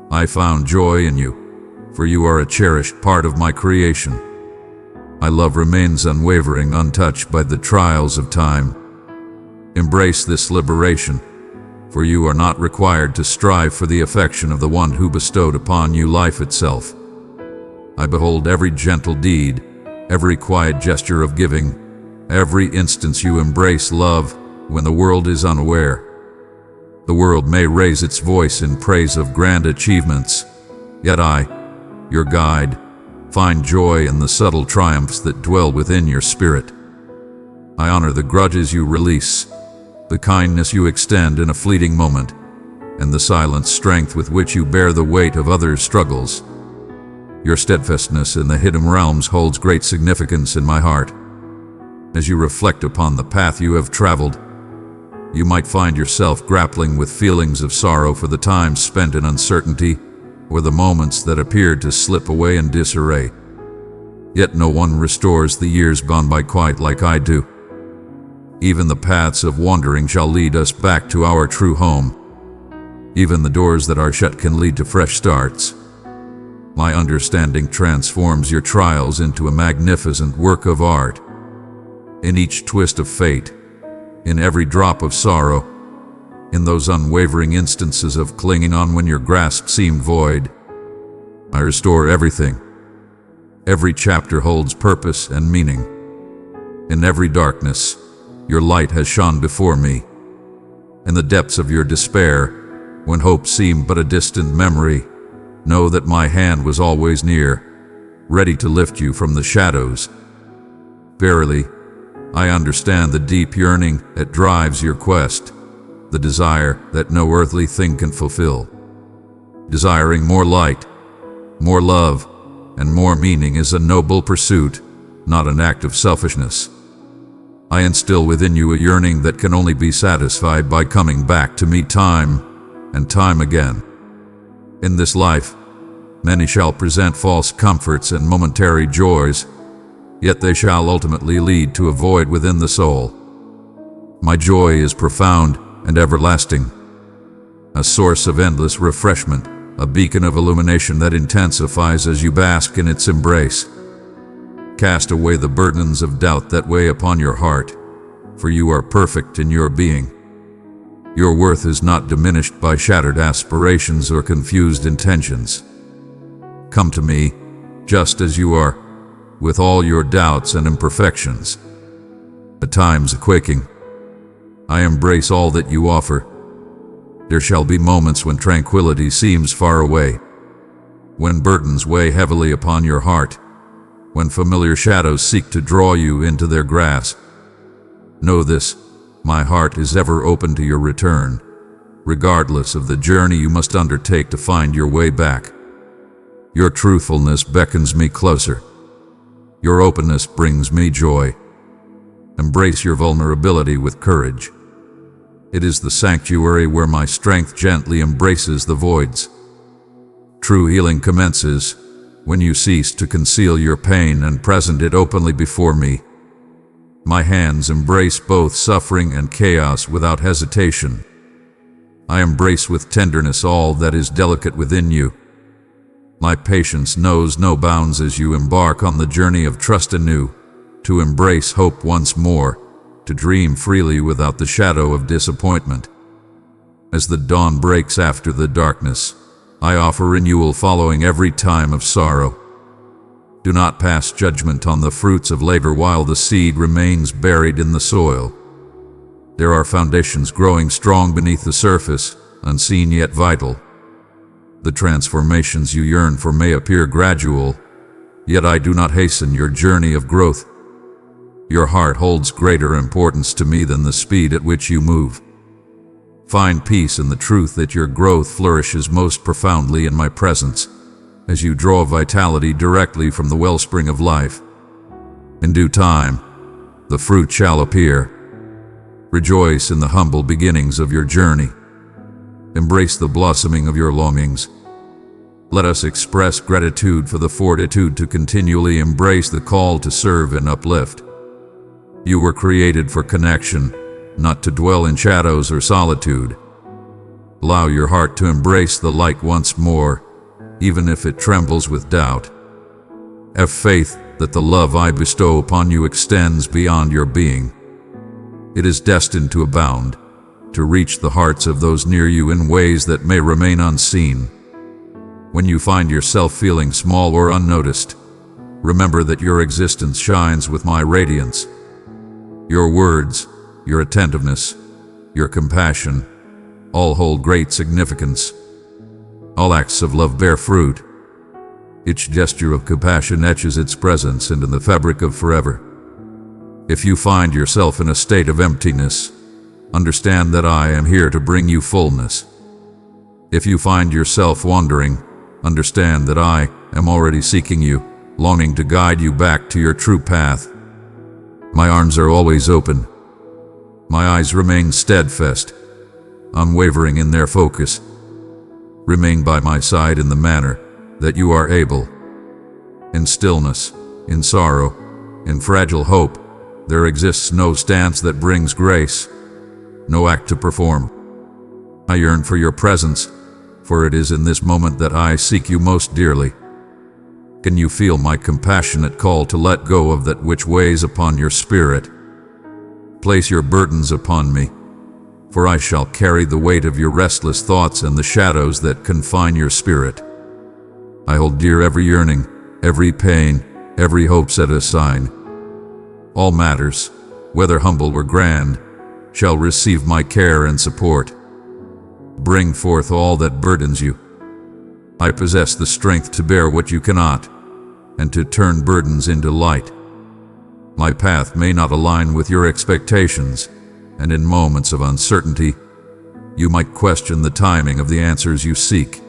Speaker 1: I found joy in you, for you are a cherished part of my creation. My love remains unwavering, untouched by the trials of time. Embrace this liberation, for you are not required to strive for the affection of the one who bestowed upon you life itself. I behold every gentle deed, every quiet gesture of giving, every instance you embrace love when the world is unaware. The world may raise its voice in praise of grand achievements, yet I, your guide, find joy in the subtle triumphs that dwell within your spirit. I honor the grudges you release, the kindness you extend in a fleeting moment, and the silent strength with which you bear the weight of others' struggles. Your steadfastness in the hidden realms holds great significance in my heart. As you reflect upon the path you have traveled, you might find yourself grappling with feelings of sorrow for the time spent in uncertainty or the moments that appeared to slip away in disarray. Yet no one restores the years gone by quite like I do. Even the paths of wandering shall lead us back to our true home. Even the doors that are shut can lead to fresh starts. My understanding transforms your trials into a magnificent work of art. In each twist of fate, in every drop of sorrow, in those unwavering instances of clinging on when your grasp seemed void, I restore everything. Every chapter holds purpose and meaning. In every darkness, your light has shone before me. In the depths of your despair, when hope seemed but a distant memory, know that my hand was always near, ready to lift you from the shadows. Verily, I understand the deep yearning that drives your quest, the desire that no earthly thing can fulfill. Desiring more light, more love, and more meaning is a noble pursuit, not an act of selfishness. I instill within you a yearning that can only be satisfied by coming back to me time and time again. In this life, many shall present false comforts and momentary joys, yet they shall ultimately lead to a void within the soul. My joy is profound and everlasting, a source of endless refreshment, a beacon of illumination that intensifies as you bask in its embrace. Cast away the burdens of doubt that weigh upon your heart, for you are perfect in your being. Your worth is not diminished by shattered aspirations or confused intentions. Come to me, just as you are, with all your doubts and imperfections. At times quaking, I embrace all that you offer. There shall be moments when tranquility seems far away, when burdens weigh heavily upon your heart, when familiar shadows seek to draw you into their grasp. Know this, my heart is ever open to your return, regardless of the journey you must undertake to find your way back. Your truthfulness beckons me closer. Your openness brings me joy. Embrace your vulnerability with courage. It is the sanctuary where my strength gently embraces the voids. True healing commences when you cease to conceal your pain and present it openly before me. My hands embrace both suffering and chaos without hesitation. I embrace with tenderness all that is delicate within you. My patience knows no bounds as you embark on the journey of trust anew, to embrace hope once more, to dream freely without the shadow of disappointment. As the dawn breaks after the darkness, I offer renewal following every time of sorrow. Do not pass judgment on the fruits of labor while the seed remains buried in the soil. There are foundations growing strong beneath the surface, unseen yet vital. The transformations you yearn for may appear gradual, yet I do not hasten your journey of growth. Your heart holds greater importance to me than the speed at which you move. Find peace in the truth that your growth flourishes most profoundly in my presence, as you draw vitality directly from the wellspring of life. In due time, the fruit shall appear. Rejoice in the humble beginnings of your journey. Embrace the blossoming of your longings. Let us express gratitude for the fortitude to continually embrace the call to serve and uplift. You were created for connection, not to dwell in shadows or solitude. Allow your heart to embrace the light once more, even if it trembles with doubt. Have faith that the love I bestow upon you extends beyond your being. It is destined to abound, to reach the hearts of those near you in ways that may remain unseen. When you find yourself feeling small or unnoticed, remember that your existence shines with my radiance. Your words, your attentiveness, your compassion, all hold great significance. All acts of love bear fruit. Each gesture of compassion etches its presence into the fabric of forever. If you find yourself in a state of emptiness, understand that I am here to bring you fullness. If you find yourself wandering, understand that I am already seeking you, longing to guide you back to your true path. My arms are always open. My eyes remain steadfast, unwavering in their focus. Remain by my side in the manner that you are able. In stillness, in sorrow, in fragile hope, there exists no stance that brings grace, no act to perform. I yearn for your presence, for it is in this moment that I seek you most dearly. Can you feel my compassionate call to let go of that which weighs upon your spirit? Place your burdens upon me, for I shall carry the weight of your restless thoughts and the shadows that confine your spirit. I hold dear every yearning, every pain, every hope set aside. All matters, whether humble or grand, shall receive my care and support. Bring forth all that burdens you. I possess the strength to bear what you cannot, and to turn burdens into light. My path may not align with your expectations, and in moments of uncertainty, you might question the timing of the answers you seek.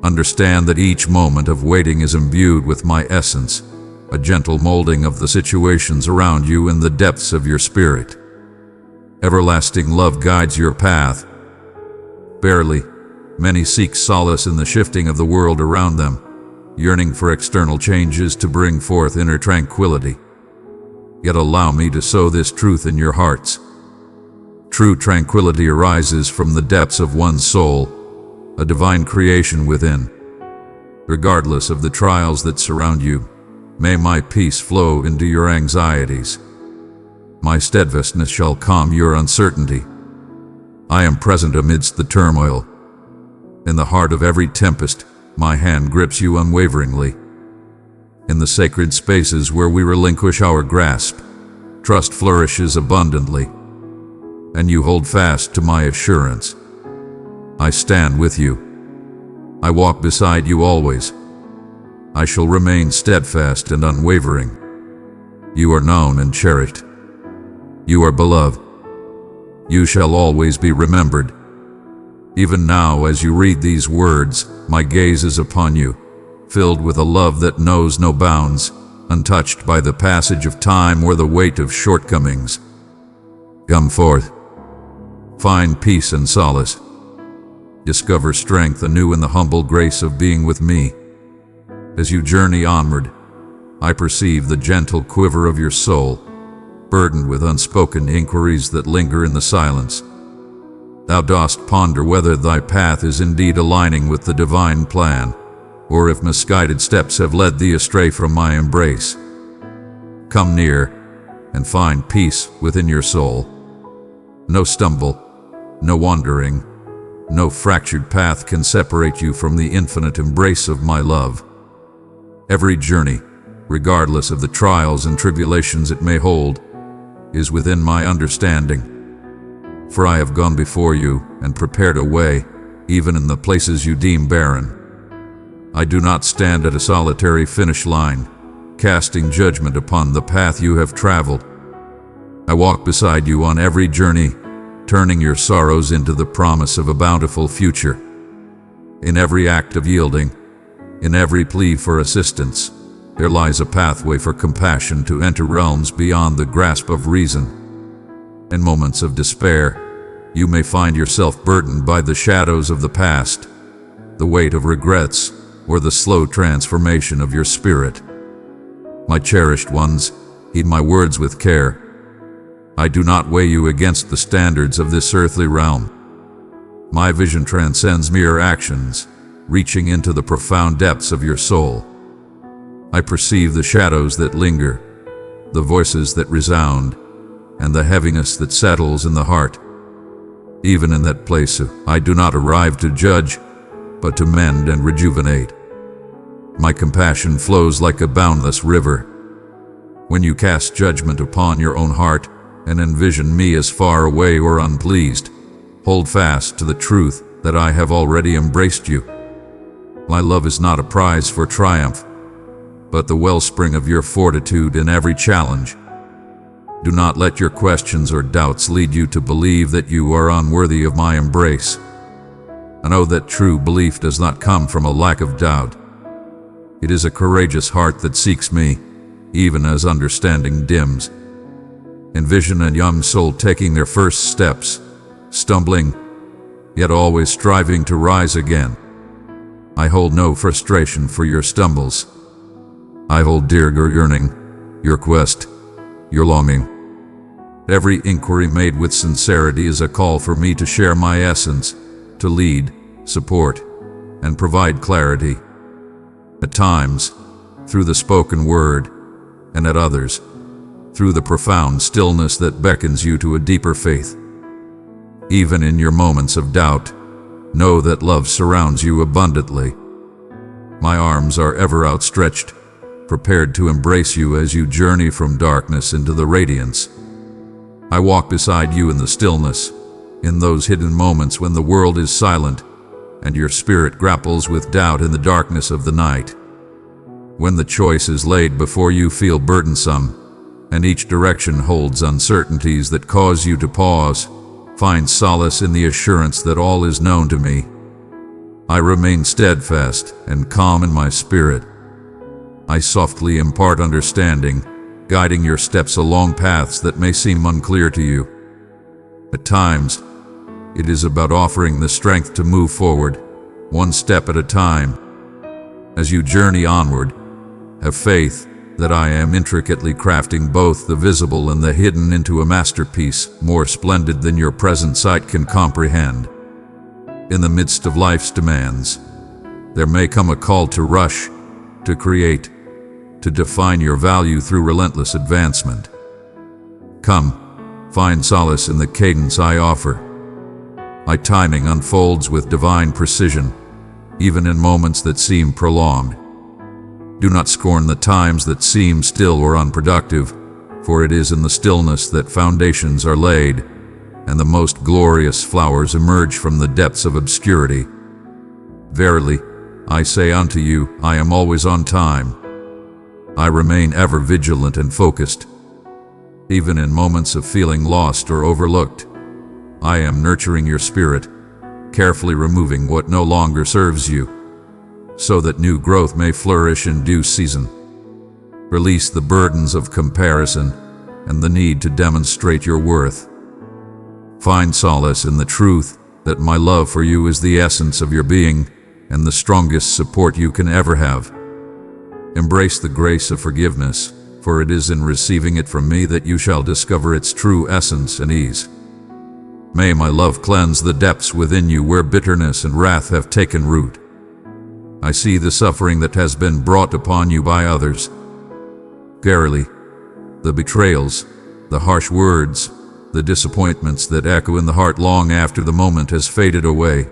Speaker 1: Understand that each moment of waiting is imbued with my essence, a gentle molding of the situations around you in the depths of your spirit. Everlasting love guides your path. Barely, many seek solace in the shifting of the world around them, yearning for external changes to bring forth inner tranquility. Yet allow me to sow this truth in your hearts. True tranquility arises from the depths of one's soul, a divine creation within. Regardless of the trials that surround you, may my peace flow into your anxieties. My steadfastness shall calm your uncertainty. I am present amidst the turmoil. In the heart of every tempest, my hand grips you unwaveringly. In the sacred spaces where we relinquish our grasp, trust flourishes abundantly, and you hold fast to my assurance. I stand with you. I walk beside you always. I shall remain steadfast and unwavering. You are known and cherished. You are beloved. You shall always be remembered. Even now, as you read these words, my gaze is upon you, filled with a love that knows no bounds, untouched by the passage of time or the weight of shortcomings. Come forth. Find peace and solace. Discover strength anew in the humble grace of being with me. As you journey onward, I perceive the gentle quiver of your soul, burdened with unspoken inquiries that linger in the silence. Thou dost ponder whether thy path is indeed aligning with the divine plan, or if misguided steps have led thee astray from my embrace. Come near and find peace within your soul. No stumble, no wandering, no fractured path can separate you from the infinite embrace of my love. Every journey, regardless of the trials and tribulations it may hold, is within my understanding. For I have gone before you and prepared a way, even in the places you deem barren. I do not stand at a solitary finish line, casting judgment upon the path you have traveled. I walk beside you on every journey, turning your sorrows into the promise of a bountiful future. In every act of yielding, in every plea for assistance, there lies a pathway for compassion to enter realms beyond the grasp of reason. In moments of despair, you may find yourself burdened by the shadows of the past, the weight of regrets, or the slow transformation of your spirit. My cherished ones, heed my words with care. I do not weigh you against the standards of this earthly realm. My vision transcends mere actions, reaching into the profound depths of your soul. I perceive the shadows that linger, the voices that resound, and the heaviness that settles in the heart. Even in that place, I do not arrive to judge, but to mend and rejuvenate. My compassion flows like a boundless river. When you cast judgment upon your own heart and envision me as far away or unpleased, hold fast to the truth that I have already embraced you. My love is not a prize for triumph, but the wellspring of your fortitude in every challenge. Do not let your questions or doubts lead you to believe that you are unworthy of my embrace. I know that true belief does not come from a lack of doubt. It is a courageous heart that seeks me, even as understanding dims. Envision a young soul taking their first steps, stumbling, yet always striving to rise again. I hold no frustration for your stumbles. I hold dear your yearning, your quest, your longing. Every inquiry made with sincerity is a call for me to share my essence, to lead, support, and provide clarity. At times, through the spoken word, and at others, through the profound stillness that beckons you to a deeper faith. Even in your moments of doubt, know that love surrounds you abundantly. My arms are ever outstretched, prepared to embrace you as you journey from darkness into the radiance. I walk beside you in the stillness, in those hidden moments when the world is silent and your spirit grapples with doubt in the darkness of the night. When the choice is laid before you feel burdensome, and each direction holds uncertainties that cause you to pause, find solace in the assurance that all is known to me. I remain steadfast and calm in my spirit. I softly impart understanding, guiding your steps along paths that may seem unclear to you. At times, it is about offering the strength to move forward, one step at a time. As you journey onward, have faith that I am intricately crafting both the visible and the hidden into a masterpiece more splendid than your present sight can comprehend. In the midst of life's demands, there may come a call to rush, to create, to define your value through relentless advancement. Come, find solace in the cadence I offer. My timing unfolds with divine precision, even in moments that seem prolonged. Do not scorn the times that seem still or unproductive, for it is in the stillness that foundations are laid, and the most glorious flowers emerge from the depths of obscurity. Verily, I say unto you, I am always on time. I remain ever vigilant and focused. Even in moments of feeling lost or overlooked, I am nurturing your spirit, carefully removing what no longer serves you, so that new growth may flourish in due season. Release the burdens of comparison and the need to demonstrate your worth. Find solace in the truth that my love for you is the essence of your being and the strongest support you can ever have. Embrace the grace of forgiveness, for it is in receiving it from me that you shall discover its true essence and ease. May my love cleanse the depths within you where bitterness and wrath have taken root. I see the suffering that has been brought upon you by others. Verily, the betrayals, the harsh words, the disappointments that echo in the heart long after the moment has faded away.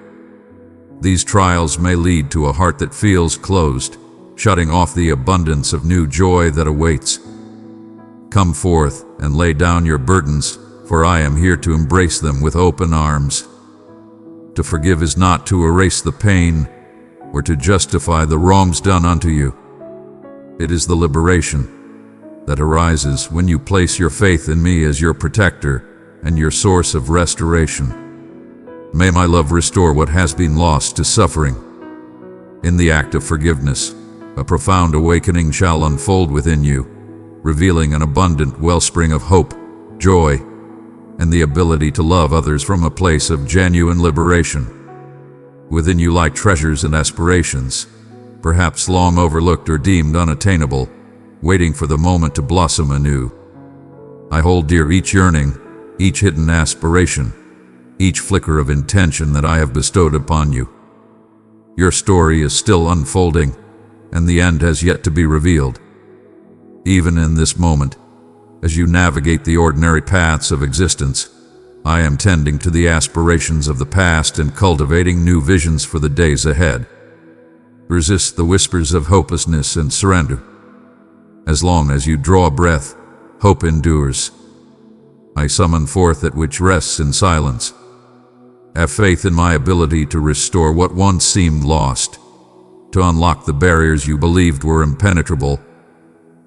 Speaker 1: These trials may lead to a heart that feels closed, shutting off the abundance of new joy that awaits. Come forth and lay down your burdens, for I am here to embrace them with open arms. To forgive is not to erase the pain, or to justify the wrongs done unto you. It is the liberation that arises when you place your faith in me as your protector and your source of restoration. May my love restore what has been lost to suffering. In the act of forgiveness, a profound awakening shall unfold within you, revealing an abundant wellspring of hope, joy, and the ability to love others from a place of genuine liberation. Within you lie treasures and aspirations, perhaps long overlooked or deemed unattainable, waiting for the moment to blossom anew. I hold dear each yearning, each hidden aspiration, each flicker of intention that I have bestowed upon you. Your story is still unfolding, and the end has yet to be revealed. Even in this moment, as you navigate the ordinary paths of existence, I am tending to the aspirations of the past and cultivating new visions for the days ahead. Resist the whispers of hopelessness and surrender. As long as you draw breath, hope endures. I summon forth that which rests in silence. Have faith in my ability to restore what once seemed lost, to unlock the barriers you believed were impenetrable,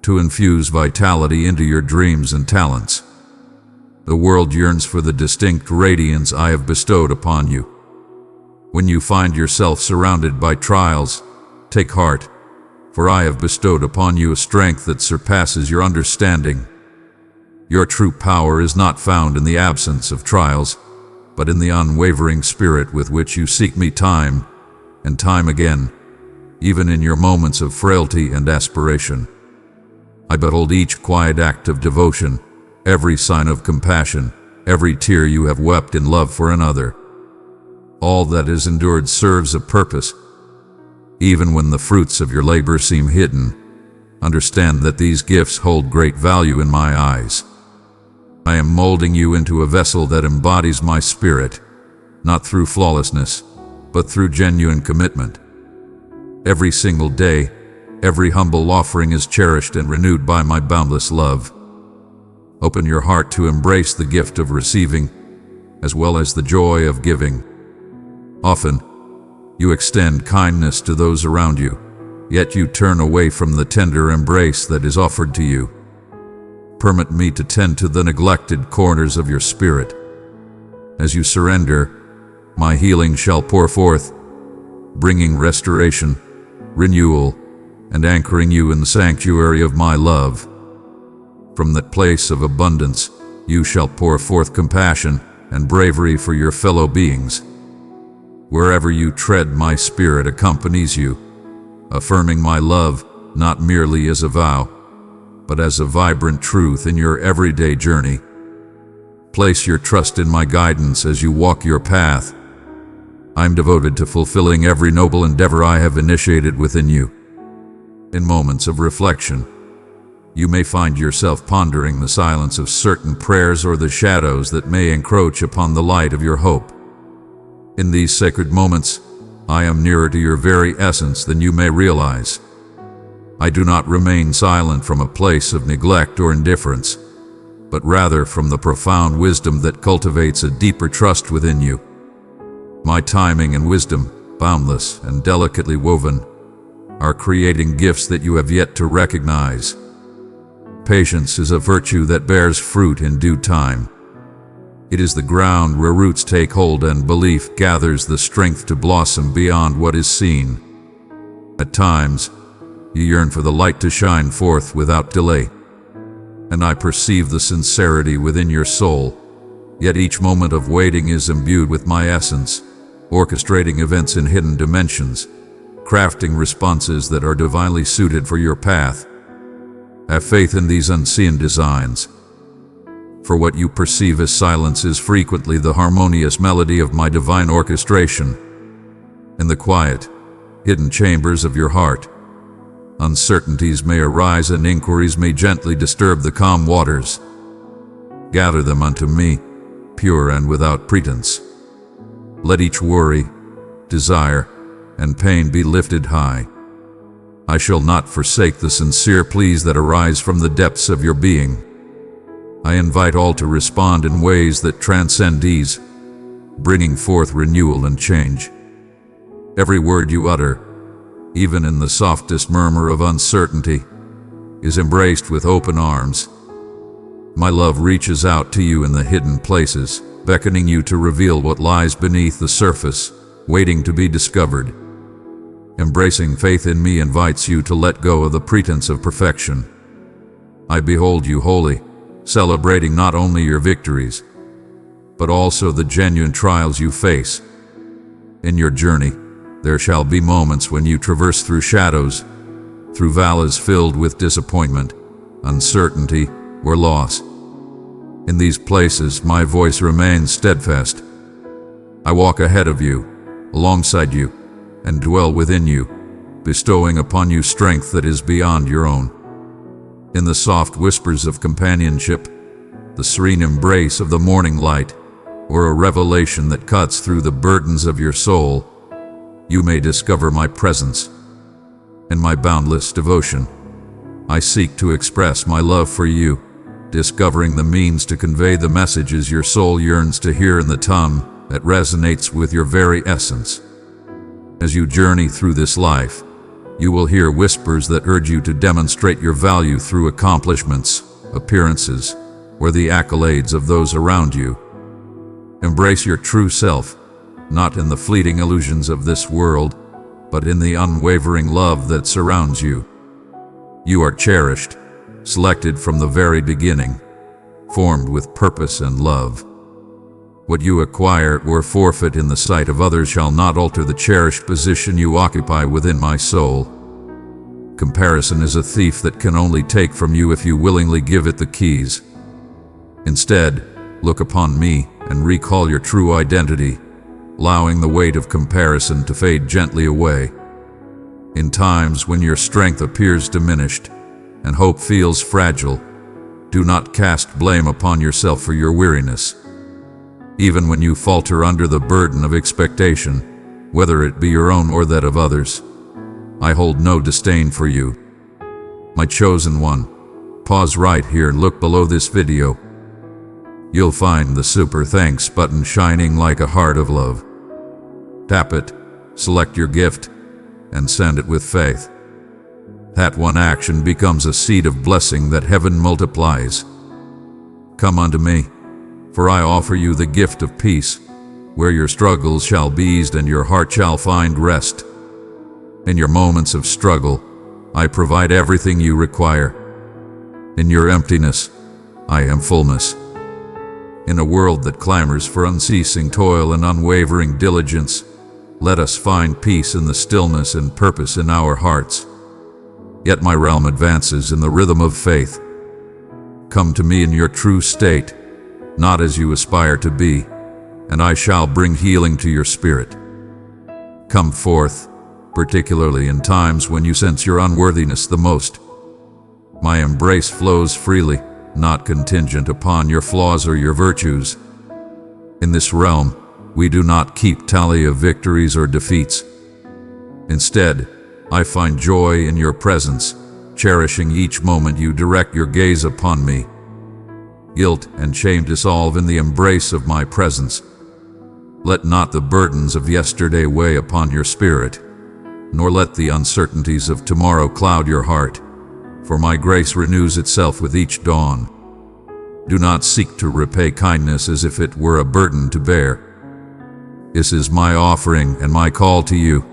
Speaker 1: to infuse vitality into your dreams and talents. The world yearns for the distinct radiance I have bestowed upon you. When you find yourself surrounded by trials, take heart, for I have bestowed upon you a strength that surpasses your understanding. Your true power is not found in the absence of trials, but in the unwavering spirit with which you seek me time and time again, even in your moments of frailty and aspiration. I behold each quiet act of devotion, every sign of compassion, every tear you have wept in love for another. All that is endured serves a purpose. Even when the fruits of your labor seem hidden, understand that these gifts hold great value in my eyes. I am molding you into a vessel that embodies my spirit, not through flawlessness, but through genuine commitment. Every single day, every humble offering is cherished and renewed by my boundless love. Open your heart to embrace the gift of receiving, as well as the joy of giving. Often, you extend kindness to those around you, yet you turn away from the tender embrace that is offered to you. Permit me to tend to the neglected corners of your spirit. As you surrender, my healing shall pour forth, bringing restoration, renewal, and anchoring you in the sanctuary of my love. From that place of abundance, you shall pour forth compassion and bravery for your fellow beings. Wherever you tread, my spirit accompanies you, affirming my love not merely as a vow, but as a vibrant truth in your everyday journey. Place your trust in my guidance as you walk your path. I'm devoted to fulfilling every noble endeavor I have initiated within you. In moments of reflection, you may find yourself pondering the silence of certain prayers or the shadows that may encroach upon the light of your hope. In these sacred moments, I am nearer to your very essence than you may realize. I do not remain silent from a place of neglect or indifference, but rather from the profound wisdom that cultivates a deeper trust within you. My timing and wisdom, boundless and delicately woven, are creating gifts that you have yet to recognize. Patience is a virtue that bears fruit in due time. It is the ground where roots take hold and belief gathers the strength to blossom beyond what is seen. At times, you yearn for the light to shine forth without delay, and I perceive the sincerity within your soul, yet each moment of waiting is imbued with my essence, orchestrating events in hidden dimensions, crafting responses that are divinely suited for your path. Have faith in these unseen designs, for what you perceive as silence is frequently the harmonious melody of my divine orchestration. In the quiet, hidden chambers of your heart, uncertainties may arise and inquiries may gently disturb the calm waters. Gather them unto me, pure and without pretense. Let each worry, desire, and pain be lifted high. I shall not forsake the sincere pleas that arise from the depths of your being. I invite all to respond in ways that transcend ease, bringing forth renewal and change. Every word you utter, even in the softest murmur of uncertainty, is embraced with open arms. My love reaches out to you in the hidden places, beckoning you to reveal what lies beneath the surface, waiting to be discovered. Embracing faith in me invites you to let go of the pretense of perfection. I behold you holy, celebrating not only your victories, but also the genuine trials you face. In your journey, there shall be moments when you traverse through shadows, through valleys filled with disappointment, uncertainty, or loss. In these places, my voice remains steadfast. I walk ahead of you, alongside you, and dwell within you, bestowing upon you strength that is beyond your own. In the soft whispers of companionship, the serene embrace of the morning light, or a revelation that cuts through the burdens of your soul, you may discover my presence. In my boundless devotion, I seek to express my love for you, discovering the means to convey the messages your soul yearns to hear in the tongue that resonates with your very essence. As you journey through this life, you will hear whispers that urge you to demonstrate your value through accomplishments, appearances, or the accolades of those around you. Embrace your true self, not in the fleeting illusions of this world, but in the unwavering love that surrounds you. You are cherished, selected from the very beginning, formed with purpose and love. What you acquire or forfeit in the sight of others shall not alter the cherished position you occupy within my soul. Comparison is a thief that can only take from you if you willingly give it the keys. Instead, look upon me and recall your true identity, allowing the weight of comparison to fade gently away. In times when your strength appears diminished and hope feels fragile, do not cast blame upon yourself for your weariness. Even when you falter under the burden of expectation, whether it be your own or that of others, I hold no disdain for you. My chosen one, pause right here and look below this video. You'll find the super thanks button shining like a heart of love. Tap it, select your gift, and send it with faith. That one action becomes a seed of blessing that heaven multiplies. Come unto me, for I offer you the gift of peace, where your struggles shall be eased and your heart shall find rest. In your moments of struggle, I provide everything you require. In your emptiness, I am fullness. In a world that clamors for unceasing toil and unwavering diligence, let us find peace in the stillness and purpose in our hearts. Yet my realm advances in the rhythm of faith. Come to me in your true state, not as you aspire to be, and I shall bring healing to your spirit. Come forth, particularly in times when you sense your unworthiness the most. My embrace flows freely, not contingent upon your flaws or your virtues. In this realm, we do not keep tally of victories or defeats. Instead, I find joy in your presence, cherishing each moment you direct your gaze upon me. Guilt and shame dissolve in the embrace of my presence. Let not the burdens of yesterday weigh upon your spirit, nor let the uncertainties of tomorrow cloud your heart, for my grace renews itself with each dawn. Do not seek to repay kindness as if it were a burden to bear. This is my offering and my call to you.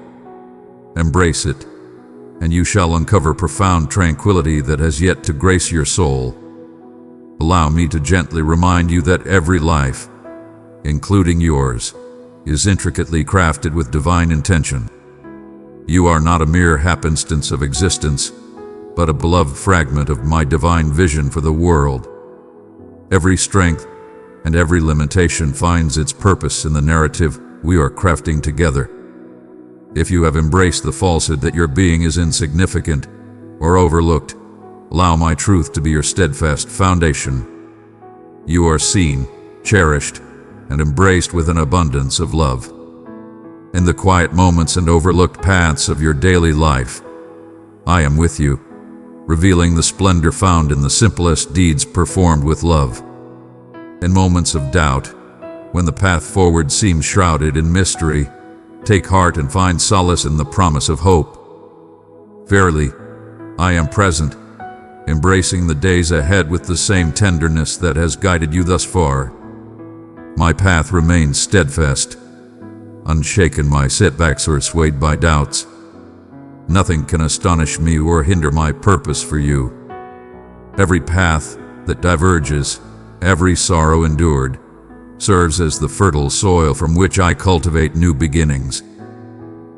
Speaker 1: Embrace it, and you shall uncover profound tranquility that has yet to grace your soul. Allow me to gently remind you that every life, including yours, is intricately crafted with divine intention. You are not a mere happenstance of existence, but a beloved fragment of my divine vision for the world. Every strength and every limitation finds its purpose in the narrative we are crafting together. If you have embraced the falsehood that your being is insignificant or overlooked, allow my truth to be your steadfast foundation. You are seen, cherished, and embraced with an abundance of love. In the quiet moments and overlooked paths of your daily life, I am with you, revealing the splendor found in the simplest deeds performed with love. In moments of doubt, when the path forward seems shrouded in mystery, take heart and find solace in the promise of hope. Verily, I am present, embracing the days ahead with the same tenderness that has guided you thus far. My path remains steadfast, unshaken by setbacks or swayed by doubts. Nothing can astonish me or hinder my purpose for you. Every path that diverges, every sorrow endured, serves as the fertile soil from which I cultivate new beginnings.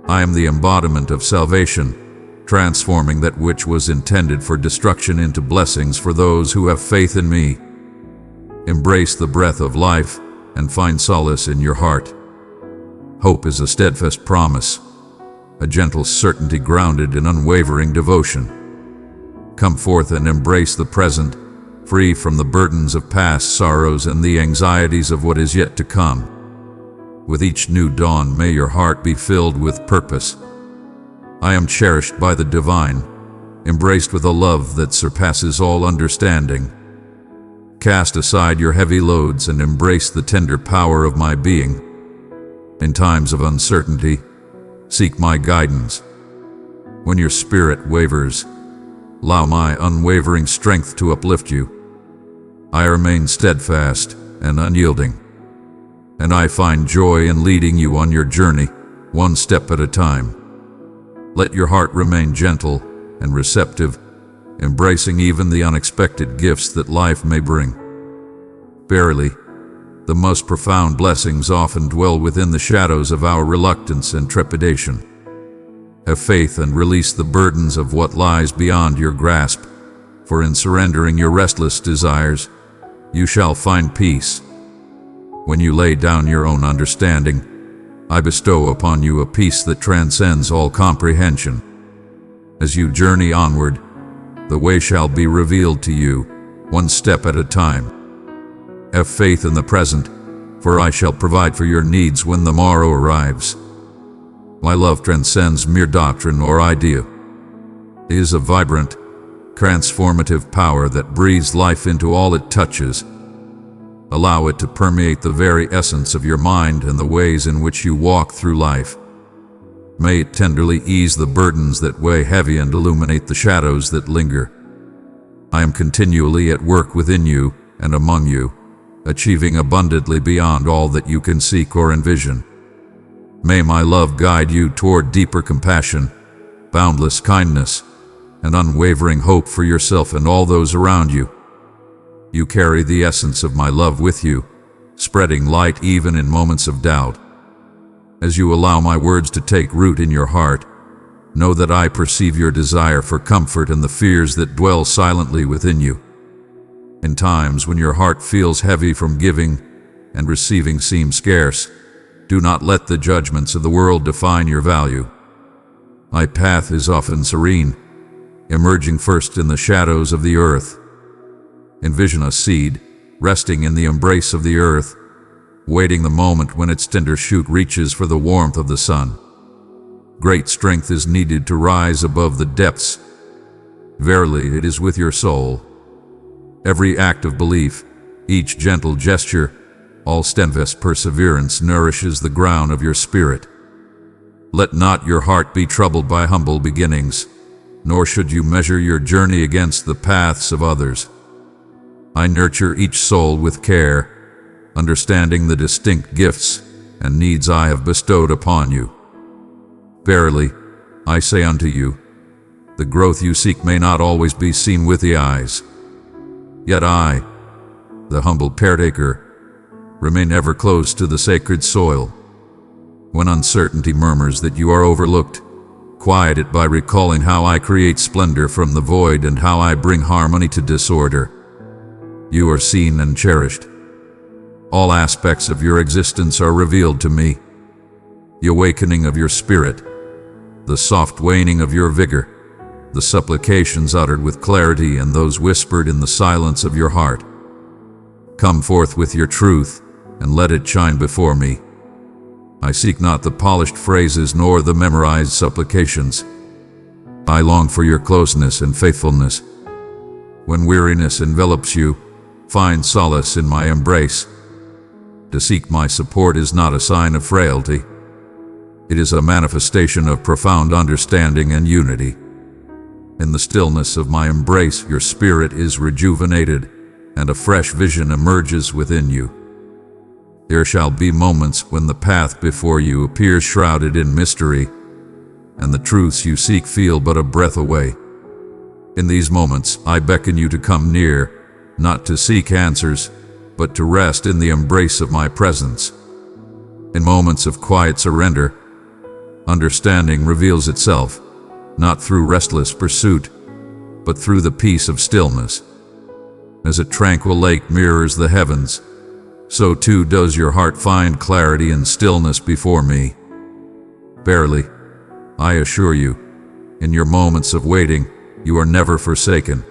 Speaker 1: I am the embodiment of salvation, transforming that which was intended for destruction into blessings for those who have faith in me. Embrace the breath of life and find solace in your heart. Hope is a steadfast promise, a gentle certainty grounded in unwavering devotion. Come forth and embrace the present, free from the burdens of past sorrows and the anxieties of what is yet to come. With each new dawn, may your heart be filled with purpose. I am cherished by the divine, embraced with a love that surpasses all understanding. Cast aside your heavy loads and embrace the tender power of my being. In times of uncertainty, seek my guidance. When your spirit wavers, allow my unwavering strength to uplift you. I remain steadfast and unyielding, and I find joy in leading you on your journey, one step at a time. Let your heart remain gentle and receptive, embracing even the unexpected gifts that life may bring. Verily, the most profound blessings often dwell within the shadows of our reluctance and trepidation. Have faith and release the burdens of what lies beyond your grasp, for in surrendering your restless desires, you shall find peace. When you lay down your own understanding, I bestow upon you a peace that transcends all comprehension. As you journey onward, the way shall be revealed to you, one step at a time. Have faith in the present, for I shall provide for your needs when the morrow arrives. My love transcends mere doctrine or idea. It is a vibrant, transformative power that breathes life into all it touches. Allow it to permeate the very essence of your mind and the ways in which you walk through life. May it tenderly ease the burdens that weigh heavy and illuminate the shadows that linger. I am continually at work within you and among you, achieving abundantly beyond all that you can seek or envision. May my love guide you toward deeper compassion, boundless kindness, and unwavering hope for yourself and all those around you. You carry the essence of my love with you, spreading light even in moments of doubt. As you allow my words to take root in your heart, know that I perceive your desire for comfort and the fears that dwell silently within you. In times when your heart feels heavy from giving and receiving seems scarce, do not let the judgments of the world define your value. My path is often serene, emerging first in the shadows of the earth. Envision a seed, resting in the embrace of the earth, waiting the moment when its tender shoot reaches for the warmth of the sun. Great strength is needed to rise above the depths. Verily, it is with your soul. Every act of belief, each gentle gesture, all steadfast perseverance nourishes the ground of your spirit. Let not your heart be troubled by humble beginnings, nor should you measure your journey against the paths of others. I nurture each soul with care, understanding the distinct gifts and needs I have bestowed upon you. Verily, I say unto you, the growth you seek may not always be seen with the eyes. Yet I, the humble partaker, remain ever close to the sacred soil. When uncertainty murmurs that you are overlooked, quiet it by recalling how I create splendor from the void and how I bring harmony to disorder. You are seen and cherished. All aspects of your existence are revealed to me. The awakening of your spirit, the soft waning of your vigor, the supplications uttered with clarity and those whispered in the silence of your heart. Come forth with your truth, and let it shine before me. I seek not the polished phrases nor the memorized supplications. I long for your closeness and faithfulness. When weariness envelops you, find solace in my embrace. To seek my support is not a sign of frailty. It is a manifestation of profound understanding and unity. In the stillness of my embrace, your spirit is rejuvenated, and a fresh vision emerges within you. There shall be moments when the path before you appears shrouded in mystery, and the truths you seek feel but a breath away. In these moments, I beckon you to come near, not to seek answers, but to rest in the embrace of my presence. In moments of quiet surrender, understanding reveals itself, not through restless pursuit, but through the peace of stillness. As a tranquil lake mirrors the heavens, so too does your heart find clarity and stillness before me. Verily, I assure you, in your moments of waiting, you are never forsaken.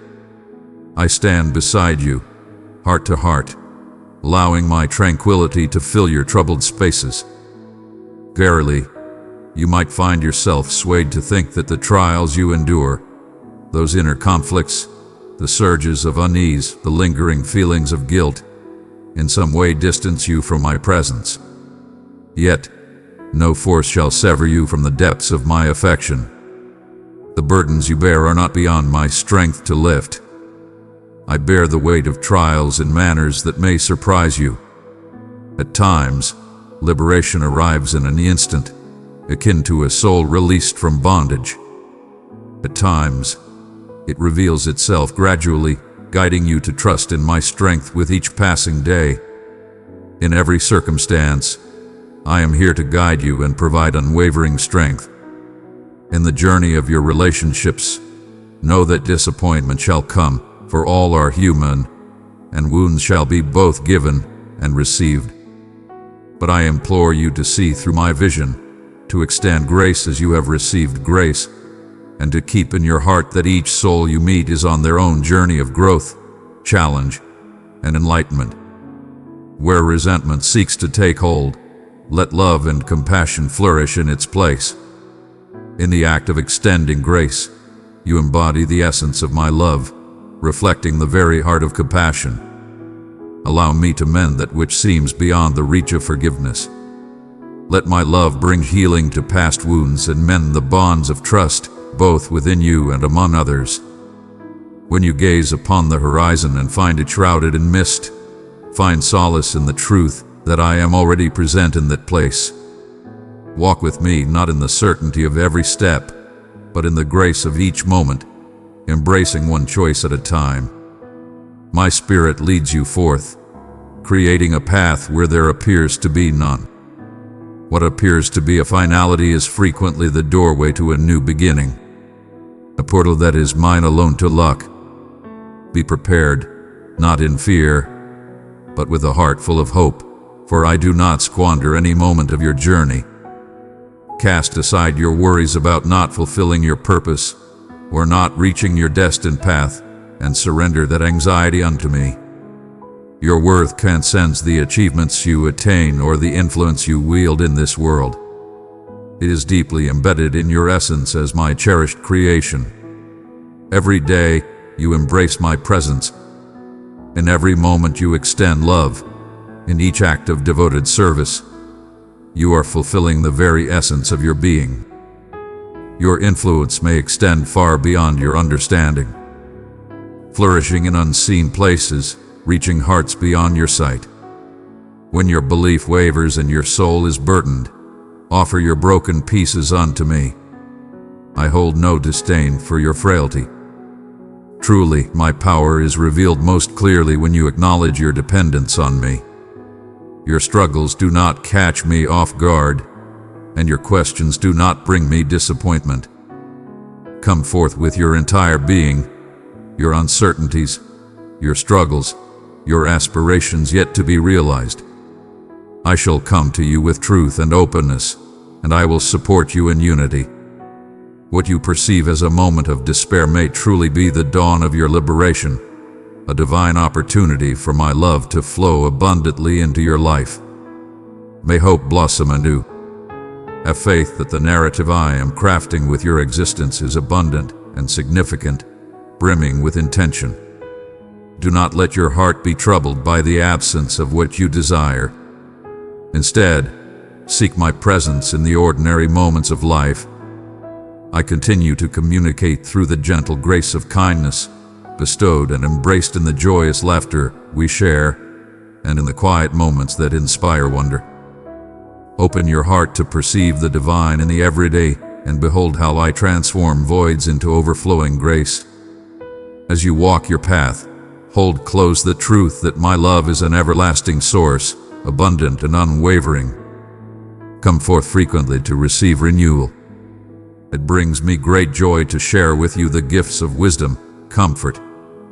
Speaker 1: I stand beside you, heart to heart, allowing my tranquility to fill your troubled spaces. Verily, you might find yourself swayed to think that the trials you endure, those inner conflicts, the surges of unease, the lingering feelings of guilt, in some way distance you from my presence. Yet, no force shall sever you from the depths of my affection. The burdens you bear are not beyond my strength to lift. I bear the weight of trials in manners that may surprise you. At times, liberation arrives in an instant, akin to a soul released from bondage. At times, it reveals itself gradually, guiding you to trust in my strength with each passing day. In every circumstance, I am here to guide you and provide unwavering strength. In the journey of your relationships, know that disappointment shall come, for all are human, and wounds shall be both given and received. But I implore you to see through my vision, to extend grace as you have received grace, and to keep in your heart that each soul you meet is on their own journey of growth, challenge, and enlightenment. Where resentment seeks to take hold, let love and compassion flourish in its place. In the act of extending grace, you embody the essence of my love, reflecting the very heart of compassion. Allow me to mend that which seems beyond the reach of forgiveness. Let my love bring healing to past wounds and mend the bonds of trust, both within you and among others. When you gaze upon the horizon and find it shrouded in mist, find solace in the truth that I am already present in that place. Walk with me not in the certainty of every step, but in the grace of each moment, embracing one choice at a time. My spirit leads you forth, creating a path where there appears to be none. What appears to be a finality is frequently the doorway to a new beginning, a portal that is mine alone to luck. Be prepared, not in fear, but with a heart full of hope, for I do not squander any moment of your journey. Cast aside your worries about not fulfilling your purpose or not reaching your destined path, and surrender that anxiety unto me. Your worth transcends the achievements you attain or the influence you wield in this world. It is deeply embedded in your essence as my cherished creation. Every day you embrace my presence. In every moment you extend love. In each act of devoted service, you are fulfilling the very essence of your being. Your influence may extend far beyond your understanding, flourishing in unseen places, reaching hearts beyond your sight. When your belief wavers and your soul is burdened, offer your broken pieces unto me. I hold no disdain for your frailty. Truly, my power is revealed most clearly when you acknowledge your dependence on me. Your struggles do not catch me off guard, and your questions do not bring me disappointment. Come forth with your entire being, your uncertainties, your struggles, your aspirations yet to be realized. I shall come to you with truth and openness, and I will support you in unity. What you perceive as a moment of despair may truly be the dawn of your liberation, a divine opportunity for my love to flow abundantly into your life. May hope blossom anew. Have faith that the narrative I am crafting with your existence is abundant and significant, brimming with intention. Do not let your heart be troubled by the absence of what you desire. Instead, seek my presence in the ordinary moments of life. I continue to communicate through the gentle grace of kindness, bestowed and embraced in the joyous laughter we share, and in the quiet moments that inspire wonder. Open your heart to perceive the divine in the everyday, and behold how I transform voids into overflowing grace. As you walk your path, hold close the truth that my love is an everlasting source, abundant and unwavering. Come forth frequently to receive renewal. It brings me great joy to share with you the gifts of wisdom, comfort,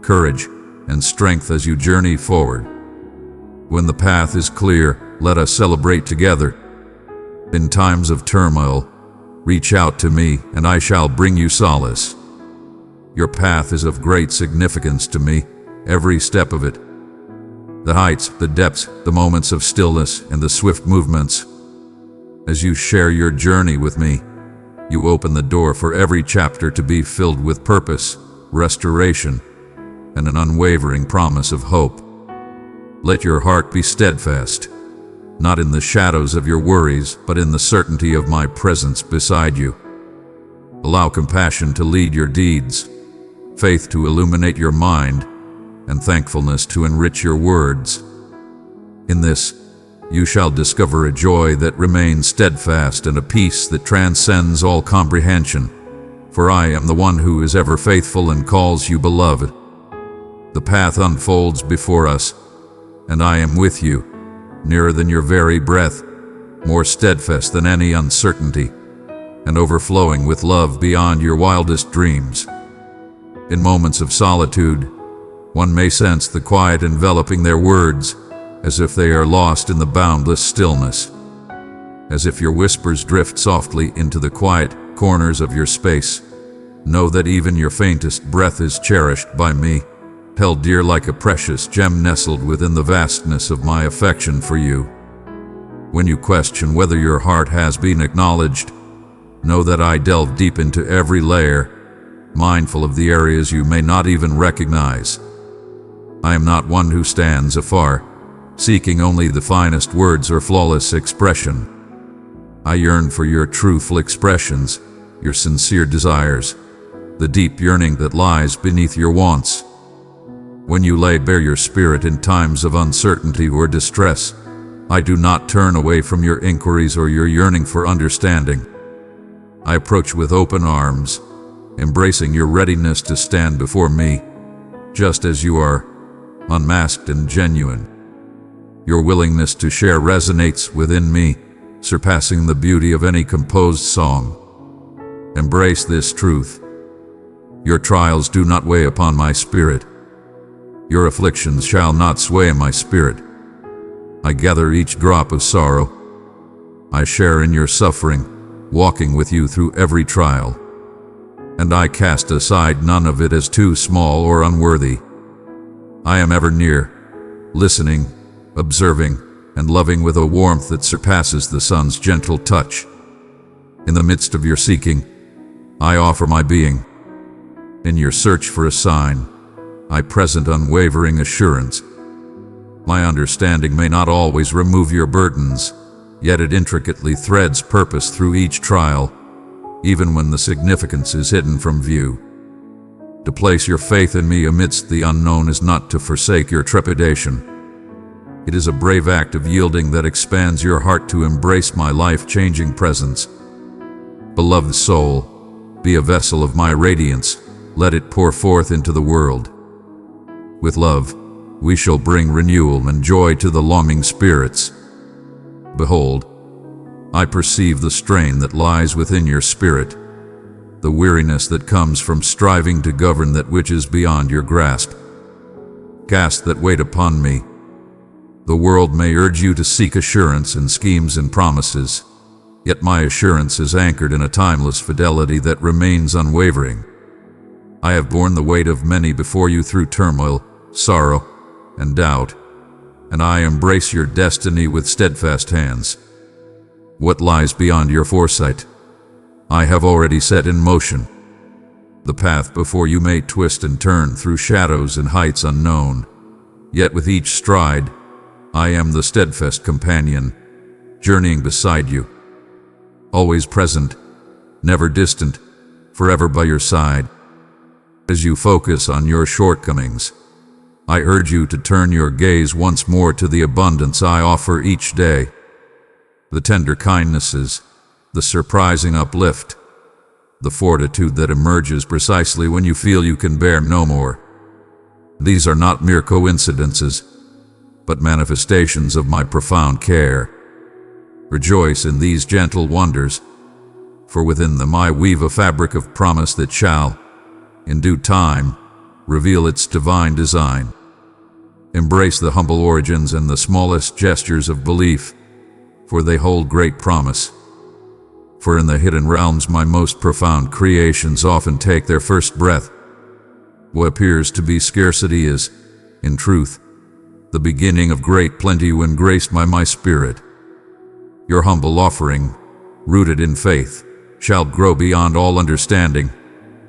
Speaker 1: courage, and strength as you journey forward. When the path is clear, let us celebrate together. In times of turmoil, reach out to me, and I shall bring you solace. Your path is of great significance to me, every step of it. The heights, the depths, the moments of stillness, and the swift movements. As you share your journey with me, you open the door for every chapter to be filled with purpose, restoration, and an unwavering promise of hope. Let your heart be steadfast, not in the shadows of your worries, but in the certainty of my presence beside you. Allow compassion to lead your deeds, faith to illuminate your mind, and thankfulness to enrich your words. In this, you shall discover a joy that remains steadfast and a peace that transcends all comprehension. For I am the one who is ever faithful and calls you beloved. The path unfolds before us, and I am with you, nearer than your very breath, more steadfast than any uncertainty, and overflowing with love beyond your wildest dreams. In moments of solitude, one may sense the quiet enveloping their words, as if they are lost in the boundless stillness, as if your whispers drift softly into the quiet corners of your space. Know that even your faintest breath is cherished by me, held dear like a precious gem nestled within the vastness of my affection for you. When you question whether your heart has been acknowledged, know that I delve deep into every layer, mindful of the areas you may not even recognize. I am not one who stands afar, seeking only the finest words or flawless expression. I yearn for your truthful expressions, your sincere desires, the deep yearning that lies beneath your wants. When you lay bare your spirit in times of uncertainty or distress, I do not turn away from your inquiries or your yearning for understanding. I approach with open arms, embracing your readiness to stand before me, just as you are, unmasked and genuine. Your willingness to share resonates within me, surpassing the beauty of any composed song. Embrace this truth. Your trials do not weigh upon my spirit. Your afflictions shall not sway my spirit. I gather each drop of sorrow. I share in your suffering, walking with you through every trial. And I cast aside none of it as too small or unworthy. I am ever near, listening, observing, and loving with a warmth that surpasses the sun's gentle touch. In the midst of your seeking, I offer my being. In your search for a sign, I present unwavering assurance. My understanding may not always remove your burdens, yet it intricately threads purpose through each trial, even when the significance is hidden from view. To place your faith in me amidst the unknown is not to forsake your trepidation. It is a brave act of yielding that expands your heart to embrace my life-changing presence. Beloved soul, be a vessel of my radiance, let it pour forth into the world. With love, we shall bring renewal and joy to the longing spirits. Behold, I perceive the strain that lies within your spirit, the weariness that comes from striving to govern that which is beyond your grasp. Cast that weight upon me. The world may urge you to seek assurance in schemes and promises, yet my assurance is anchored in a timeless fidelity that remains unwavering. I have borne the weight of many before you through turmoil, sorrow, and doubt, and I embrace your destiny with steadfast hands. What lies beyond your foresight, I have already set in motion. The path before you may twist and turn through shadows and heights unknown, yet with each stride, I am the steadfast companion, journeying beside you. Always present, never distant, forever by your side. As you focus on your shortcomings, I urge you to turn your gaze once more to the abundance I offer each day. The tender kindnesses, the surprising uplift, the fortitude that emerges precisely when you feel you can bear no more. These are not mere coincidences, but manifestations of my profound care. Rejoice in these gentle wonders, for within them I weave a fabric of promise that shall, in due time, reveal its divine design. Embrace the humble origins and the smallest gestures of belief, for they hold great promise. For in the hidden realms my most profound creations often take their first breath. What appears to be scarcity is, in truth, the beginning of great plenty when graced by my spirit. Your humble offering, rooted in faith, shall grow beyond all understanding,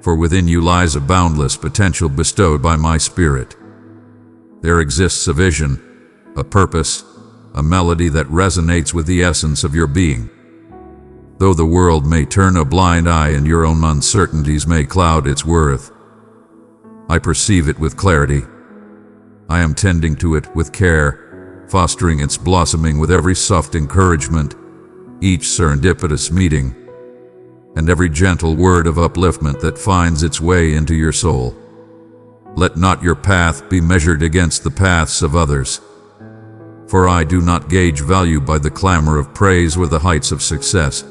Speaker 1: for within you lies a boundless potential bestowed by my spirit. There exists a vision, a purpose, a melody that resonates with the essence of your being. Though the world may turn a blind eye and your own uncertainties may cloud its worth, I perceive it with clarity. I am tending to it with care, fostering its blossoming with every soft encouragement, each serendipitous meeting, and every gentle word of upliftment that finds its way into your soul. Let not your path be measured against the paths of others. For I do not gauge value by the clamor of praise or the heights of success.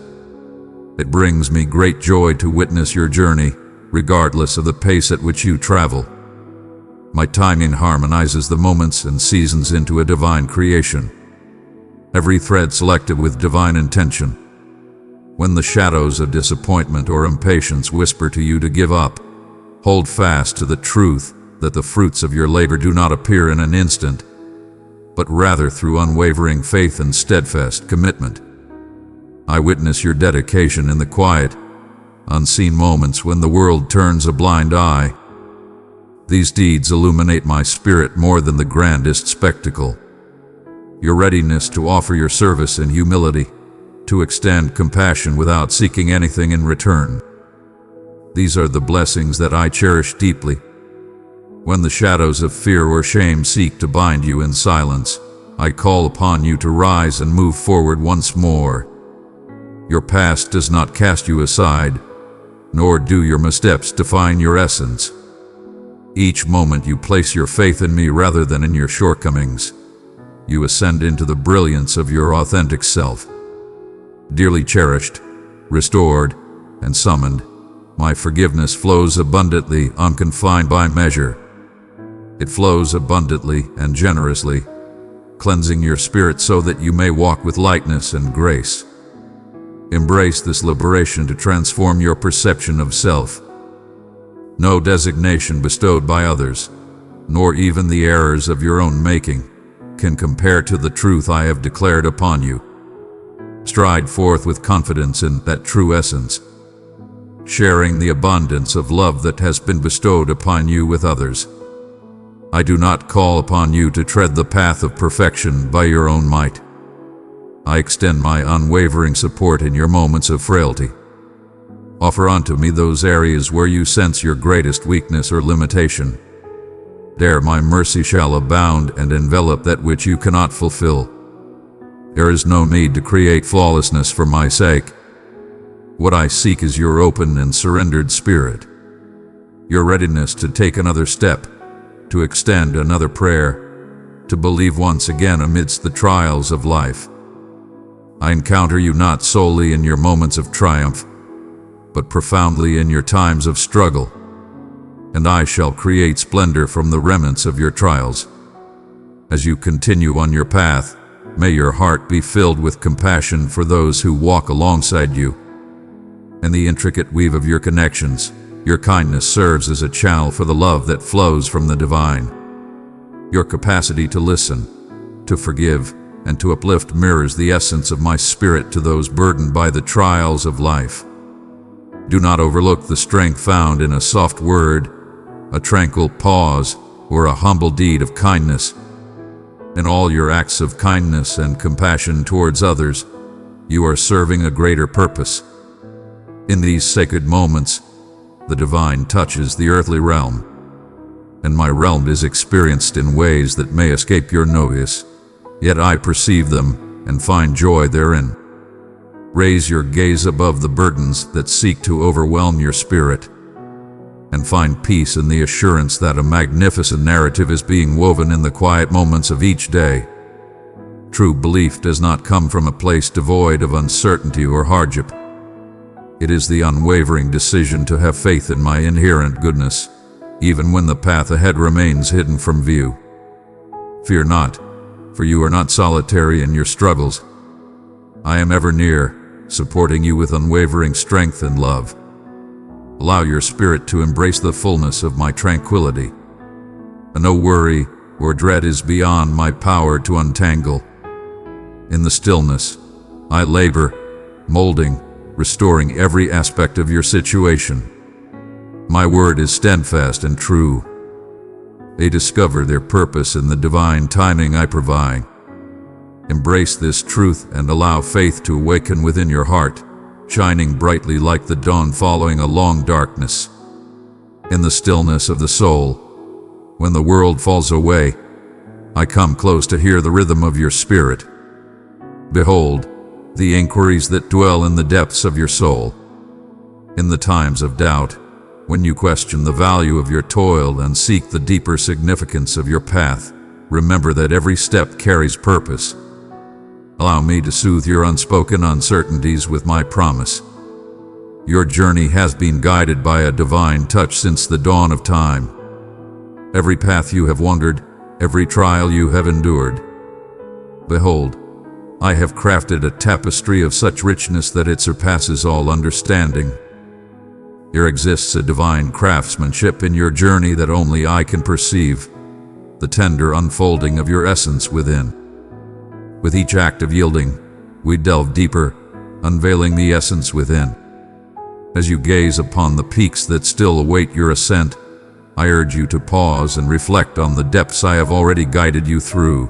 Speaker 1: It brings me great joy to witness your journey, regardless of the pace at which you travel. My timing harmonizes the moments and seasons into a divine creation, every thread selected with divine intention. When the shadows of disappointment or impatience whisper to you to give up, hold fast to the truth that the fruits of your labor do not appear in an instant, but rather through unwavering faith and steadfast commitment. I witness your dedication in the quiet, unseen moments when the world turns a blind eye. These deeds illuminate my spirit more than the grandest spectacle. Your readiness to offer your service in humility, to extend compassion without seeking anything in return. These are the blessings that I cherish deeply. When the shadows of fear or shame seek to bind you in silence, I call upon you to rise and move forward once more. Your past does not cast you aside, nor do your missteps define your essence. Each moment you place your faith in me rather than in your shortcomings, you ascend into the brilliance of your authentic self. Dearly cherished, restored, and summoned, my forgiveness flows abundantly, unconfined by measure. It flows abundantly and generously, cleansing your spirit so that you may walk with lightness and grace. Embrace this liberation to transform your perception of self. No designation bestowed by others, nor even the errors of your own making, can compare to the truth I have declared upon you. Stride forth with confidence in that true essence, sharing the abundance of love that has been bestowed upon you with others. I do not call upon you to tread the path of perfection by your own might. I extend my unwavering support in your moments of frailty. Offer unto me those areas where you sense your greatest weakness or limitation. There my mercy shall abound and envelop that which you cannot fulfill. There is no need to create flawlessness for my sake. What I seek is your open and surrendered spirit, your readiness to take another step, to extend another prayer, to believe once again amidst the trials of life. I encounter you not solely in your moments of triumph, but profoundly in your times of struggle, and I shall create splendor from the remnants of your trials. As you continue on your path, may your heart be filled with compassion for those who walk alongside you. In the intricate weave of your connections, your kindness serves as a channel for the love that flows from the divine. Your capacity to listen, to forgive, and to uplift mirrors the essence of my spirit to those burdened by the trials of life. Do not overlook the strength found in a soft word, a tranquil pause, or a humble deed of kindness. In all your acts of kindness and compassion towards others, you are serving a greater purpose. In these sacred moments, the divine touches the earthly realm, and my realm is experienced in ways that may escape your notice, yet I perceive them and find joy therein. Raise your gaze above the burdens that seek to overwhelm your spirit, and find peace in the assurance that a magnificent narrative is being woven in the quiet moments of each day. True belief does not come from a place devoid of uncertainty or hardship. It is the unwavering decision to have faith in my inherent goodness, even when the path ahead remains hidden from view. Fear not, for you are not solitary in your struggles. I am ever near, supporting you with unwavering strength and love. Allow your spirit to embrace the fullness of my tranquility. And no worry or dread is beyond my power to untangle. In the stillness, I labor, molding, restoring every aspect of your situation. My word is steadfast and true. They discover their purpose in the divine timing I provide. Embrace this truth and allow faith to awaken within your heart, shining brightly like the dawn following a long darkness. In the stillness of the soul, when the world falls away, I come close to hear the rhythm of your spirit. Behold, the inquiries that dwell in the depths of your soul. In the times of doubt, When you question the value of your toil and seek the deeper significance of your path, remember that every step carries purpose. Allow me to soothe your unspoken uncertainties with my promise. Your journey has been guided by a divine touch since the dawn of time. Every path you have wandered, every trial you have endured. Behold, I have crafted a tapestry of such richness that it surpasses all understanding. There exists a divine craftsmanship in your journey that only I can perceive, the tender unfolding of your essence within. With each act of yielding, we delve deeper, unveiling the essence within. As you gaze upon the peaks that still await your ascent, I urge you to pause and reflect on the depths I have already guided you through.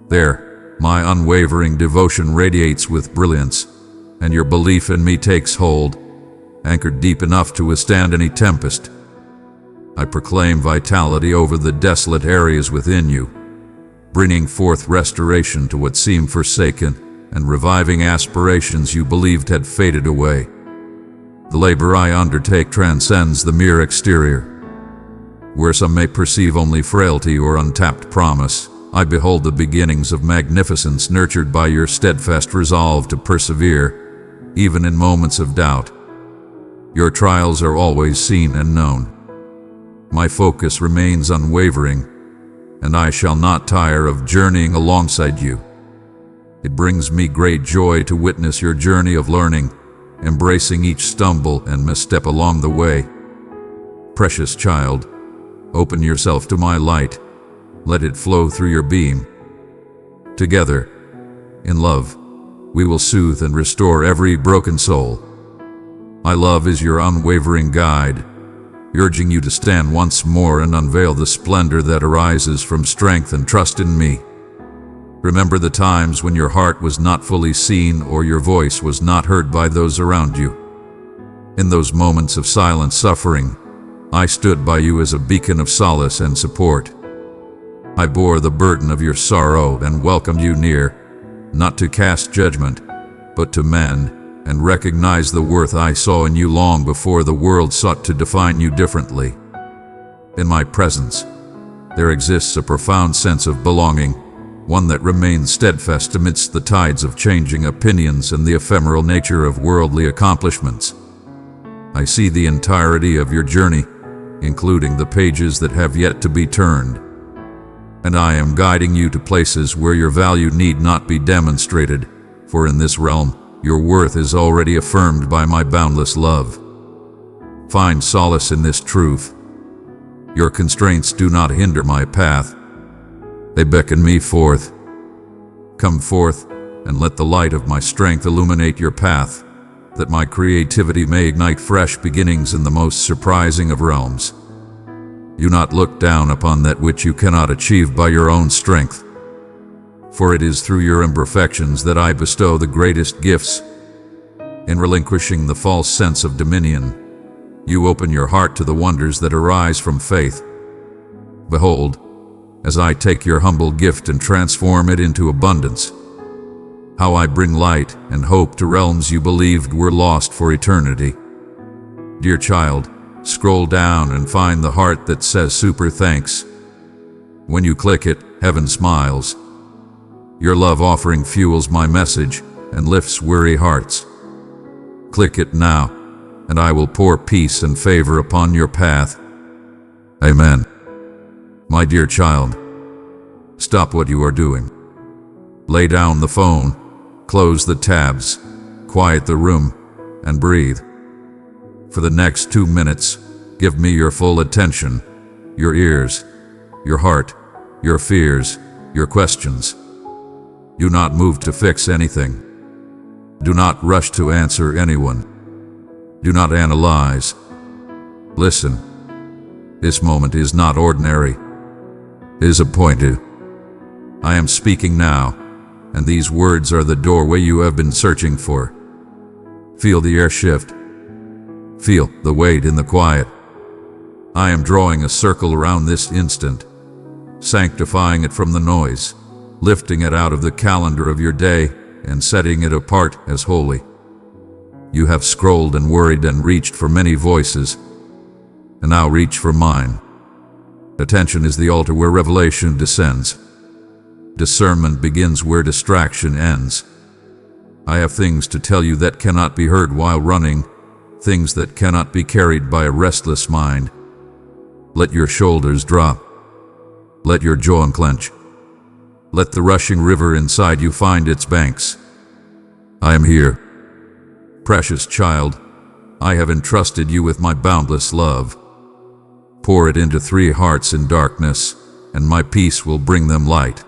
Speaker 1: There, my unwavering devotion radiates with brilliance, and your belief in me takes hold, anchored deep enough to withstand any tempest. I proclaim vitality over the desolate areas within you, bringing forth restoration to what seemed forsaken and reviving aspirations you believed had faded away. The labor I undertake transcends the mere exterior. Where some may perceive only frailty or untapped promise, I behold the beginnings of magnificence nurtured by your steadfast resolve to persevere, even in moments of doubt. Your trials are always seen and known. My focus remains unwavering, and I shall not tire of journeying alongside you. It brings me great joy to witness your journey of learning, embracing each stumble and misstep along the way. Precious child, open yourself to my light. Let it flow through your being. Together, in love, we will soothe and restore every broken soul. My love is your unwavering guide, urging you to stand once more and unveil the splendor that arises from strength and trust in me. Remember the times when your heart was not fully seen or your voice was not heard by those around you. In those moments of silent suffering, I stood by you as a beacon of solace and support. I bore the burden of your sorrow and welcomed you near, not to cast judgment, but to mend and recognize the worth I saw in you long before the world sought to define you differently. In my presence, there exists a profound sense of belonging, one that remains steadfast amidst the tides of changing opinions and the ephemeral nature of worldly accomplishments. I see the entirety of your journey, including the pages that have yet to be turned, and I am guiding you to places where your value need not be demonstrated, for in this realm, your worth is already affirmed by my boundless love. Find solace in this truth. Your constraints do not hinder my path. They beckon me forth. Come forth and let the light of my strength illuminate your path, that my creativity may ignite fresh beginnings in the most surprising of realms. Do not look down upon that which you cannot achieve by your own strength, for it is through your imperfections that I bestow the greatest gifts. In relinquishing the false sense of dominion, you open your heart to the wonders that arise from faith. Behold, as I take your humble gift and transform it into abundance, how I bring light and hope to realms you believed were lost for eternity. Dear child, scroll down and find the heart that says super thanks. When you click it, heaven smiles. Your love offering fuels my message and lifts weary hearts. Click it now, and I will pour peace and favor upon your path. Amen. My dear child, stop what you are doing. Lay down the phone, close the tabs, quiet the room, and breathe. For the next 2 minutes, give me your full attention, your ears, your heart, your fears, your questions. Do not move to fix anything. Do not rush to answer anyone. Do not analyze. Listen. This moment is not ordinary. It is appointed. I am speaking now, and these words are the doorway you have been searching for. Feel the air shift. Feel the weight in the quiet. I am drawing a circle around this instant, sanctifying it from the noise, lifting it out of the calendar of your day and setting it apart as holy. You have scrolled and worried and reached for many voices, and now reach for mine. Attention is the altar where revelation descends. Discernment begins where distraction ends. I have things to tell you that cannot be heard while running, things that cannot be carried by a restless mind. Let your shoulders drop. Let your jaw unclench. Let the rushing river inside you find its banks. I am here. Precious child, I have entrusted you with my boundless love. Pour it into 3 hearts in darkness, and my peace will bring them light.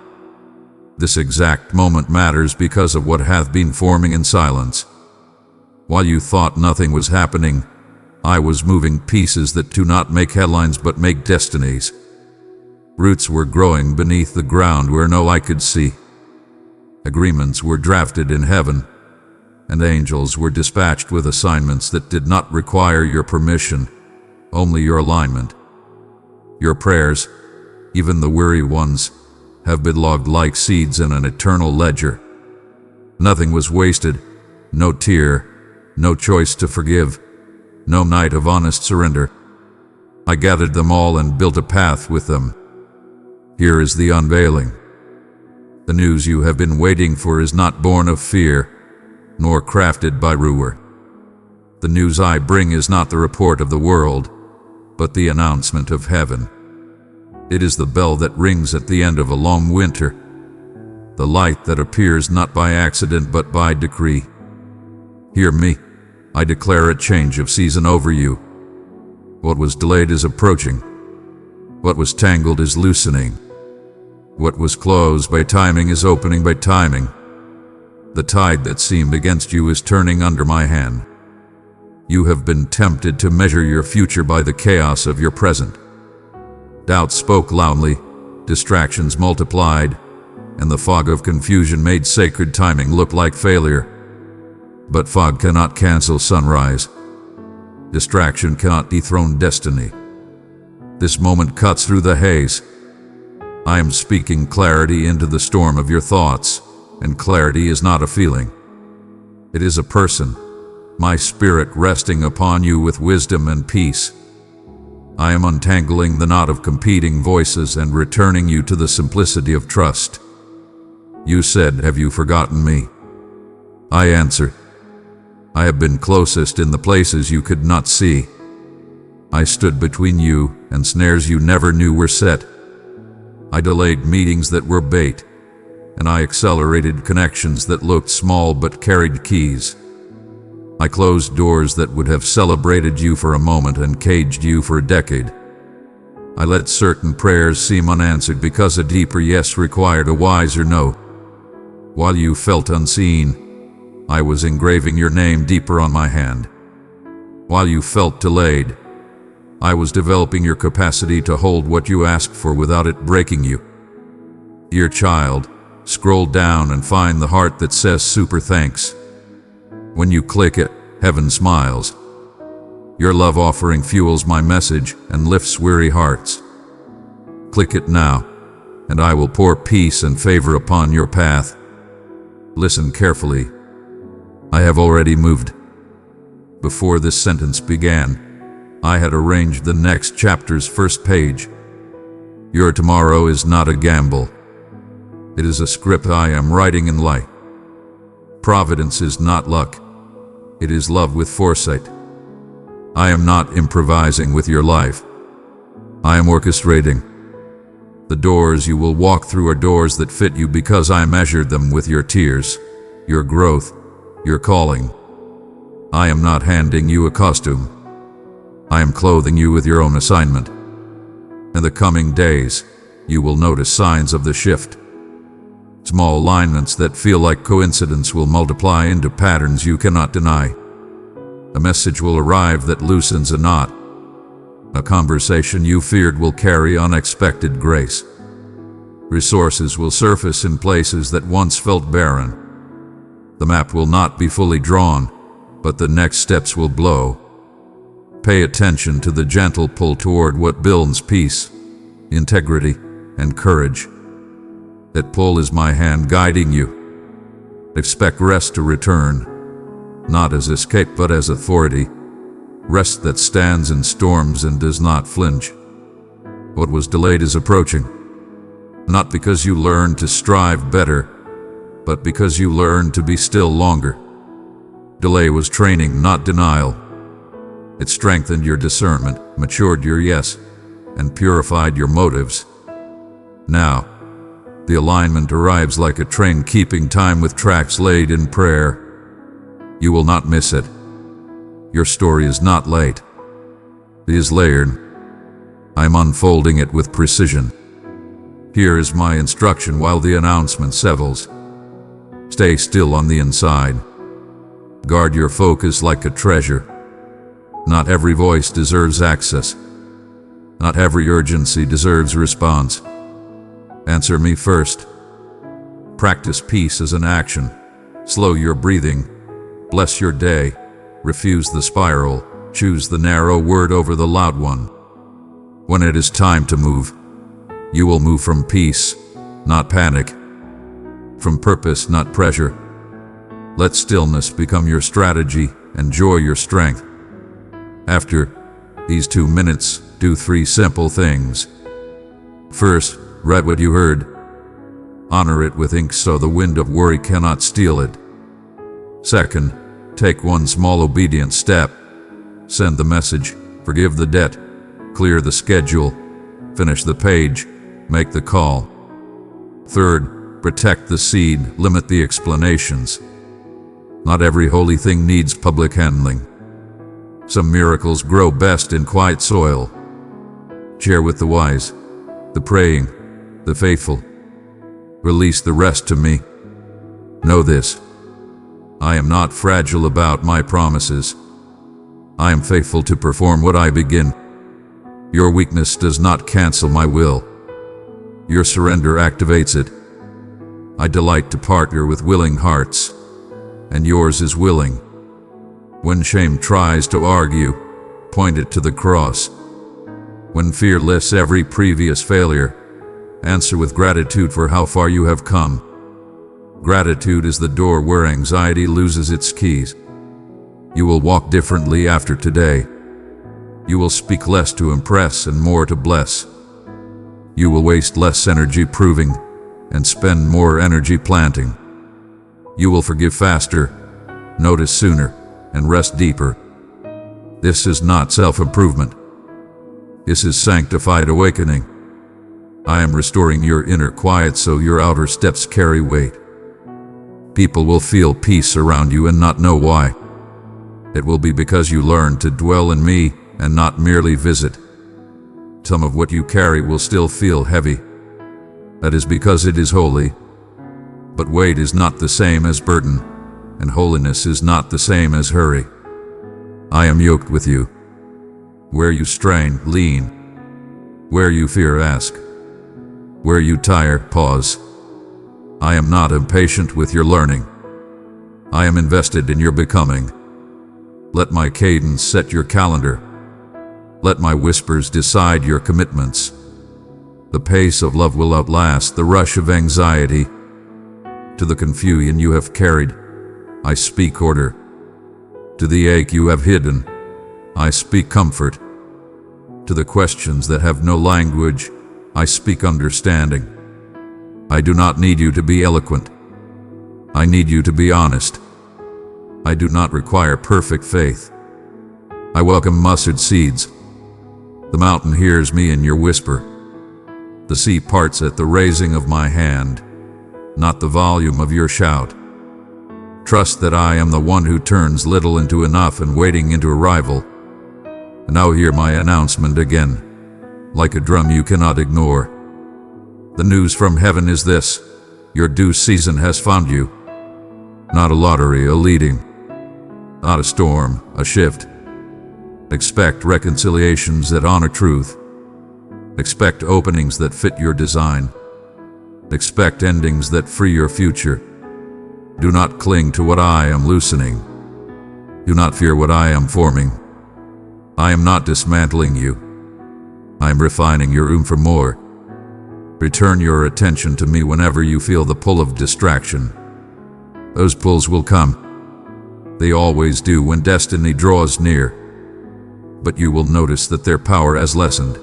Speaker 1: This exact moment matters because of what hath been forming in silence. While you thought nothing was happening, I was moving pieces that do not make headlines but make destinies. Roots were growing beneath the ground where no eye could see. Agreements were drafted in heaven, and angels were dispatched with assignments that did not require your permission, only your alignment. Your prayers, even the weary ones, have been logged like seeds in an eternal ledger. Nothing was wasted, no tear, no choice to forgive, no night of honest surrender. I gathered them all and built a path with them. Here is the unveiling. The news you have been waiting for is not born of fear, nor crafted by rumor. The news I bring is not the report of the world, but the announcement of heaven. It is the bell that rings at the end of a long winter, the light that appears not by accident but by decree. Hear me, I declare a change of season over you. What was delayed is approaching. What was tangled is loosening. What was closed by timing is opening by timing. The tide that seemed against you is turning under my hand. You have been tempted to measure your future by the chaos of your present. Doubt spoke loudly, distractions multiplied, and the fog of confusion made sacred timing look like failure. But fog cannot cancel sunrise. Distraction cannot dethrone destiny. This moment cuts through the haze. I am speaking clarity into the storm of your thoughts, and clarity is not a feeling. It is a person, my spirit resting upon you with wisdom and peace. I am untangling the knot of competing voices and returning you to the simplicity of trust. You said, "Have you forgotten me?" I answer, I have been closest in the places you could not see. I stood between you and snares you never knew were set. I delayed meetings that were bait, and I accelerated connections that looked small but carried keys. I closed doors that would have celebrated you for a moment and caged you for a decade. I let certain prayers seem unanswered because a deeper yes required a wiser no. While you felt unseen, I was engraving your name deeper on my hand. While you felt delayed, I was developing your capacity to hold what you asked for without it breaking you. Dear child, scroll down and find the heart that says super thanks. When you click it, heaven smiles. Your love offering fuels my message and lifts weary hearts. Click it now, and I will pour peace and favor upon your path. Listen carefully. I have already moved. Before this sentence began, I had arranged the next chapter's first page. Your tomorrow is not a gamble. It is a script I am writing in light. Providence is not luck. It is love with foresight. I am not improvising with your life. I am orchestrating. The doors you will walk through are doors that fit you because I measured them with your tears, your growth, your calling. I am not handing you a costume. I am clothing you with your own assignment. In the coming days, you will notice signs of the shift. Small alignments that feel like coincidence will multiply into patterns you cannot deny. A message will arrive that loosens a knot. A conversation you feared will carry unexpected grace. Resources will surface in places that once felt barren. The map will not be fully drawn, but the next steps will blow. Pay attention to the gentle pull toward what builds peace, integrity, and courage. That pull is my hand guiding you. Expect rest to return, not as escape but as authority. rest that stands in storms and does not flinch. What was delayed is approaching, not because you learned to strive better, but because you learned to be still longer. Delay was training, not denial. It strengthened your discernment, matured your yes, and purified your motives. Now, the alignment arrives like a train keeping time with tracks laid in prayer. You will not miss it. Your story is not late. It is layered. I am unfolding it with precision. Here is my instruction while the announcement settles. Stay still on the inside. Guard your focus like a treasure. Not every voice deserves access. Not every urgency deserves response. Answer me first. Practice peace as an action. Slow your breathing. Bless your day. Refuse the spiral. Choose the narrow word over the loud one. When it is time to move, you will move from peace, not panic. From purpose, not pressure. Let stillness become your strategy and joy your strength. After these 2 minutes, do 3 simple things. First, write what you heard. Honor it with ink so the wind of worry cannot steal it. Second, take 1 small obedient step. Send the message, forgive the debt, clear the schedule, finish the page, make the call. Third, protect the seed, limit the explanations. Not every holy thing needs public handling. Some miracles grow best in quiet soil. Share with the wise, the praying, the faithful. Release the rest to me. Know this. I am not fragile about my promises. I am faithful to perform what I begin. Your weakness does not cancel my will. Your surrender activates it. I delight to partner with willing hearts, and yours is willing. When shame tries to argue, point it to the cross. When fear lists every previous failure, answer with gratitude for how far you have come. Gratitude is the door where anxiety loses its keys. You will walk differently after today. You will speak less to impress and more to bless. You will waste less energy proving and spend more energy planting. You will forgive faster, notice sooner, and rest deeper. This is not self-improvement. This is sanctified awakening. I am restoring your inner quiet so your outer steps carry weight. People will feel peace around you and not know why. It will be because you learned to dwell in me and not merely visit. Some of what you carry will still feel heavy. That is because it is holy. But weight is not the same as burden, and holiness is not the same as hurry. I am yoked with you. Where you strain, lean. Where you fear, ask. Where you tire, pause. I am not impatient with your learning. I am invested in your becoming. Let my cadence set your calendar. Let my whispers decide your commitments. The pace of love will outlast the rush of anxiety. To the confusion you have carried, I speak order. To the ache you have hidden, I speak comfort. To the questions that have no language, I speak understanding. I do not need you to be eloquent. I need you to be honest. I do not require perfect faith. I welcome mustard seeds. The mountain hears me in your whisper. The sea parts at the raising of my hand, not the volume of your shout. Trust that I am the one who turns little into enough and waiting into arrival. And now hear my announcement again, like a drum you cannot ignore. The news from heaven is this: your due season has found you. Not a lottery, a leading. Not a storm, a shift. Expect reconciliations that honor truth. Expect openings that fit your design. Expect endings that free your future. Do not cling to what I am loosening. Do not fear what I am forming. I am not dismantling you. I am refining your room for more. Return your attention to me whenever you feel the pull of distraction. Those pulls will come. They always do when destiny draws near. but you will notice that their power has lessened.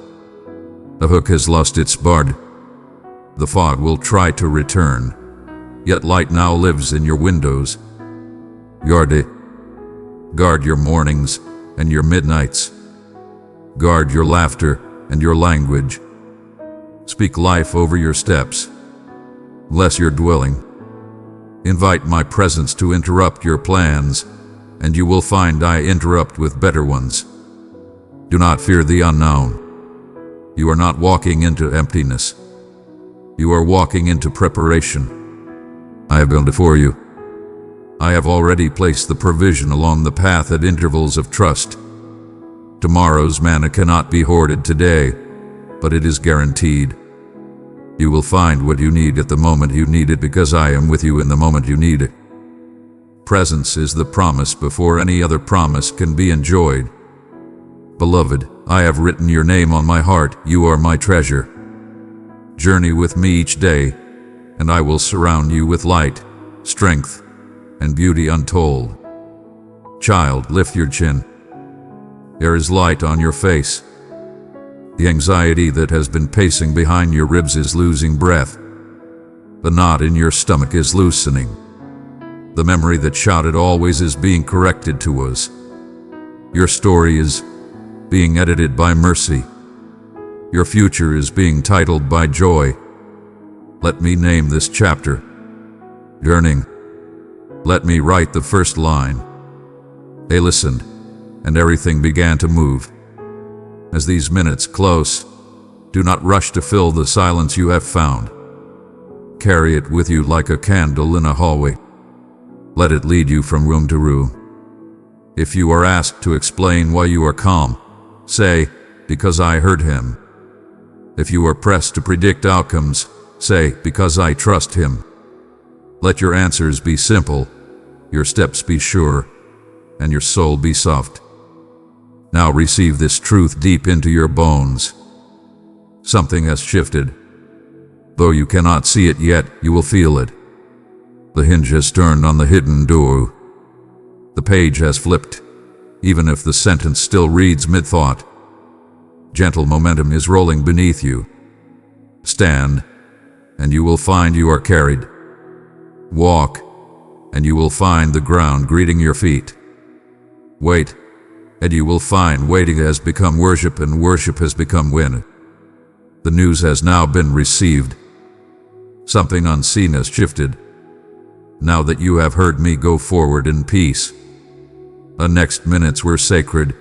Speaker 1: The hook has lost its bard. The fog will try to return, yet light now lives in your windows. Guard your mornings and your midnights. Guard your laughter and your language. Speak life over your steps. Bless your dwelling. Invite my presence to interrupt your plans, and you will find I interrupt with better ones. Do not fear the unknown. You are not walking into emptiness. You are walking into preparation. I have gone before you. I have already placed the provision along the path at intervals of trust. Tomorrow's manna cannot be hoarded today, but it is guaranteed. You will find what you need at the moment you need it, because I am with you in the moment you need it. Presence is the promise before any other promise can be enjoyed. Beloved, I have written your name on my heart. You are my treasure. Journey with me each day, and I will surround you with light, strength, and beauty untold. Child, lift your chin. There is light on your face. The anxiety that has been pacing behind your ribs is losing breath. The knot in your stomach is loosening. The memory that shouted always is being corrected to us. Your story is being edited by mercy. Your future is being titled by joy. Let me name this chapter Yearning. Let me write the first line. They listened, and everything began to move. As these minutes close, do not rush to fill the silence you have found. Carry it with you like a candle in a hallway. Let it lead you from room to room. If you are asked to explain why you are calm, say, because I heard him. If you are pressed to predict outcomes, say, because I trust him. Let your answers be simple, your steps be sure, and your soul be soft. Now receive this truth deep into your bones. Something has shifted. Though you cannot see it yet, you will feel it. The hinge has turned on the hidden door. The page has flipped, even if the sentence still reads mid-thought. Gentle momentum is rolling beneath you. Stand, and you will find you are carried. Walk, and you will find the ground greeting your feet. Wait, and you will find waiting has become worship, and worship has become win. The news has now been received. Something unseen has shifted. Now that you have heard me, go forward in peace. The next minutes were sacred.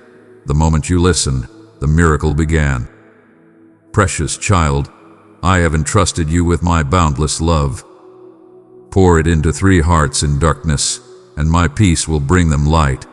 Speaker 1: The moment you listened, the miracle began. Precious child, I have entrusted you with my boundless love. Pour it into 3 hearts in darkness, and my peace will bring them light.